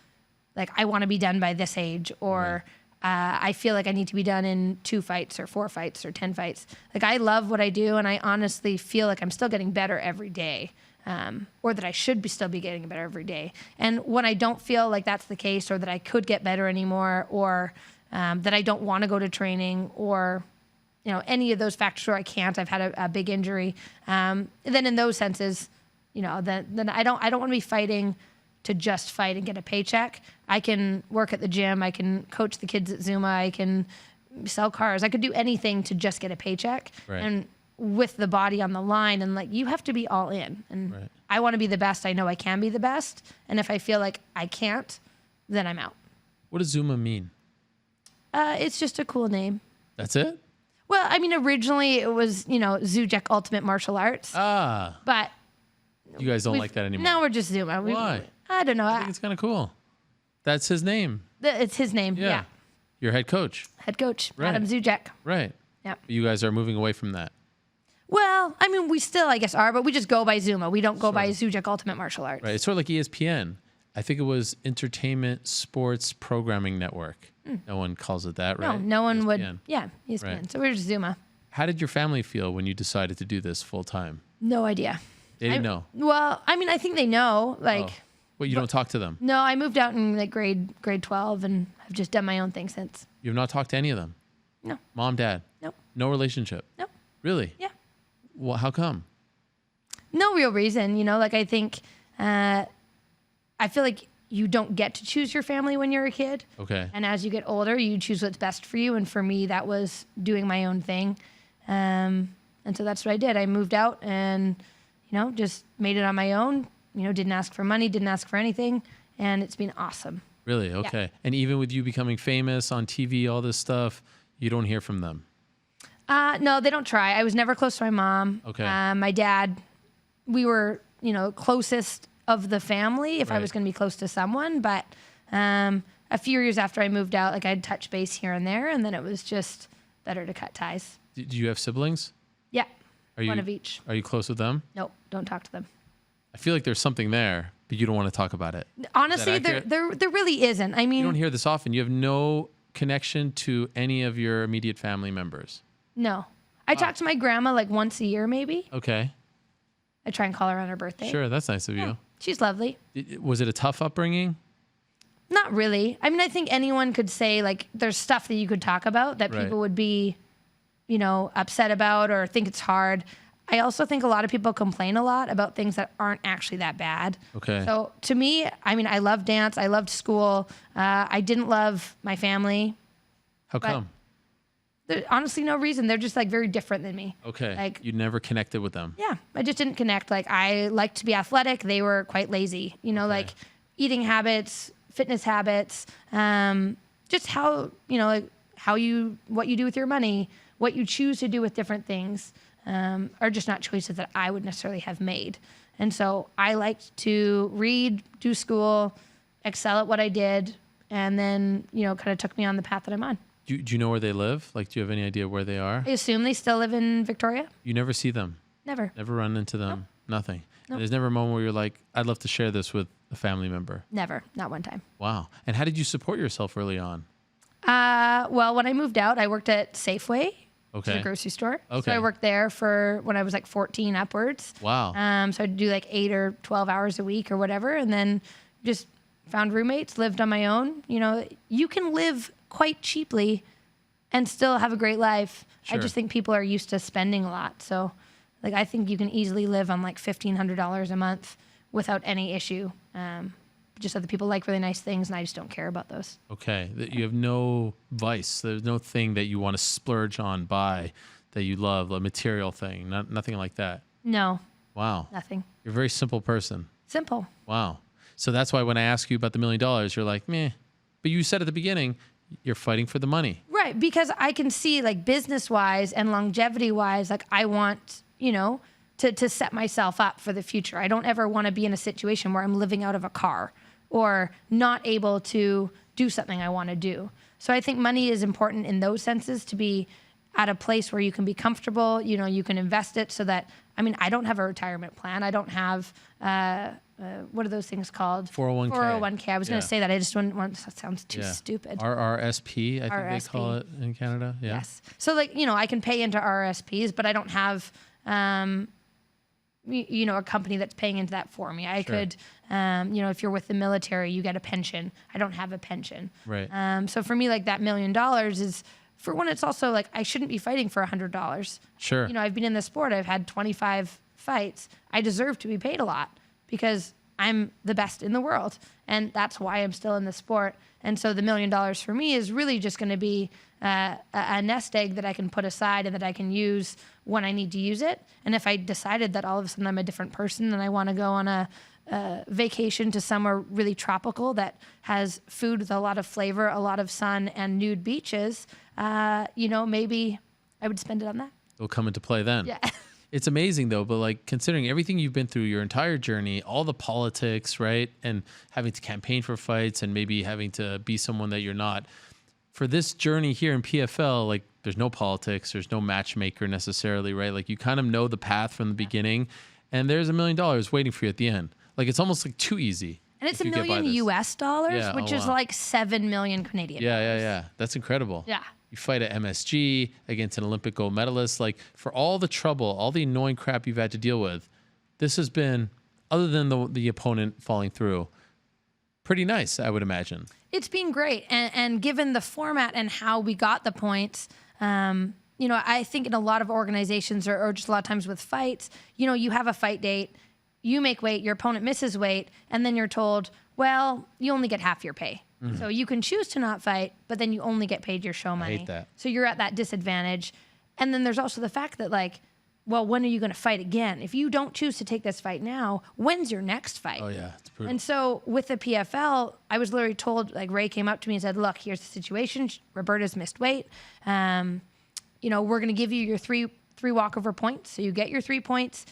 like, I want to be done by this age or I feel like I need to be done in 2 fights or 4 fights or 10 fights. Like I love what I do. And I honestly feel like I'm still getting better every day. Or that I should still be getting better every day. And when I don't feel like that's the case or that I could get better anymore or that I don't want to go to training or, you know, any of those factors where I can't, I've had a big injury. Then in those senses, you know, then I don't want to be fighting to just fight and get a paycheck. I can work at the gym. I can coach the kids at Zuma. I can sell cars. I could do anything to just get a paycheck. Right. And with the body on the line and like, you have to be all in. And I want to be the best. I know I can be the best. And if I feel like I can't, then I'm out. What does Zuma mean? It's just a cool name. That's it? Well, I mean, originally it was, you know, Zujek Ultimate Martial Arts. Ah. But You guys don't like that anymore? now we're just Zuma. Why? I don't know. I think it's kind of cool. That's his name. It's his name. Yeah. Your head coach. Head coach, Right. Adam Zujek. Right. Yeah. You guys are moving away from that. Well, I mean, we still, I guess, are, but we just go by Zuma. We don't go by Zujek Ultimate Martial Arts. Right. It's sort of like ESPN. I think it was Entertainment Sports Programming Network. No one calls it that, right? No one would. ESPN. Yeah, ESPN. Right. So we're just Zuma. How did your family feel when you decided to do this full time? No idea. They didn't know. Well, I mean, I think they know. Like, Well, you don't talk to them. no, I moved out in like grade 12, and I've just done my own thing since. You have not talked to any of them. No. Mom, dad. Nope. No relationship. Nope. Really? Yeah. Well, how come? No real reason, you know. Like I think, I feel like you don't get to choose your family when you're a kid. Okay. And as you get older, you choose what's best for you. And for me, that was doing my own thing. And so that's what I did. I moved out and, you know, just made it on my own. You know, didn't ask for money, didn't ask for anything. And it's been awesome. Really? Okay. Yeah. And even with you becoming famous on TV, all this stuff, you don't hear from them? No, they don't try. I was never close to my mom. Okay. My dad, we were, you know, closest of the family if I was going to be close to someone. But a few years after I moved out, like I'd touch base here and there. And then it was just better to cut ties. Do you have siblings? Yeah. Are you, one of each. Are you close with them? Nope. Don't talk to them. I feel like there's something there, but you don't want to talk about it. Honestly, there really isn't. I mean, you don't hear this often. You have no connection to any of your immediate family members. No. I talk to my grandma like once a year, maybe. Okay. I try and call her on her birthday. Sure, that's nice of you. She's lovely. Was it a tough upbringing? Not really. I mean, I think anyone could say like there's stuff that you could talk about that people would be, you know, upset about or think it's hard. I also think a lot of people complain a lot about things that aren't actually that bad. Okay. So to me, I mean, I loved dance. I loved school. I didn't love my family. How come? There's honestly no reason. They're just like very different than me. Okay. Like you never connected with them. Yeah, I just didn't connect. Like I liked to be athletic. They were quite lazy. You know, like eating habits, fitness habits, just how, you know, like what you do with your money, what you choose to do with different things, are just not choices that I would necessarily have made. And so I liked to read, do school, excel at what I did, and then, you know, kind of took me on the path that I'm on. Do you know where they live? Like, do you have any idea where they are? I assume they still live in Victoria. You never see them? Never. Never run into them? Nope. Nothing? Nope. There's never a moment where you're like, I'd love to share this with a family member? Never. Not one time. Wow. And how did you support yourself early on? Well, when I moved out, I worked at Safeway. Okay. To the grocery store. Okay. So I worked there for when I was like 14 upwards. Wow. So I'd do like 8 or 12 hours a week or whatever. And then just found roommates, lived on my own. You know, you can live quite cheaply and still have a great life. Sure. I just think people are used to spending a lot. So like, I think you can easily live on like $1,500 a month without any issue. Just other people like really nice things, and I just don't care about those. Okay. You have no vice. There's no thing that you want to splurge on, buy, that you love, a material thing. Nothing like that. No. Wow. Nothing. You're a very simple person. Simple. Wow. So that's why when I ask you about the $1 million, you're like, meh. But you said at the beginning, you're fighting for the money. Right. Because I can see, like, business-wise and longevity-wise, like, I want, to set myself up for the future. I don't ever want to be in a situation where I'm living out of a car or not able to do something I want to do. So I think money is important in those senses, to be at a place where you can be comfortable, you can invest it so that, I don't have a retirement plan. I don't have, what are those things called? 401k. 401k. I was going to say that. I just wouldn't want, that sounds too stupid. RRSP, I think they call it in Canada. Yeah. Yes. So I can pay into RRSPs, but I don't have, a company that's paying into that for me. I could, if you're with the military, you get a pension. I don't have a pension. Right. So for me, like, that $1 million is, for one, it's also like, I shouldn't be fighting for $100. Sure. I've been in the sport. I've had 25 fights. I deserve to be paid a lot because I'm the best in the world. And that's why I'm still in the sport. And so the $1 million for me is really just going to be a nest egg that I can put aside and that I can use when I need to use it. And if I decided that all of a sudden I'm a different person and I want to go on a vacation to somewhere really tropical that has food with a lot of flavor, a lot of sun, and nude beaches, maybe I would spend it on that. It'll come into play then. Yeah. It's amazing, though, but like, considering everything you've been through your entire journey, all the politics, right? And having to campaign for fights and maybe having to be someone that you're not. For this journey here in PFL, like, there's no politics, there's no matchmaker necessarily, right? Like, you kind of know the path from the beginning, and there's $1 million waiting for you at the end. Like, it's almost like too easy. And it's $1 million US dollars, which is like 7 million Canadian dollars. Yeah. That's incredible. Yeah. You fight at MSG against an Olympic gold medalist. Like, for all the trouble, all the annoying crap you've had to deal with, this has been, other than the opponent falling through, pretty nice, I would imagine. It's been great. And given the format and how we got the points, I think in a lot of organizations or just a lot of times with fights, you have a fight date, you make weight, your opponent misses weight, and then you're told, well, you only get half your pay. Mm-hmm. So you can choose to not fight, but then you only get paid your show money. I hate that. So you're at that disadvantage. And then there's also the fact that, like, well, when are you going to fight again? If you don't choose to take this fight now, when's your next fight? Oh, yeah. It's brutal. And so with the PFL, I was literally told, like, Ray came up to me and said, look, here's the situation. Roberta's missed weight. We're going to give you your three walkover points. So you get your 3 points.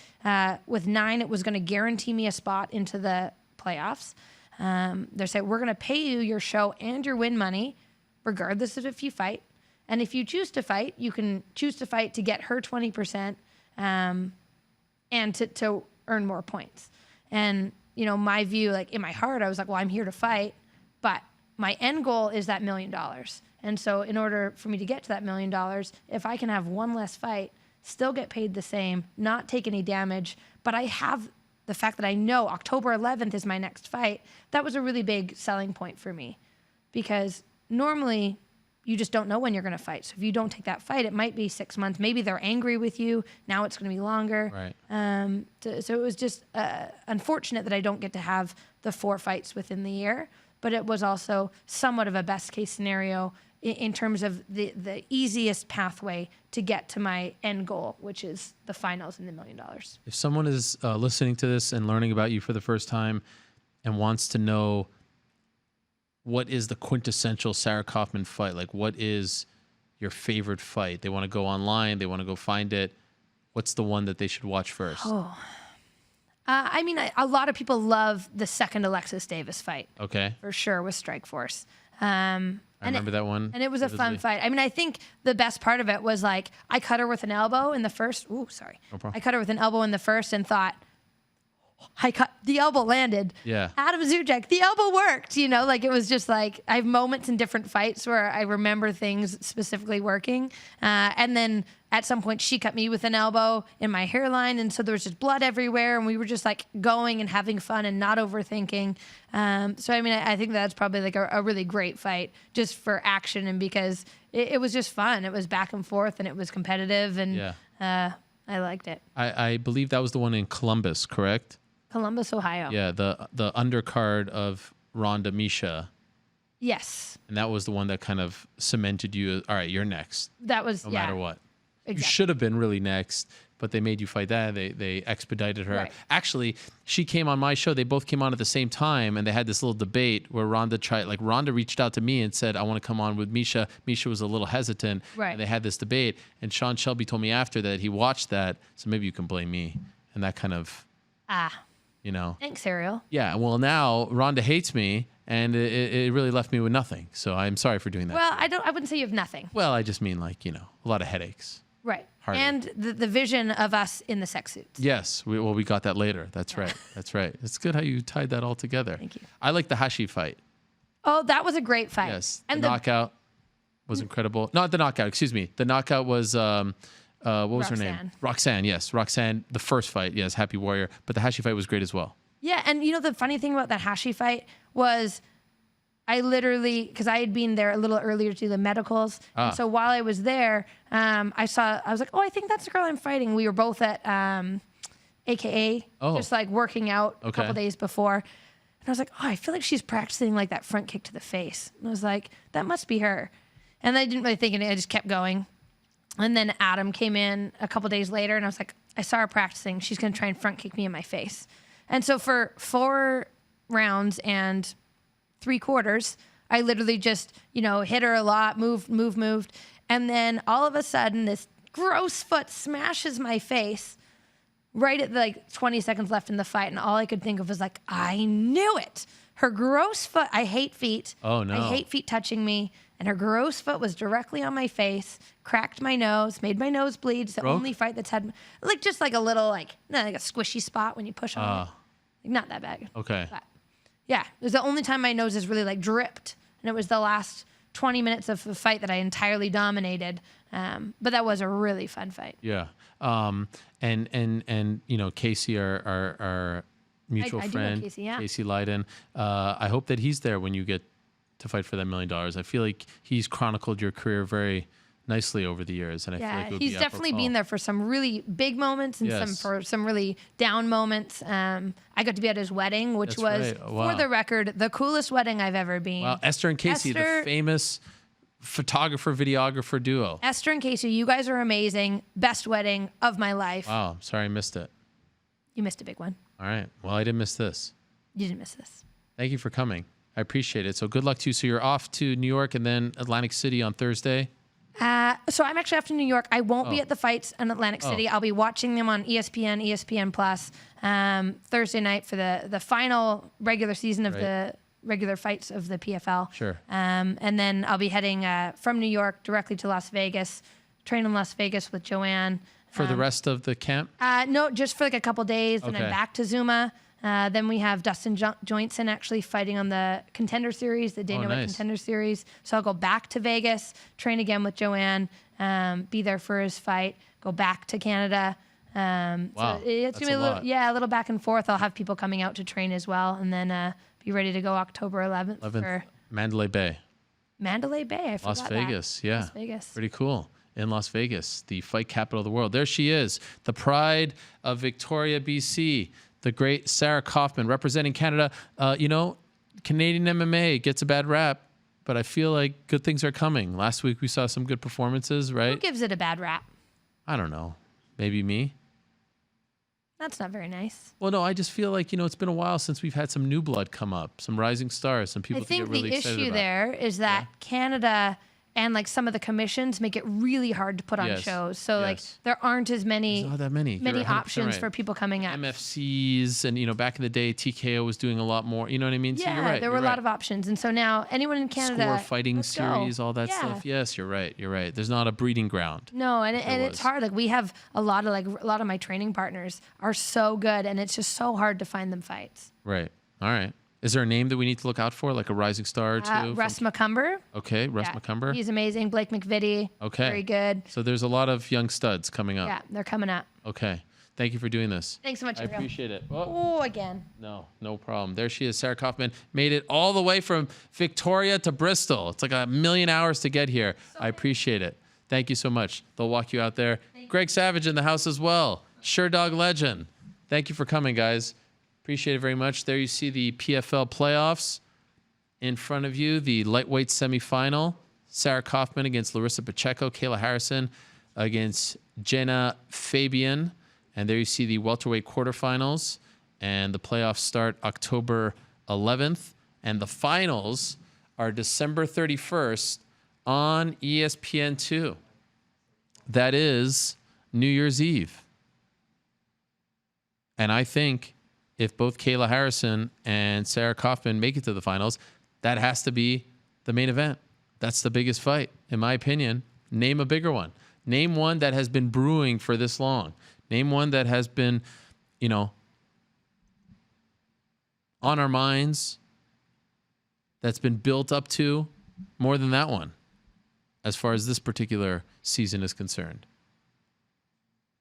With 9, it was going to guarantee me a spot into the playoffs. They said, we're going to pay you your show and your win money, regardless of if you fight. And if you choose to fight, you can choose to fight to get her 20%, and to earn more points. And, my view, like, in my heart, I was like, well, I'm here to fight, but my end goal is that $1 million. And so in order for me to get to that $1 million, if I can have one less fight, still get paid the same, not take any damage, but I have the fact that I know October 11th is my next fight, that was a really big selling point for me, because normally you just don't know when you're going to fight. So if you don't take that fight, it might be 6 months. Maybe they're angry with you. Now it's going to be longer. Right. So it was just unfortunate that I don't get to have the 4 fights within the year, but it was also somewhat of a best case scenario in terms of the easiest pathway to get to my end goal, which is the finals and the $1 million. If someone is listening to this and learning about you for the first time and wants to know what is the quintessential Sarah Kaufman fight, like, what is your favorite fight? They want to go online, they want to go find it. What's the one that they should watch first? A lot of people love the second Alexis Davis fight. Okay. For sure, with Strikeforce. I remember that one. And it was a fun fight. I think the best part of it was, like, I cut her with an elbow in the first. Ooh, sorry. No problem. I cut her with an elbow in the first and thought, the elbow landed. Yeah. Adam Zuzek, the elbow worked. Like, it was just like, I have moments in different fights where I remember things specifically working. And then at some point she cut me with an elbow in my hairline. And so there was just blood everywhere. And we were just, like, going and having fun and not overthinking. I think that's probably, like, a really great fight just for action and because it was just fun. It was back and forth and it was competitive. And I liked it. I believe that was the one in Columbus, correct? Columbus, Ohio. Yeah, the undercard of Ronda Misha. Yes. And that was the one that kind of cemented you. All right, you're next. That was, no matter what. Exactly. You should have been really next, but they made you fight that. They expedited her. Right. Actually, she came on my show. They both came on at the same time, and they had this little debate where Ronda reached out to me and said, I want to come on with Misha. Misha was a little hesitant. Right. And they had this debate. And Sean Shelby told me after that he watched that, so maybe you can blame me. And that kind of, you know. Thanks, Ariel. Yeah, well, now Ronda hates me, and it really left me with nothing. So I'm sorry for doing that. Well, I wouldn't say you have nothing. Well, I just mean a lot of headaches. Right. Hardly. And the vision of us in the sex suits. Yes. We got that later. That's right. That's right. It's good how you tied that all together. Thank you. I like the Hashi fight. Oh, that was a great fight. Yes. And the knockout was incredible. Not the knockout, excuse me. The knockout was, what was her name? Roxanne, yes. Roxanne, the first fight, yes, Happy Warrior. But the Hashi fight was great as well. Yeah, and the funny thing about that Hashi fight was I literally, because I had been there a little earlier to do the medicals. And so while I was there, I was like, oh, I think that's the girl I'm fighting. We were both at AKA, just working out a couple days before. And I was like, oh, I feel like she's practicing that front kick to the face. And I was like, that must be her. And I didn't really think anything. I just kept going. And then Adam came in a couple days later, and I was like, I saw her practicing. She's going to try and front kick me in my face. And so for 4 rounds and 3/4, I literally just, hit her a lot, moved. And then all of a sudden, this gross foot smashes my face right at 20 seconds left in the fight. And all I could think of was I knew it. Her gross foot, I hate feet. Oh, no. I hate feet touching me. And her gross foot was directly on my face, cracked my nose, made my nose bleed. It's the only fight that's had, just a little, a squishy spot when you push on it. Not that bad. Okay. But, yeah, it was the only time my nose has really dripped. And it was the last 20 minutes of the fight that I entirely dominated. But that was a really fun fight. Yeah. And Casey, our mutual I friend, do know Casey, yeah. Casey Leiden, I hope that he's there when you get to fight for that $1 million. I feel like he's chronicled your career very nicely over the years, and I feel like it would he's be definitely apropos. been there for some really big moments and some really down moments. I got to be at his wedding, which was, for the record, the coolest wedding I've ever been. Wow, Esther and Casey, the famous photographer videographer duo. Esther and Casey, you guys are amazing. Best wedding of my life. Wow, I'm sorry I missed it. You missed a big one. All right, well, I didn't miss this. You didn't miss this. Thank you for coming. I appreciate it. So good luck to you. So you're off to New York and then Atlantic City on Thursday? So I'm actually off to New York. I won't be at the fights in Atlantic City. I'll be watching them on ESPN, ESPN Plus, Thursday night for the final regular season of the regular fights of the PFL. Sure. And then I'll be heading from New York directly to Las Vegas, train in Las Vegas with Joanne. For the rest of the camp? No, just for a couple days, and then back to Zuma. Then we have Dustin Joinson actually fighting on the Contender Series, the Dana White Contender Series. So I'll go back to Vegas, train again with Joanne, be there for his fight, go back to Canada. Wow, so it's gonna be a little back and forth. I'll have people coming out to train as well, and then be ready to go October 11th for Mandalay Bay. Mandalay Bay. I forgot Las Vegas, that. yeah. Las Vegas. Pretty cool. In Las Vegas, the fight capital of the world. There she is, the pride of Victoria, BC. The great Sarah Kaufman representing Canada. Canadian MMA gets a bad rap, but I feel like good things are coming. Last week we saw some good performances, right? Who gives it a bad rap? I don't know. Maybe me? That's not very nice. Well, no, I just feel like, it's been a while since we've had some new blood come up, some rising stars, some people to get really excited about. I think the issue there is that Canada and some of the commissions make it really hard to put on shows. So there aren't as many options for people coming up. MFCs and back in the day TKO was doing a lot more. You know what I mean? Yeah, so you're right, there were a lot of options. And so now anyone in Canada, Score fighting series, all that stuff. Yes, you're right. There's not a breeding ground. No, and it's hard. We have a lot of my training partners are so good, and it's just so hard to find them fights. Right. All right. Is there a name that we need to look out for, like a rising star or two? Russ McCumber. Okay, Russ McCumber. He's amazing. Blake McVitie. Okay. Very good. So there's a lot of young studs coming up. Yeah, they're coming up. Okay. Thank you for doing this. Thanks so much, Ariel. I appreciate it. Oh, again. No problem. There she is, Sarah Kaufman. Made it all the way from Victoria to Bristol. It's like 1,000,000 hours to get here. I appreciate it. Thank you so much. They'll walk you out there. Greg Savage in the house as well. Sure Dog legend. Thank you for coming, guys. Appreciate it very much. There you see the PFL playoffs in front of you. The lightweight semifinal, Sarah Kaufman against Larissa Pacheco, Kayla Harrison against Jenna Fabian. And there you see the welterweight quarterfinals. And the playoffs start October 11th. And the finals are December 31st on ESPN2. That is New Year's Eve. And I think if both Kayla Harrison and Sarah Kaufman make it to the finals, that has to be the main event. That's the biggest fight, in my opinion. Name a bigger one. Name one that has been brewing for this long. Name one that has been, on our minds, that's been built up to more than that one, as far as this particular season is concerned.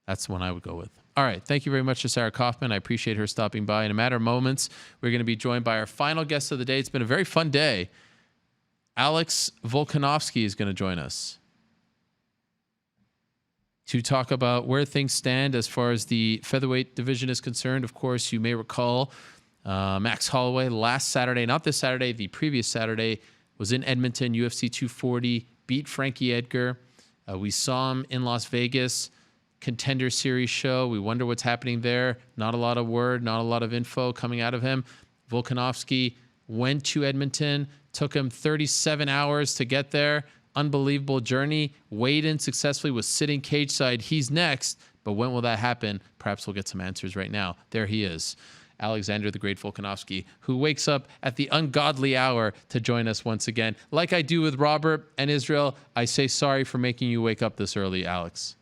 That's the one I would go with. All right. Thank you very much to Sarah Kaufman. I appreciate her stopping by. In a matter of moments, we're going to be joined by our final guest of the day. It's been a very fun day. Alex Volkanovski is going to join us to talk about where things stand as far as the featherweight division is concerned. Of course, you may recall Max Holloway last Saturday, not this Saturday, the previous Saturday, was in Edmonton, UFC 240, beat Frankie Edgar. We saw him in Las Vegas, Contender Series show. We wonder what's happening there. Not a lot of word, not a lot of info coming out of him. Volkanovski went to Edmonton, took him 37 hours to get there. Unbelievable journey. Weighed in successfully, was sitting cage side. He's next, but when will that happen? Perhaps we'll get some answers right now. There he is, Alexander the Great Volkanovski, who wakes up at the ungodly hour to join us once again. Like I do with Robert and Israel, I say sorry for making you wake up this early, Alex.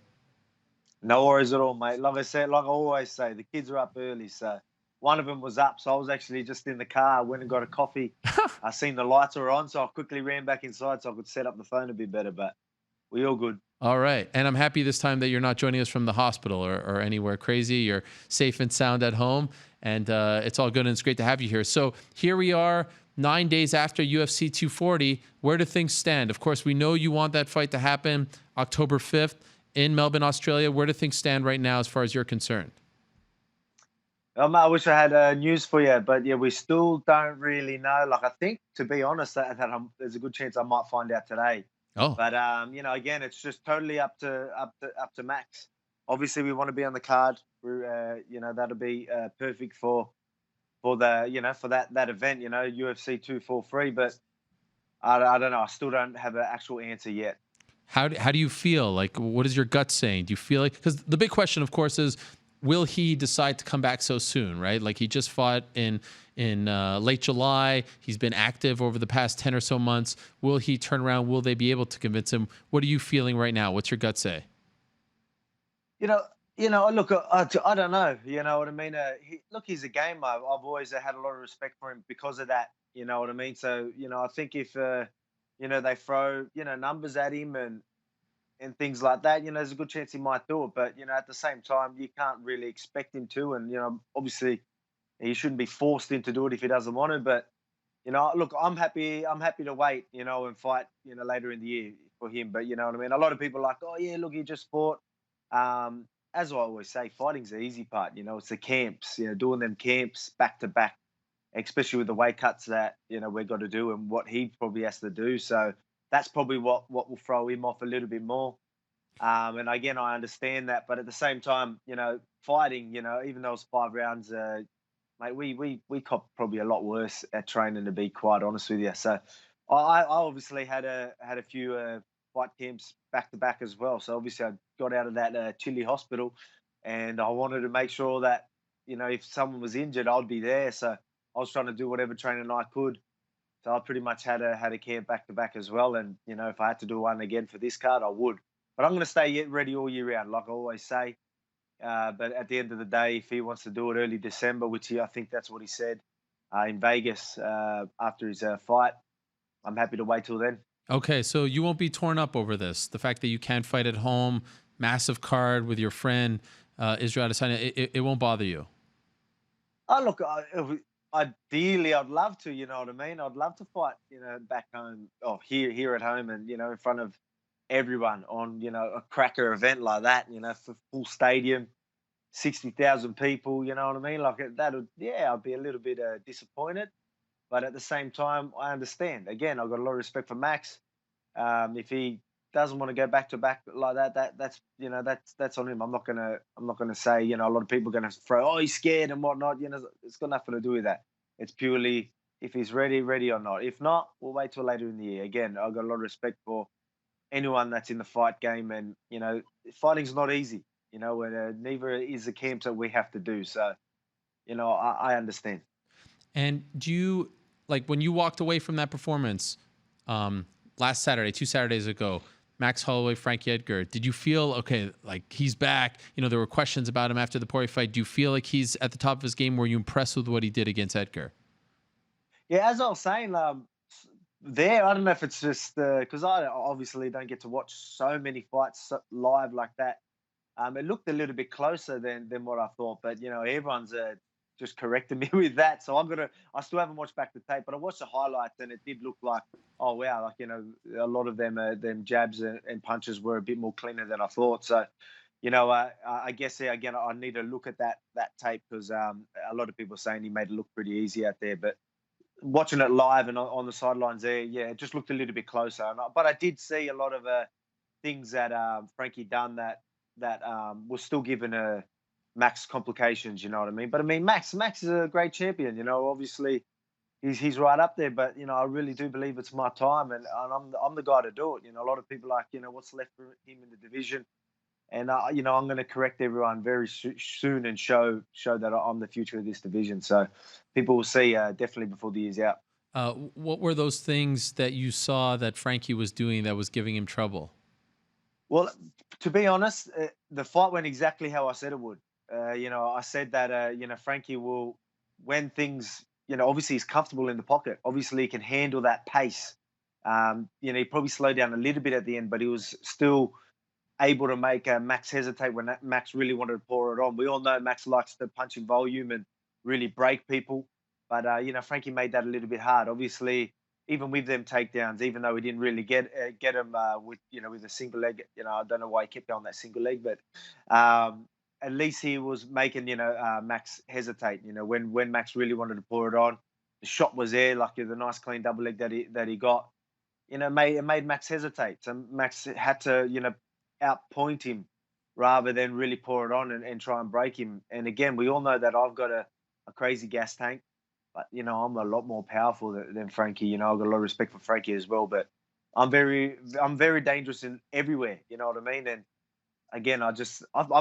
No worries at all, mate. Like I always say, the kids are up early, so one of them was up, so I was actually just in the car, went and got a coffee. I seen the lights were on, so I quickly ran back inside so I could set up the phone a bit better, but we all good. All right. And I'm happy this time that you're not joining us from the hospital or anywhere crazy. You're safe and sound at home, and it's all good, and it's great to have you here. So here we are, 9 days after UFC 240. Where do things stand? Of course, we know you want that fight to happen October 5th in Melbourne, Australia. Where do things stand right now as far as you're concerned? I wish I had news for you, but yeah, we still don't really know. Like, I think, to be honest, that there's a good chance I might find out today. Oh, But again, it's just totally up to Max. Obviously, we want to be on the card. That'll be perfect for the for that event. UFC 243. But I don't know. I still don't have an actual answer yet. How do you feel? Like, what is your gut saying? Do you feel like, because the big question, of course, is will he decide to come back so soon, right? Like, he just fought in late July. He's been active over the past 10 or so months. Will he turn around? Will they be able to convince him? What are you feeling right now? What's your gut say? Look, I don't know. You know what I mean? He's a gamer. I've always had a lot of respect for him because of that. You know what I mean? So, I think if, they throw, numbers at him and things like that, there's a good chance he might do it. But, at the same time, you can't really expect him to. And, obviously he shouldn't be forced into do it if he doesn't want to. But, look, I'm happy to wait, and fight, later in the year for him. But, you know what I mean? A lot of people are like, oh, yeah, look, he just fought. As I always say, fighting's the easy part. It's the camps, doing them camps back to back, especially with the weight cuts that, we've got to do and what he probably has to do. So that's probably what will throw him off a little bit more. And again, I understand that. But at the same time, fighting, even though it's 5 rounds, mate, we cop probably a lot worse at training, to be quite honest with you. So I obviously had a few fight camps back to back as well. So obviously I got out of that Chile hospital, and I wanted to make sure that, if someone was injured, I'd be there. So I was trying to do whatever training I could. So I pretty much had a camp back to back as well. And, if I had to do one again for this card, I would. But I'm going to stay ready all year round, like I always say. But at the end of the day, if he wants to do it early December, which I think that's what he said in Vegas after his fight, I'm happy to wait till then. Okay, so you won't be torn up over this. The fact that you can't fight at home, massive card with your friend Israel Adesanya, it won't bother you. Oh, look, ideally, I'd love to, you know what I mean? I'd love to fight, back home, here at home and, in front of everyone on, a cracker event like that, for full stadium, 60,000 people. You know what I mean? Like I'd be a little bit disappointed, but at the same time, I understand. Again, I've got a lot of respect for Max. If he doesn't want to go back to back like that's on him. I'm not gonna say, a lot of people are gonna throw, oh, he's scared and whatnot. It's got nothing to do with that. It's purely if he's ready or not. If not, we'll wait till later in the year. Again, I've got a lot of respect for anyone that's in the fight game, and fighting's not easy. And neither is the camp that we have to do. So, I understand. And do you, like, when you walked away from that performance last Saturday, 2 Saturdays ago, Max Holloway, Frankie Edgar, did you feel, okay, like he's back? There were questions about him after the Poirier fight. Do you feel like he's at the top of his game? Were you impressed with what he did against Edgar? Yeah, as I was saying, I don't know if it's just because I obviously don't get to watch so many fights live like that. It looked a little bit closer than what I thought, but everyone's just corrected me with that. So I still haven't watched back the tape, but I watched the highlights and it did look like, oh wow, like a lot of them jabs and punches were a bit more cleaner than I thought. So I guess again I need to look at that tape because a lot of people are saying he made it look pretty easy out there, but watching it live and on the sidelines there, yeah, it just looked a little bit closer. But I did see a lot of things that Frankie done that was still giving Max complications. You know what I mean? But I mean, Max is a great champion. Obviously he's right up there. But I really do believe it's my time, and I'm the guy to do it. A lot of people are like, what's left for him in the division. And I'm going to correct everyone very soon and show that I'm the future of this division. So people will see definitely before the year's out. What were those things that you saw that Frankie was doing that was giving him trouble? Well, to be honest, the fight went exactly how I said it would. I said that Frankie will, when things, obviously he's comfortable in the pocket. Obviously he can handle that pace. He probably slowed down a little bit at the end, but he was still able to make Max hesitate when Max really wanted to pour it on. We all know Max likes to punch in volume and really break people. But, Frankie made that a little bit hard. Obviously, even with them takedowns, even though he didn't really get him with a single leg, I don't know why he kept on that single leg, but at least he was making, Max hesitate. When Max really wanted to pour it on, the shot was there, like the nice clean double leg that he got, it made Max hesitate. So Max had to, outpoint him rather than really pour it on and try and break him. And again, we all know that I've got a crazy gas tank, but I'm a lot more powerful than Frankie. I've got a lot of respect for Frankie as well, but I'm very dangerous in everywhere. You know what I mean? And again, I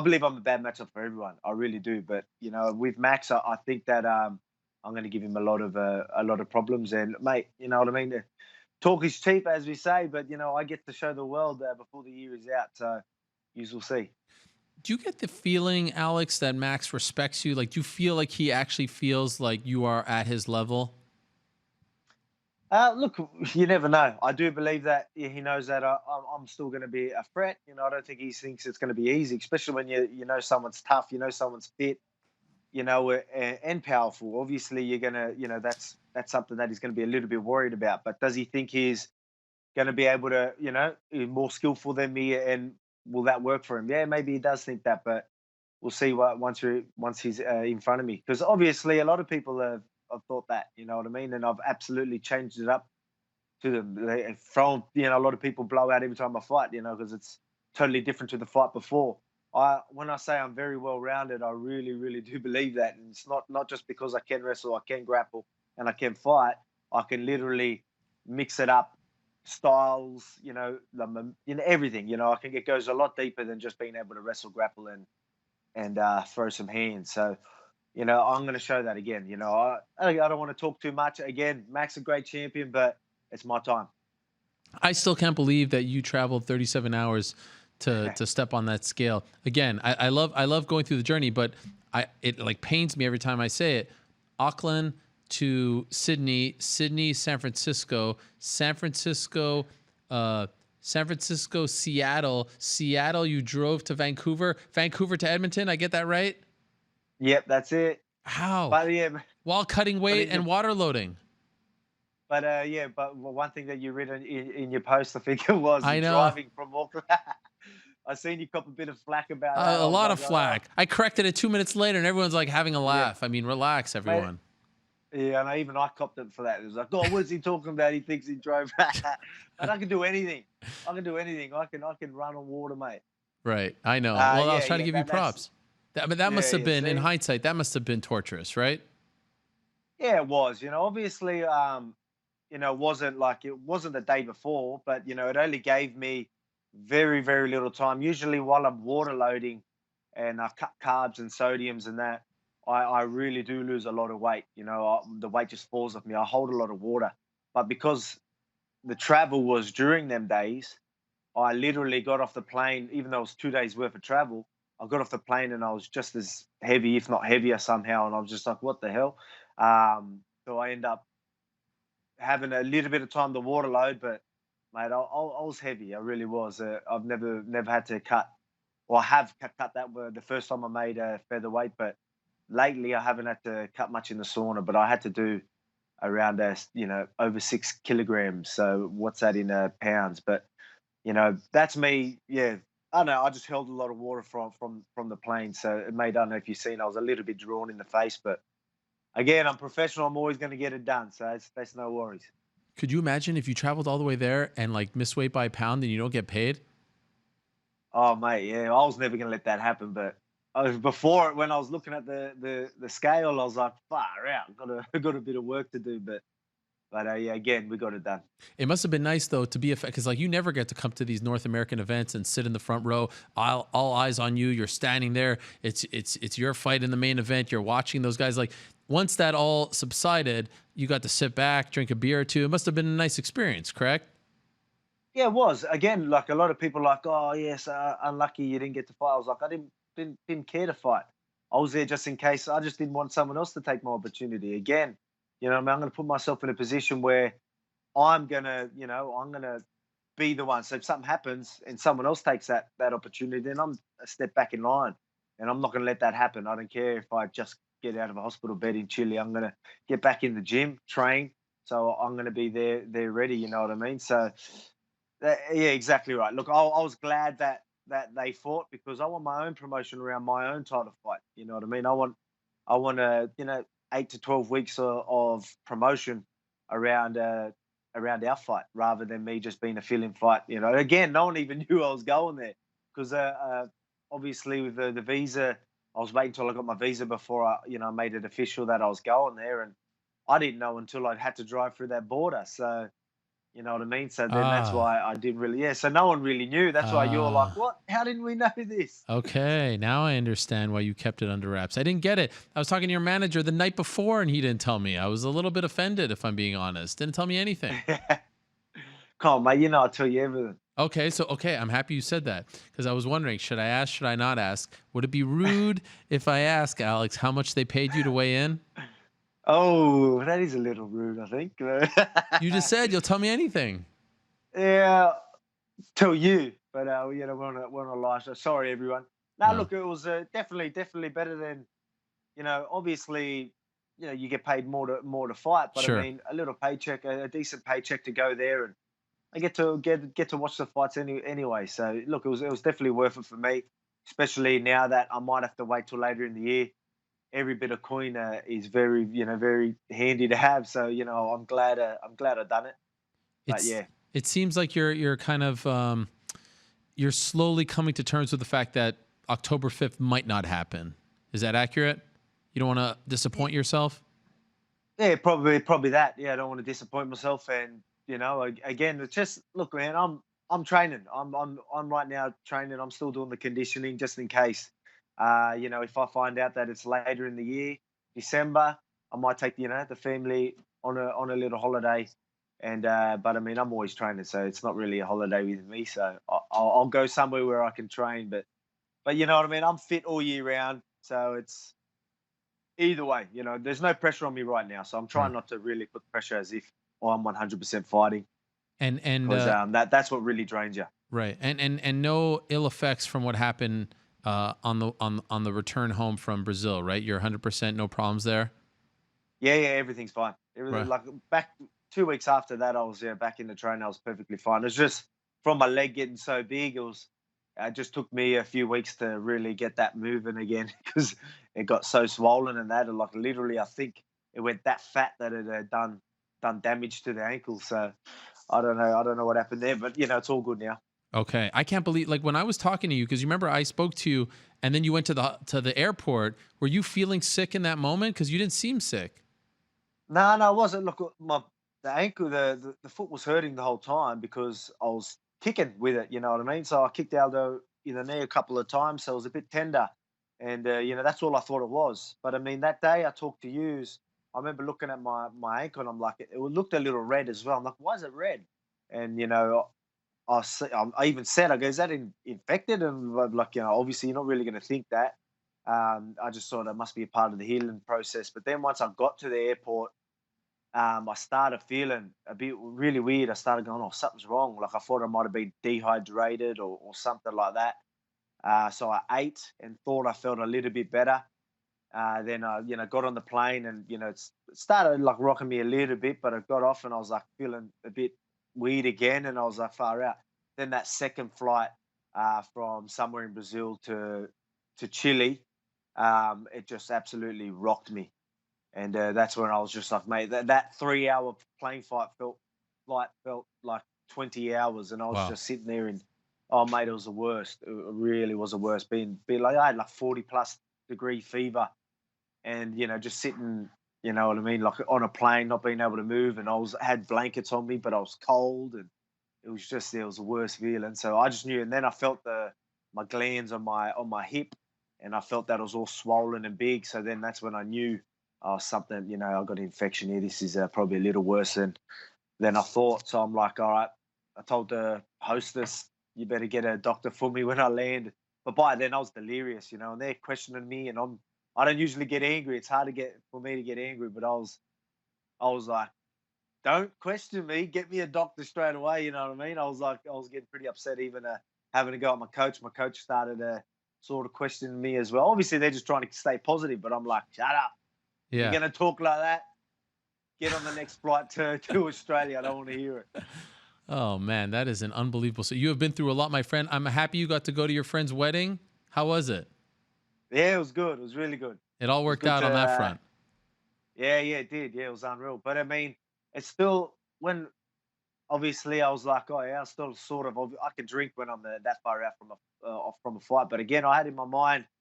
believe I'm a bad matchup for everyone. I really do. But with Max, I think that I'm going to give him a lot of problems. And mate, you know what I mean? Talk is cheap, as we say, but I get to show the world before the year is out, so you will see. Do you get the feeling, Alex, that Max respects you? Like, do you feel like he actually feels like you are at his level? Look, you never know. I do believe that he knows that I'm still going to be a threat. I don't think he thinks it's going to be easy, especially when you know someone's tough, someone's fit, and powerful. Obviously, you're going to, that's something that he's going to be a little bit worried about. But does he think he's going to be able to, more skillful than me, and will that work for him? Yeah, maybe he does think that, but we'll see once he's in front of me. Because obviously, a lot of people have thought that, you know what I mean, and I've absolutely changed it up to them. They've thrown, a lot of people blow out every time I fight, because it's totally different to the fight before. When I say I'm very well rounded, I really, really do believe that, and it's not just because I can wrestle, I can grapple, and I can fight. I can literally mix it up, styles, everything. It goes a lot deeper than just being able to wrestle, grapple, and throw some hands. So, I'm going to show that again. I don't want to talk too much. Again, Max a great champion, but it's my time. I still can't believe that you traveled 37 hours to step on that scale. Again, I love going through the journey, but it like pains me every time I say it. Auckland to Sydney, San Francisco, Seattle, you drove to Vancouver to Edmonton. I get that right? Yep, that's it. How? But, yeah, while cutting weight and water loading. But but one thing that you read in your post, I think it was driving from Auckland. I seen you cop a bit of flack about that. A I was lot like, of flack. I corrected it 2 minutes later, and everyone's like having a laugh. I mean, relax, everyone. Yeah, and even I copped it for that. It was like, oh, what's he talking about? He thinks he drove. But I can do anything. I can do anything. I can run on water, mate. Right. I know. Well, I was trying to give you that's- props. That must have been, in see? hindsight, that must have been torturous, right? Yeah, it was. Obviously, it wasn't the day before, but it only gave me very, very little time. Usually, while I'm water loading, and I cut carbs and sodiums and that, I really do lose a lot of weight. The weight just falls off me. I hold a lot of water, but because the travel was during them days, I literally got off the plane, even though it was 2 days worth of travel. I got off the plane and I was just as heavy, if not heavier somehow. And I was just like, what the hell? So I end up having a little bit of time to water load, but mate, I was heavy. I really was. I've never had to cut, or I have cut that the first time I made a featherweight, but lately I haven't had to cut much in the sauna, but I had to do around over 6 kilograms. So what's that in pounds? But that's me. Yeah, I don't know. I just held a lot of water from the plane, so it made. I don't know if you've seen. I was a little bit drawn in the face, but again, I'm professional. I'm always going to get it done, so that's no worries. Could you imagine if you traveled all the way there and like miss weight by a pound and you don't get paid? Oh mate, yeah, I was never going to let that happen. But before, when I was looking at the scale, I was like, far out. Got a bit of work to do, but yeah, again, we got it done. It must have been nice though to be because like you never get to come to these North American events and sit in the front row, all eyes on you. You're standing there. It's your fight in the main event. You're watching those guys. Like once that all subsided, you got to sit back, drink a beer or two. It must have been a nice experience, correct? Yeah, it was. Again, like a lot of people, like, oh yes, unlucky you didn't get to fight. I was like, I didn't care to fight. I was there just in case. I just didn't want someone else to take my opportunity. Again, I'm going to put myself in a position where I'm going to be the one. So if something happens and someone else takes that opportunity, then I'm a step back in line. And I'm not going to let that happen. I don't care if I just get out of a hospital bed in Chile. I'm going to get back in the gym, train. So I'm going to be there ready, you know what I mean? So, yeah, exactly right. Look, I was glad that they fought because I want my own promotion around my own title fight. You know what I mean? I want 8 to 12 weeks of promotion around our fight rather than me just being a fill-in fight. Again, no one even knew I was going there because obviously with the visa, I was waiting until I got my visa before I made it official that I was going there, and I didn't know until I had to drive through that border. So you know what I mean? So then that's why I didn't really, so no one really knew. That's why you were like, what? How didn't we know this? Okay, now I understand why you kept it under wraps. I didn't get it. I was talking to your manager the night before and he didn't tell me. I was a little bit offended, if I'm being honest. Didn't tell me anything. Come on, mate, I'll tell you everything. Okay, I'm happy you said that because I was wondering, should I ask, should I not ask? Would it be rude if I ask, Alex, how much they paid you to weigh in? Oh, that is a little rude, I think. You just said you'll tell me anything. Yeah, tell you. But we're on a live show. Sorry, everyone. No, look, it was definitely better than, obviously, you get paid more to fight. But sure. I mean, a little paycheck, a decent paycheck to go there, and I get to watch the fights anyway. So look, it was definitely worth it for me, especially now that I might have to wait till later in the year. Every bit of coin is very, very handy to have. So, I'm glad I've done it. But yeah, it seems like you're kind of you're slowly coming to terms with the fact that October 5th might not happen. Is that accurate? You don't want to disappoint yourself? Yeah, probably that. Yeah, I don't want to disappoint myself. And again, it's just look, man. I'm training. I'm right now training. I'm still doing the conditioning just in case. If I find out that it's later in the year, December, I might take the family on a little holiday. And but I mean, I'm always training, so it's not really a holiday with me. So I'll go somewhere where I can train. But you know what I mean. I'm fit all year round, so it's either way. There's no pressure on me right now, so I'm trying not to really put pressure as if I'm 100% fighting. And because that's what really drains you. Right, and no ill effects from what happened on the return home from Brazil, right? You're 100%, no problems there. Yeah, everything's fine. Everything, like back 2 weeks after that, I was back in the train. I was perfectly fine. It's just from my leg getting so big, it was it just took me a few weeks to really get that moving again because it got so swollen and that, like literally, I think it went that fat that it had done damage to the ankle. So I don't know what happened there, but it's all good now. Okay, I can't believe, like, when I was talking to you, because you remember I spoke to you, and then you went to the airport. Were you feeling sick in that moment? Because you didn't seem sick. No, I wasn't. Look, the ankle, the foot was hurting the whole time because I was kicking with it. You know what I mean? So I kicked Aldo in the knee a couple of times, so it was a bit tender, and that's all I thought it was. But I mean, that day I talked to you, I remember looking at my ankle, and I'm like, it looked a little red as well. I'm like, why is it red? And I even said, I go, is that infected? And like, obviously you're not really going to think that. I just thought it must be a part of the healing process. But then once I got to the airport, I started feeling a bit really weird. I started going, oh, something's wrong. Like I thought I might have been dehydrated or something like that. So I ate and thought I felt a little bit better. Then I, got on the plane and, it started like rocking me a little bit, but I got off and I was like feeling a bit weird again. And I was like far out. Then that second flight from somewhere in Brazil to Chile, it just absolutely rocked me. And that's when I was just like, mate, that 3-hour plane flight felt like 20 hours. And I was just sitting there and, oh, mate, it was the worst. It really was the worst. Being like, I had like 40+ degree fever and, just sitting, you know what I mean? Like on a plane, not being able to move. And had blankets on me, but I was cold and it was the worst feeling. So I just knew. And then I felt my glands on my hip and I felt that it was all swollen and big. So then that's when I knew, something, I got an infection here. This is probably a little worse than I thought. So I'm like, all right. I told the hostess, you better get a doctor for me when I land. But by then I was delirious, and they're questioning me, and I don't usually get angry. It's hard for me to get angry, but I was like, don't question me. Get me a doctor straight away. You know what I mean? I was getting pretty upset, even having to go at my coach. My coach started sort of questioning me as well. Obviously, they're just trying to stay positive, but I'm like, shut up. Yeah. You're going to talk like that? Get on the next flight to Australia. I don't want to hear it. Oh, man, that is an unbelievable. So you have been through a lot, my friend. I'm happy you got to go to your friend's wedding. How was it? Yeah, it was good. It was really good. It all worked out on that front. Yeah, it did. Yeah, it was unreal. But, I mean, it's still when obviously I was like, oh, yeah, I still sort of – I can drink when I'm that far out from a fight. But, again, I had in my mind –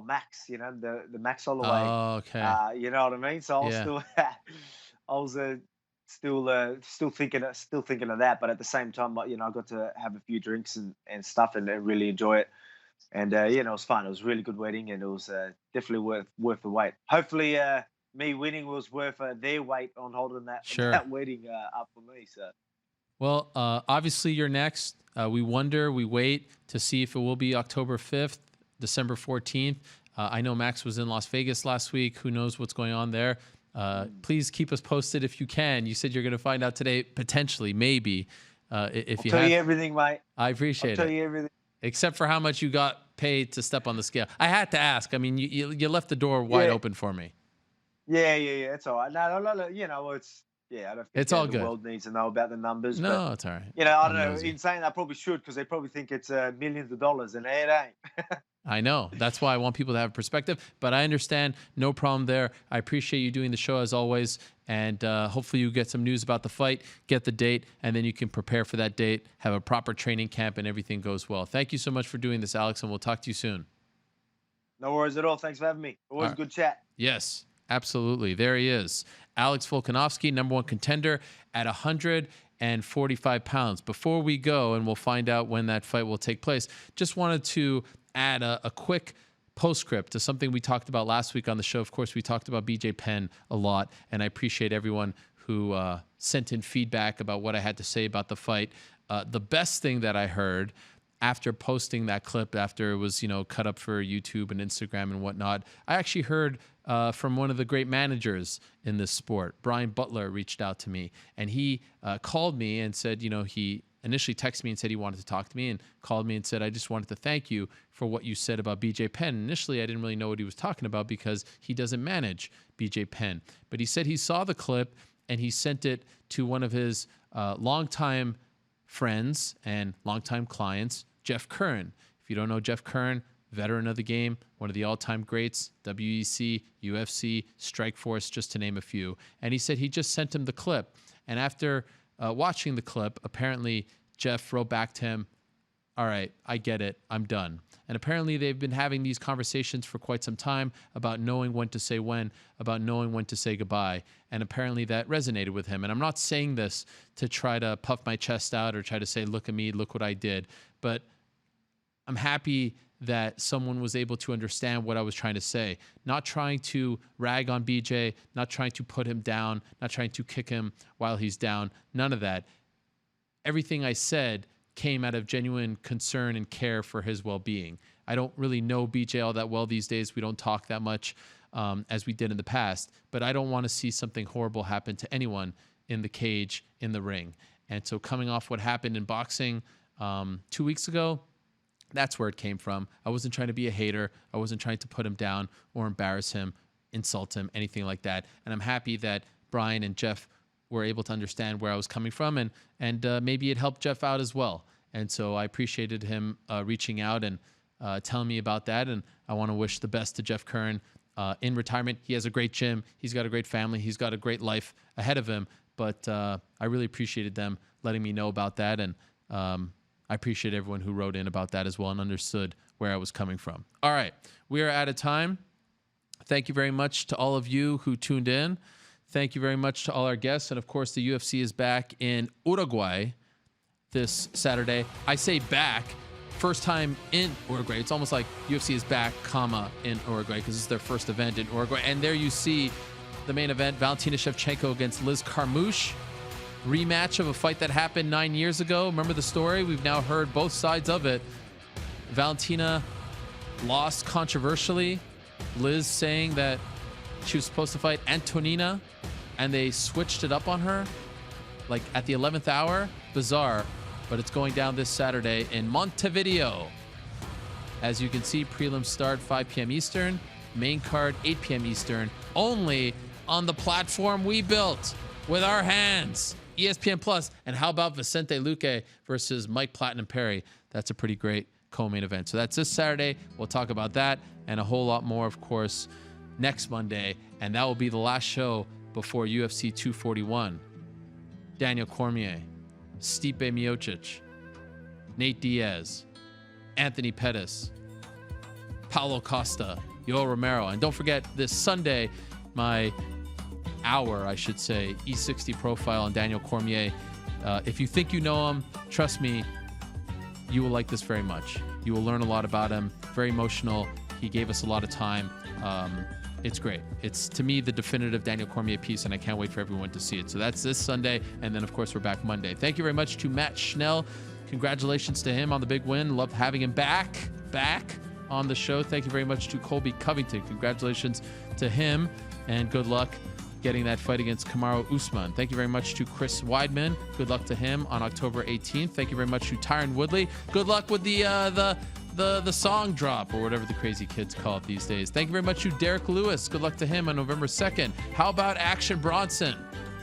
Max, the Max Holloway. Oh, okay. You know what I mean? So I was still thinking of that, but at the same time, I got to have a few drinks and stuff and really enjoy it. And it was fun. It was a really good wedding, and it was definitely worth the wait. Hopefully, me winning was worth their weight on holding that wedding up for me. So. Well, obviously you're next. We wait to see if it will be October 5th. December 14th. I know Max was in Las Vegas last week. Who knows what's going on there? Please keep us posted if you can. You said you're going to find out today, potentially, maybe. If I'll tell you everything, mate. I appreciate it. I'll tell you everything. Except for how much you got paid to step on the scale. I had to ask. I mean, you left the door wide open for me. Yeah. It's all right. No, it's... Yeah, I don't think it's all good. The world needs to know about the numbers. No, but, it's all right. I don't know. In saying that, I probably should because they probably think it's millions of dollars, and it ain't. I know. That's why I want people to have perspective. But I understand. No problem there. I appreciate you doing the show as always. And hopefully you get some news about the fight, get the date, and then you can prepare for that date, have a proper training camp, and everything goes well. Thank you so much for doing this, Alex, and we'll talk to you soon. No worries at all. Thanks for having me. Always good chat. Yes, absolutely. There he is. Alex Volkanovski, #1 contender at 145 pounds. Before we go, and we'll find out when that fight will take place, just wanted to add a quick postscript to something we talked about last week on the show. Of course, we talked about BJ Penn a lot, and I appreciate everyone who sent in feedback about what I had to say about the fight. The best thing that I heard after posting that clip, after it was, cut up for YouTube and Instagram and whatnot, I actually heard from one of the great managers in this sport. Brian Butler reached out to me, and he called me and said, he initially texted me and said he wanted to talk to me, and called me and said, I just wanted to thank you for what you said about BJ Penn. Initially, I didn't really know what he was talking about because he doesn't manage BJ Penn. But he said he saw the clip and he sent it to one of his longtime friends and longtime clients, Jeff Curran. If If you don't know Jeff Kern, veteran of the game, one of the all-time greats, WEC, UFC, Strikeforce, just to name a few. And he said he just sent him the clip. And after watching the clip, apparently Jeff wrote back to him, all right, I get it. I'm done. And apparently they've been having these conversations for quite some time about knowing when to say when, about knowing when to say goodbye. And apparently that resonated with him. And I'm not saying this to try to puff my chest out or try to say, look at me, look what I did. But I'm happy that someone was able to understand what I was trying to say. Not trying to rag on BJ, not trying to put him down, not trying to kick him while he's down. None of that. Everything I said came out of genuine concern and care for his well-being. I don't really know BJ all that well these days. We don't talk that much as we did in the past, but I don't want to see something horrible happen to anyone in the cage, in the ring. And so coming off what happened in boxing 2 weeks ago, that's where it came from. I wasn't trying to be a hater. I wasn't trying to put him down or embarrass him, insult him, anything like that. And I'm happy that Brian and Jeff were able to understand where I was coming from, and maybe it helped Jeff out as well. And so I appreciated him reaching out and telling me about that. And I want to wish the best to Jeff Kern in retirement. He has a great gym. He's got a great family. He's got a great life ahead of him. But I really appreciated them letting me know about that. And I appreciate everyone who wrote in about that as well and understood where I was coming from. All right, we are out of time. Thank you very much to all of you who tuned in. Thank you very much to all our guests. And, of course, the UFC is back in Uruguay this Saturday. I say back, first time in Uruguay. It's almost like UFC is back, in Uruguay, because it's their first event in Uruguay. And there you see the main event, Valentina Shevchenko against Liz Carmouche. Rematch of a fight that happened 9 years ago. Remember the story? We've now heard both sides of it. Valentina lost controversially. Liz saying that she was supposed to fight Antonina, and they switched it up on her, like at the 11th hour. Bizarre, but it's going down this Saturday in Montevideo. As you can see, prelims start 5 p.m. Eastern, main card 8 p.m. Eastern, only on the platform we built with our hands, ESPN Plus. And how about Vicente Luque versus Mike Platinum Perry? That's a pretty great co-main event. So that's this Saturday. We'll talk about that and a whole lot more, of course, next Monday. And that will be the last show before UFC 241. Daniel Cormier, Stipe Miocic, Nate Diaz, Anthony Pettis, Paulo Costa, Yoel Romero. And don't forget this Sunday, my hour, I should say, E60 profile on Daniel Cormier. If you think you know him, trust me, you will like this very much. You will learn a lot about him. Very emotional. He gave us a lot of time. It's great. It's, to me, the definitive Daniel Cormier piece, and I can't wait for everyone to see it. So that's this Sunday, and then, of course, we're back Monday. Thank you very much to Matt Schnell. Congratulations to him on the big win. Love having him back on the show. Thank you very much to Colby Covington. Congratulations to him, and good luck getting that fight against Kamaru Usman. Thank you very much to Chris Weidman. Good luck to him on October 18th. Thank you very much to Tyron Woodley. Good luck with the song drop, or whatever the crazy kids call it these days. Thank you very much to Derrick Lewis. Good luck to him on November 2nd. How about Action Bronson?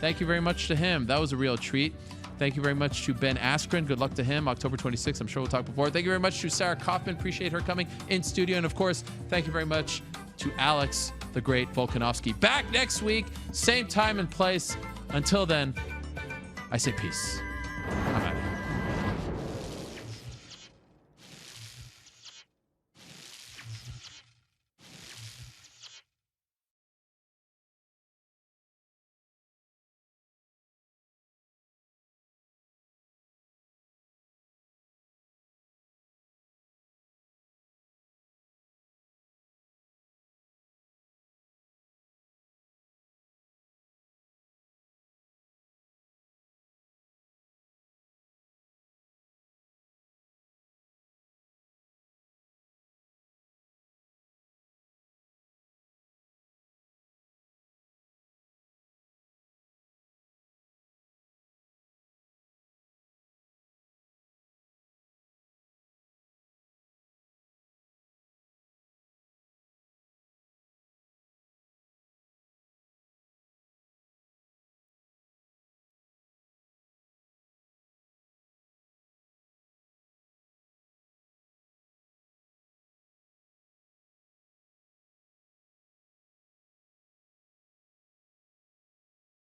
Thank you very much to him. That was a real treat. Thank you very much to Ben Askren. Good luck to him. October 26th. I'm sure we'll talk before. Thank you very much to Sarah Kaufman. Appreciate her coming in studio. And, of course, thank you very much to Alex, the great Volkanovski. Back next week, same time and place. Until then, I say peace.